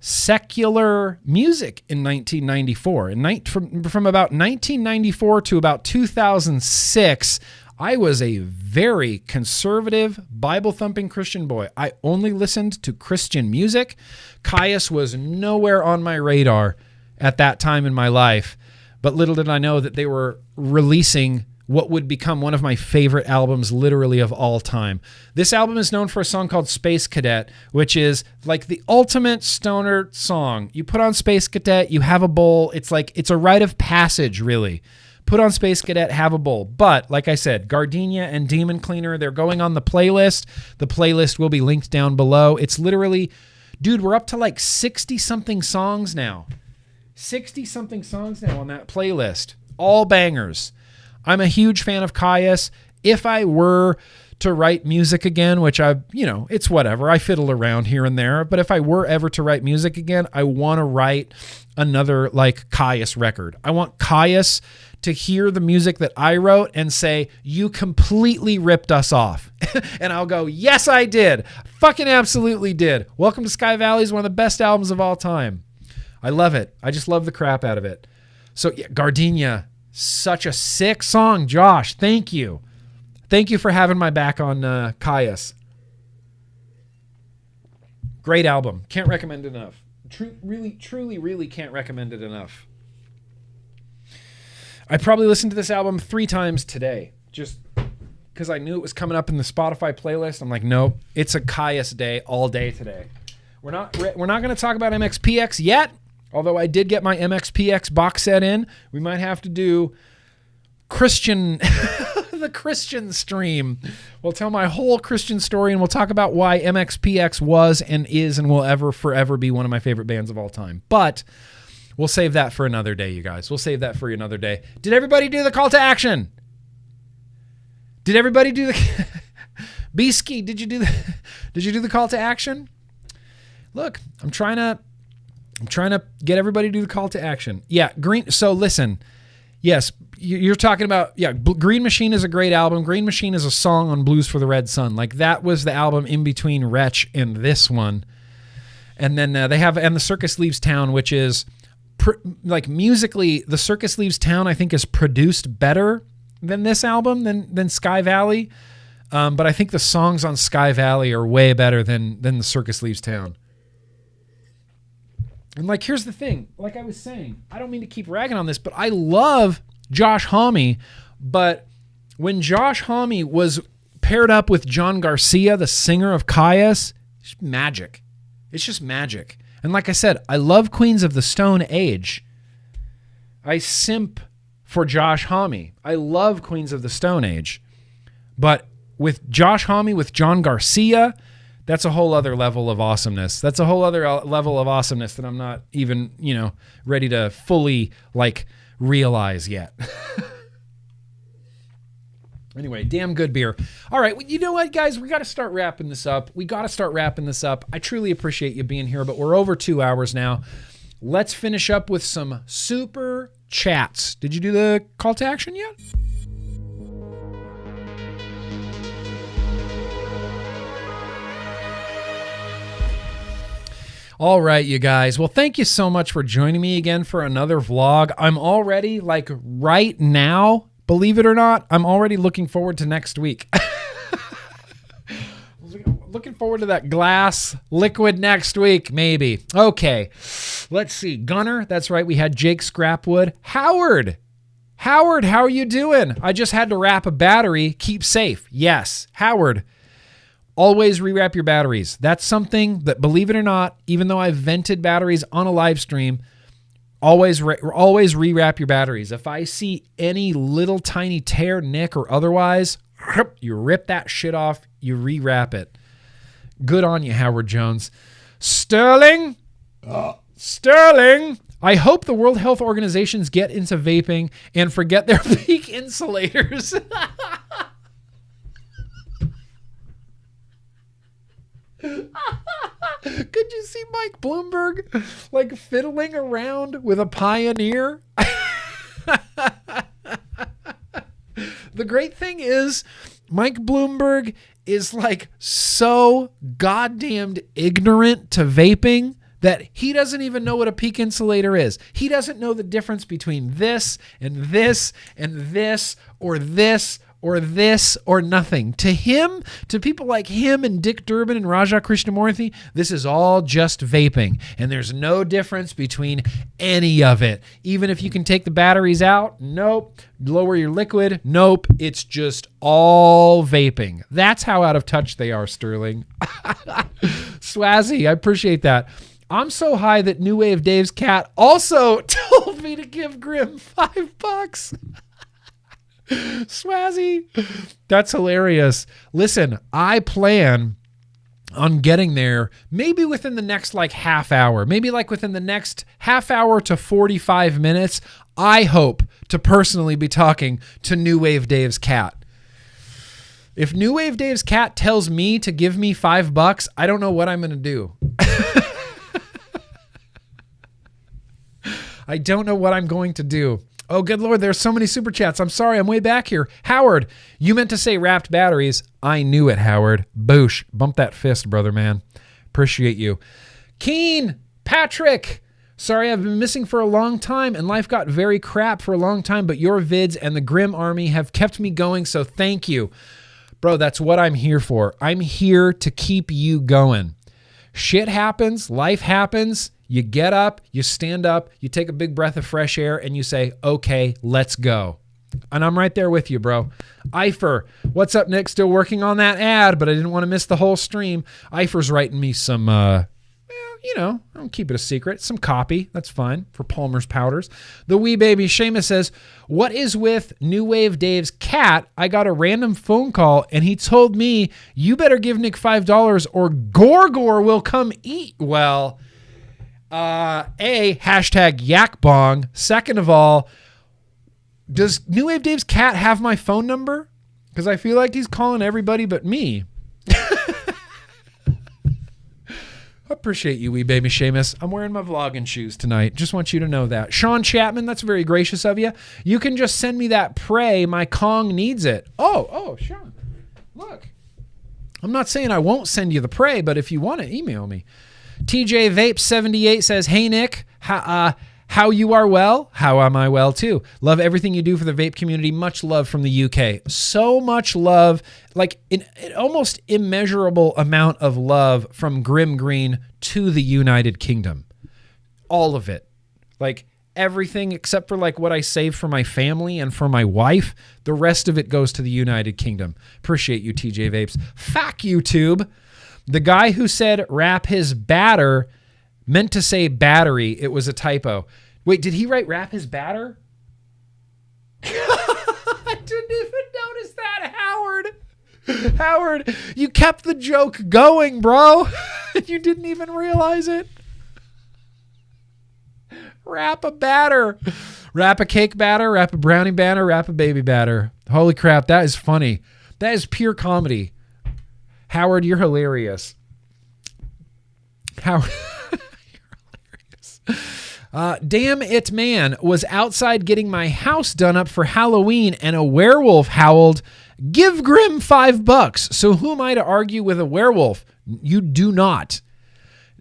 secular music in 1994. From about 1994 to about 2006, I was a very conservative, Bible-thumping Christian boy. I only listened to Christian music. CASAA was nowhere on my radar at that time in my life, but little did I know that they were releasing what would become one of my favorite albums literally of all time. This album is known for a song called Space Cadet, which is like the ultimate stoner song. You put on Space Cadet, you have a bowl. It's a rite of passage, really. Put on Space Cadet, have a bowl. But, like I said, Gardenia and Demon Cleaner, they're going on the playlist. The playlist will be linked down below. It's literally, dude, we're up to like 60-something songs now. 60-something songs now on that playlist. All bangers. I'm a huge fan of CASAA. If I were to write music again, which it's whatever. I fiddle around here and there. But if I were ever to write music again, I want to write another like CASAA record. I want CASAA to hear the music that I wrote and say, you completely ripped us off. And I'll go, yes, I did. Fucking absolutely did. Welcome to Sky Valley is one of the best albums of all time. I love it. I just love the crap out of it. So yeah, Gardenia, such a sick song. Josh, thank you. Thank you for having my back on CASAA. Great album. Can't recommend it enough. Truly can't recommend it enough. I probably listened to this album 3 times today, just because I knew it was coming up in the Spotify playlist. I'm like, nope, it's a CASAA day all day today. We're not going to talk about MXPX yet. Although I did get my MXPX box set in, we might have to do Christian, the Christian stream. We'll tell my whole Christian story, and we'll talk about why MXPX was and is and will ever forever be one of my favorite bands of all time. But we'll save that for another day, you guys. We'll save that for another day. Did everybody do the call to action? Did everybody do the Beasky, did you do the call to action? Look, I'm trying to get everybody to do the call to action. Yeah, Green. So listen, yes, you're talking about, yeah, Green Machine is a great album. Green Machine is a song on Blues for the Red Sun. Like, that was the album in between Wretch and this one. And then they have And the Circus Leaves Town, which is like musically, The Circus Leaves Town I think is produced better than this album, than Sky Valley. But I think the songs on Sky Valley are way better than The Circus Leaves Town. And like, here's the thing, like I was saying, I don't mean to keep ragging on this, but I love Josh Homme. But when Josh Homme was paired up with John Garcia, the singer of Caius, it's magic. It's just magic. And like I said, I love Queens of the Stone Age. I simp for Josh Homme. I love Queens of the Stone Age. But with Josh Homme, with John Garcia, that's a whole other level of awesomeness. That's a whole other level of awesomeness that I'm not even, ready to fully, realize yet. Anyway, damn good beer. All right, you know what, guys? We got to start wrapping this up. I truly appreciate you being here, but we're over 2 hours now. Let's finish up with some super chats. Did you do the call to action yet? All right, you guys. Well, thank you so much for joining me again for another vlog. I'm already, right now, believe it or not, I'm already looking forward to next week. Looking forward to that glass liquid next week, maybe. Okay, let's see. Gunner, that's right. We had Jake Scrapwood. Howard, how are you doing? I just had to wrap a battery. Keep safe. Yes, Howard. Always rewrap your batteries. That's something that, believe it or not, even though I've vented batteries on a live stream, always rewrap your batteries. If I see any little tiny tear, nick, or otherwise, you rip that shit off, you rewrap it. Good on you, Howard Jones. Sterling, I hope the World Health Organizations get into vaping and forget their peak insulators. Could you see Mike Bloomberg fiddling around with a Pioneer? The great thing is Mike Bloomberg is so goddamned ignorant to vaping that he doesn't even know what a peak insulator is. He doesn't know the difference between this and this and this or this or this or nothing. To him, to people like him and Dick Durbin and Raja Krishnamurthy, this is all just vaping. And there's no difference between any of it. Even if you can take the batteries out, nope. Lower your liquid, nope. It's just all vaping. That's how out of touch they are, Sterling. Swazzy, I appreciate that. I'm so high that New Wave Dave's cat also told me to give Grimm $5. Swazzy, that's hilarious. Listen, I plan on getting there maybe within the next half hour, maybe within the next half hour to 45 minutes. I hope to personally be talking to New Wave Dave's cat. If New Wave Dave's cat tells me to give me $5, I don't know what I'm going to do. I don't know what I'm going to do. Oh, good Lord, there's so many super chats. I'm sorry, I'm way back here. Howard, you meant to say wrapped batteries. I knew it, Howard. Boosh. Bump that fist, brother, man. Appreciate you. Keen, Patrick. Sorry, I've been missing for a long time, and life got very crap for a long time, but your vids and the Grimm Army have kept me going, so thank you. Bro, that's what I'm here for. I'm here to keep you going. Shit happens. Life happens. You get up, you stand up, you take a big breath of fresh air, and you say, okay, let's go. And I'm right there with you, bro. Eifer, what's up, Nick? Still working on that ad, but I didn't want to miss the whole stream. Eifer's writing me some, I'll keep it a secret. Some copy. That's fine for Palmer's Powders. The wee baby Seamus says, what is with New Wave Dave's cat? I got a random phone call and he told me, you better give Nick $5 or Gorgor will come eat. Well, hashtag yak bong. Second of all, does New Wave Dave's cat have my phone number? Because I feel like he's calling everybody but me. I appreciate you, wee baby Seamus. I'm wearing my vlogging shoes tonight. Just want you to know that. Sean Chapman, that's very gracious of you. You can just send me that Prey. My Kong needs it. Oh, Sean. Look. I'm not saying I won't send you the Prey, but if you want to, email me. TJ Vape 78 says, hey, Nick. How you are well? How am I well too? Love everything you do for the vape community. Much love from the UK. So much love, like an almost immeasurable amount of love from GrimmGreen to the United Kingdom. All of it. Like everything except for like what I save for my family and for my wife. The rest of it goes to the United Kingdom. Appreciate you, TJ Vapes. Fuck YouTube. The guy who said wrap his batter meant to say battery. It was a typo. Wait, did he write wrap his batter? I didn't even notice that, Howard. Howard, you kept the joke going, bro. You didn't even realize it. Wrap a batter. Wrap a cake batter, wrap a brownie batter, wrap a baby batter. Holy crap, that is funny. That is pure comedy. Howard, you're hilarious. Howard... damn it, man, was outside getting my house done up for Halloween and a werewolf howled, give Grimm $5. So who am I to argue with a werewolf? You do not.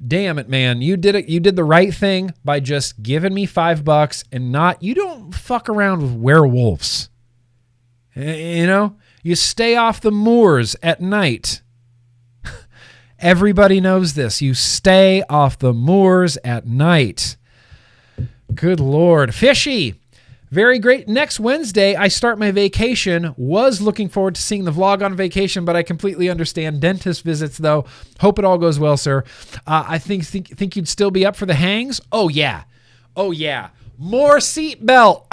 Damn it, man. You did it. You did the right thing by just giving me $5 and not, you don't fuck around with werewolves. You stay off the moors at night. Everybody knows this. You stay off the moors at night. Good Lord. Fishy. Very great. Next Wednesday, I start my vacation. Was looking forward to seeing the vlog on vacation, but I completely understand dentist visits, though. Hope it all goes well, sir. I think you'd still be up for the hangs? Oh, yeah. Oh, yeah. More seatbelt.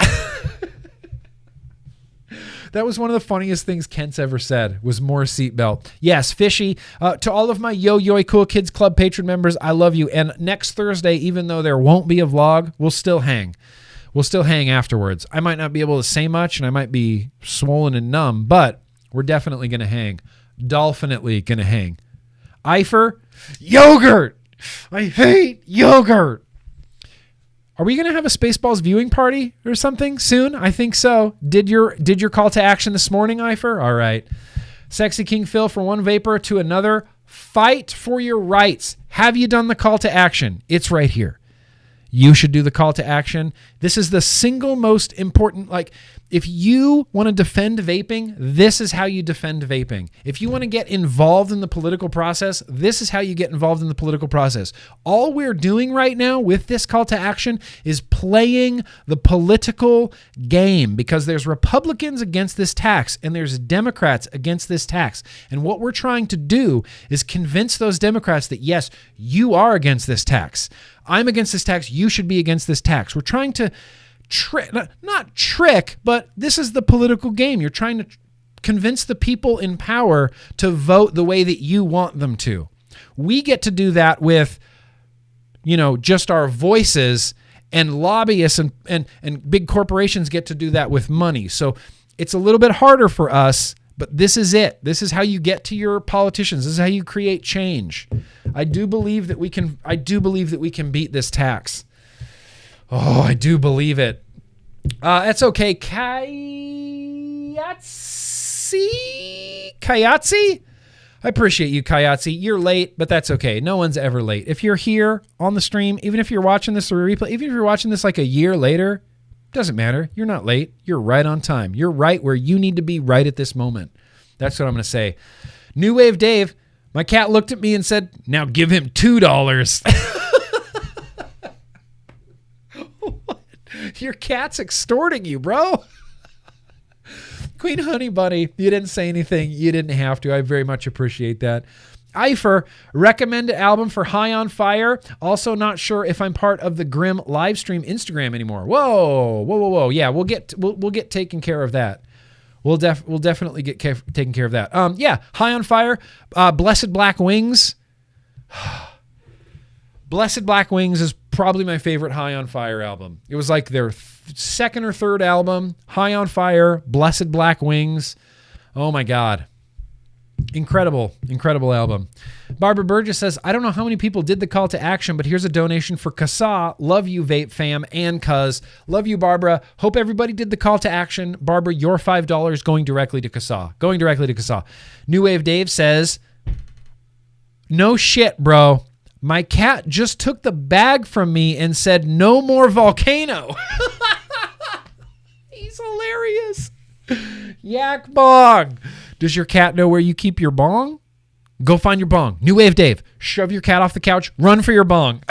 That was one of the funniest things Kent's ever said, was more seatbelt. Yes, Fishy. To all of my Yo Cool Kids Club patron members, I love you. And next Thursday, even though there won't be a vlog, we'll still hang. We'll still hang afterwards. I might not be able to say much, and I might be swollen and numb, but we're definitely going to hang. Dolphinately going to hang. Eifer, yogurt. I hate yogurt. Are we going to have a Spaceballs viewing party or something soon? I think so. Did your call to action this morning, Eifer? All right. Sexy King Phil, from one vapor to another. Fight for your rights. Have you done the call to action? It's right here. You should do the call to action. This is the single most important, if you want to defend vaping, this is how you defend vaping. If you want to get involved in the political process, this is how you get involved in the political process. All we're doing right now with this call to action is playing the political game, because there's Republicans against this tax and there's Democrats against this tax. And what we're trying to do is convince those Democrats that, yes, you are against this tax. I'm against this tax. You should be against this tax. We're trying to not trick, but this is the political game. You're trying to convince the people in power to vote the way that you want them to. We get to do that with, just our voices, and lobbyists and big corporations get to do that with money. So it's a little bit harder for us, but this is it. This is how you get to your politicians. This is how you create change. I do believe that we can beat this tax. Oh, I do believe it. That's okay. Kayatsi? I appreciate you, Kayatsi. You're late, but that's okay. No one's ever late. If you're here on the stream, even if you're watching this or replay, even if you're watching this like a year later, doesn't matter. You're not late. You're right on time. You're right where you need to be right at this moment. That's what I'm going to say. New Wave Dave, my cat looked at me and said, now give him $2. Your cat's extorting you, bro. Queen Honey Bunny, you didn't say anything. You didn't have to. I very much appreciate that. Eifer, recommend an album for High on Fire. Also not sure if I'm part of the Grimm live stream Instagram anymore. Whoa. Yeah, we'll get taken care of that. We'll definitely get taken care of that. Yeah, High on Fire, Blessed Black Wings. Blessed Black Wings is probably my favorite High on Fire album. It was like their second or third album. High on Fire, Blessed Black Wings. Oh my God. Incredible album. Barbara Burgess says, I don't know how many people did the call to action, but here's a donation for CASAA. Love you, Vape Fam and Cuz. Love you, Barbara. Hope everybody did the call to action. Barbara, your $5 going directly to CASAA. New Wave Dave says, no shit, bro. My cat just took the bag from me and said, no more volcano. He's hilarious. Yak bong. Does your cat know where you keep your bong? Go find your bong. New Wave Dave. Shove your cat off the couch. Run for your bong.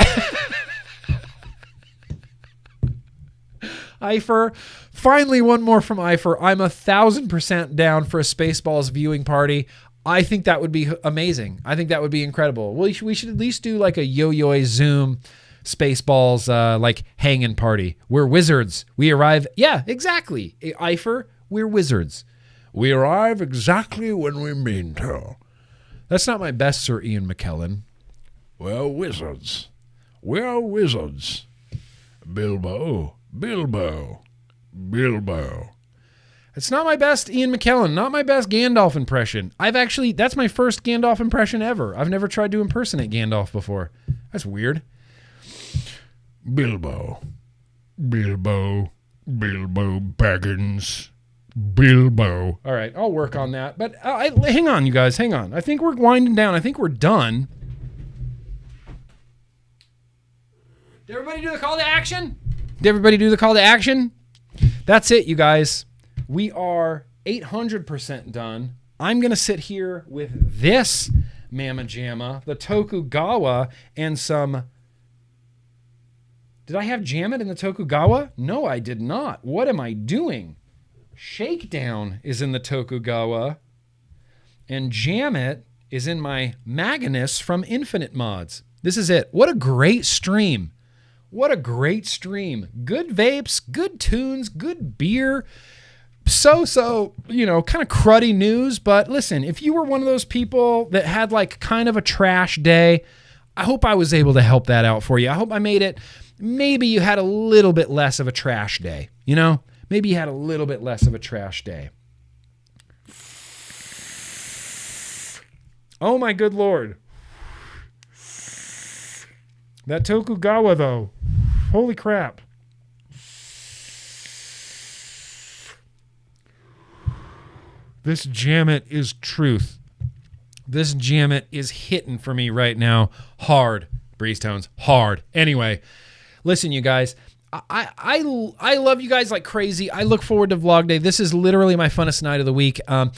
Eifer. Finally, one more from Eifer. I'm 1,000% down for a Spaceballs viewing party. I think that would be amazing. I think that would be incredible. We should at least do like a Yo-Yo Zoom Spaceballs like hanging party. We're wizards. We arrive. Yeah, exactly. Eifer, we're wizards. We arrive exactly when we mean to. That's not my best, Sir Ian McKellen. We're wizards. We're wizards. Bilbo. It's not my best Ian McKellen, not my best Gandalf impression. That's my first Gandalf impression ever. I've never tried to impersonate Gandalf before. That's weird. Bilbo Baggins. Bilbo. All right, I'll work on that. But hang on, you guys, hang on. I think we're winding down. I think we're done. Did everybody do the call to action? That's it, you guys. We are 800% done. I'm going to sit here with this Mama Jamma, the Tokugawa, and some... Did I have Jam It in the Tokugawa? No, I did not. What am I doing? Shakedown is in the Tokugawa, and Jam It is in my Magnus from Infinite Mods. This is it. What a great stream. Good vapes, good tunes, good beer. So, kind of cruddy news. But listen, if you were one of those people that had like kind of a trash day, I hope I was able to help that out for you. I hope I made it. Maybe you had a little bit less of a trash day, Maybe you had a little bit less of a trash day. Oh my good Lord. That Tokugawa though. Holy crap. This Jam It is truth. This Jam It is hitting for me right now. Hard. Breeze tones. Hard. Anyway, listen, you guys. I love you guys like crazy. I look forward to Vlog Day. This is literally my funnest night of the week. I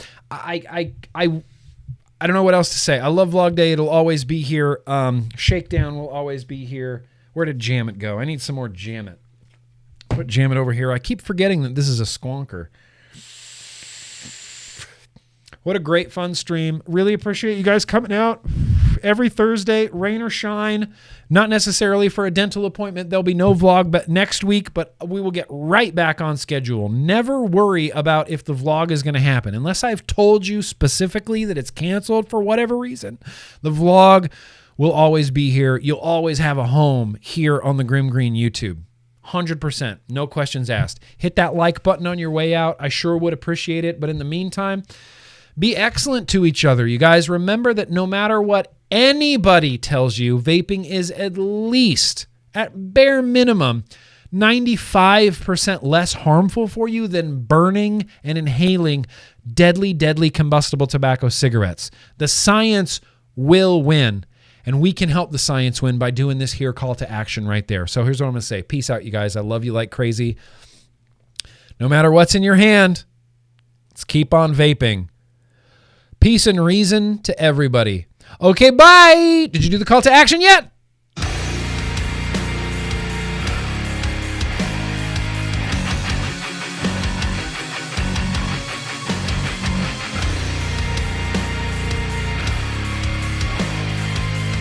don't know what else to say. I love Vlog Day. It'll always be here. Shakedown will always be here. Where did Jam It go? I need some more Jam It. Put Jam It over here. I keep forgetting that this is a squonker. What a great fun stream. Really appreciate you guys coming out every Thursday, rain or shine. Not necessarily for a dental appointment. There'll be no vlog but next week, but we will get right back on schedule. Never worry about if the vlog is going to happen. Unless I've told you specifically that it's canceled for whatever reason, the vlog will always be here. You'll always have a home here on the GrimmGreen YouTube. 100%. No questions asked. Hit that like button on your way out. I sure would appreciate it. But in the meantime, be excellent to each other. You guys remember that no matter what anybody tells you, vaping is at least, at bare minimum, 95% less harmful for you than burning and inhaling deadly combustible tobacco cigarettes. The science will win, and we can help the science win by doing this here call to action right there. So here's what I'm going to say. Peace out, you guys. I love you like crazy. No matter what's in your hand, let's keep on vaping. Peace and reason to everybody. Okay, bye. Did you do the call to action yet?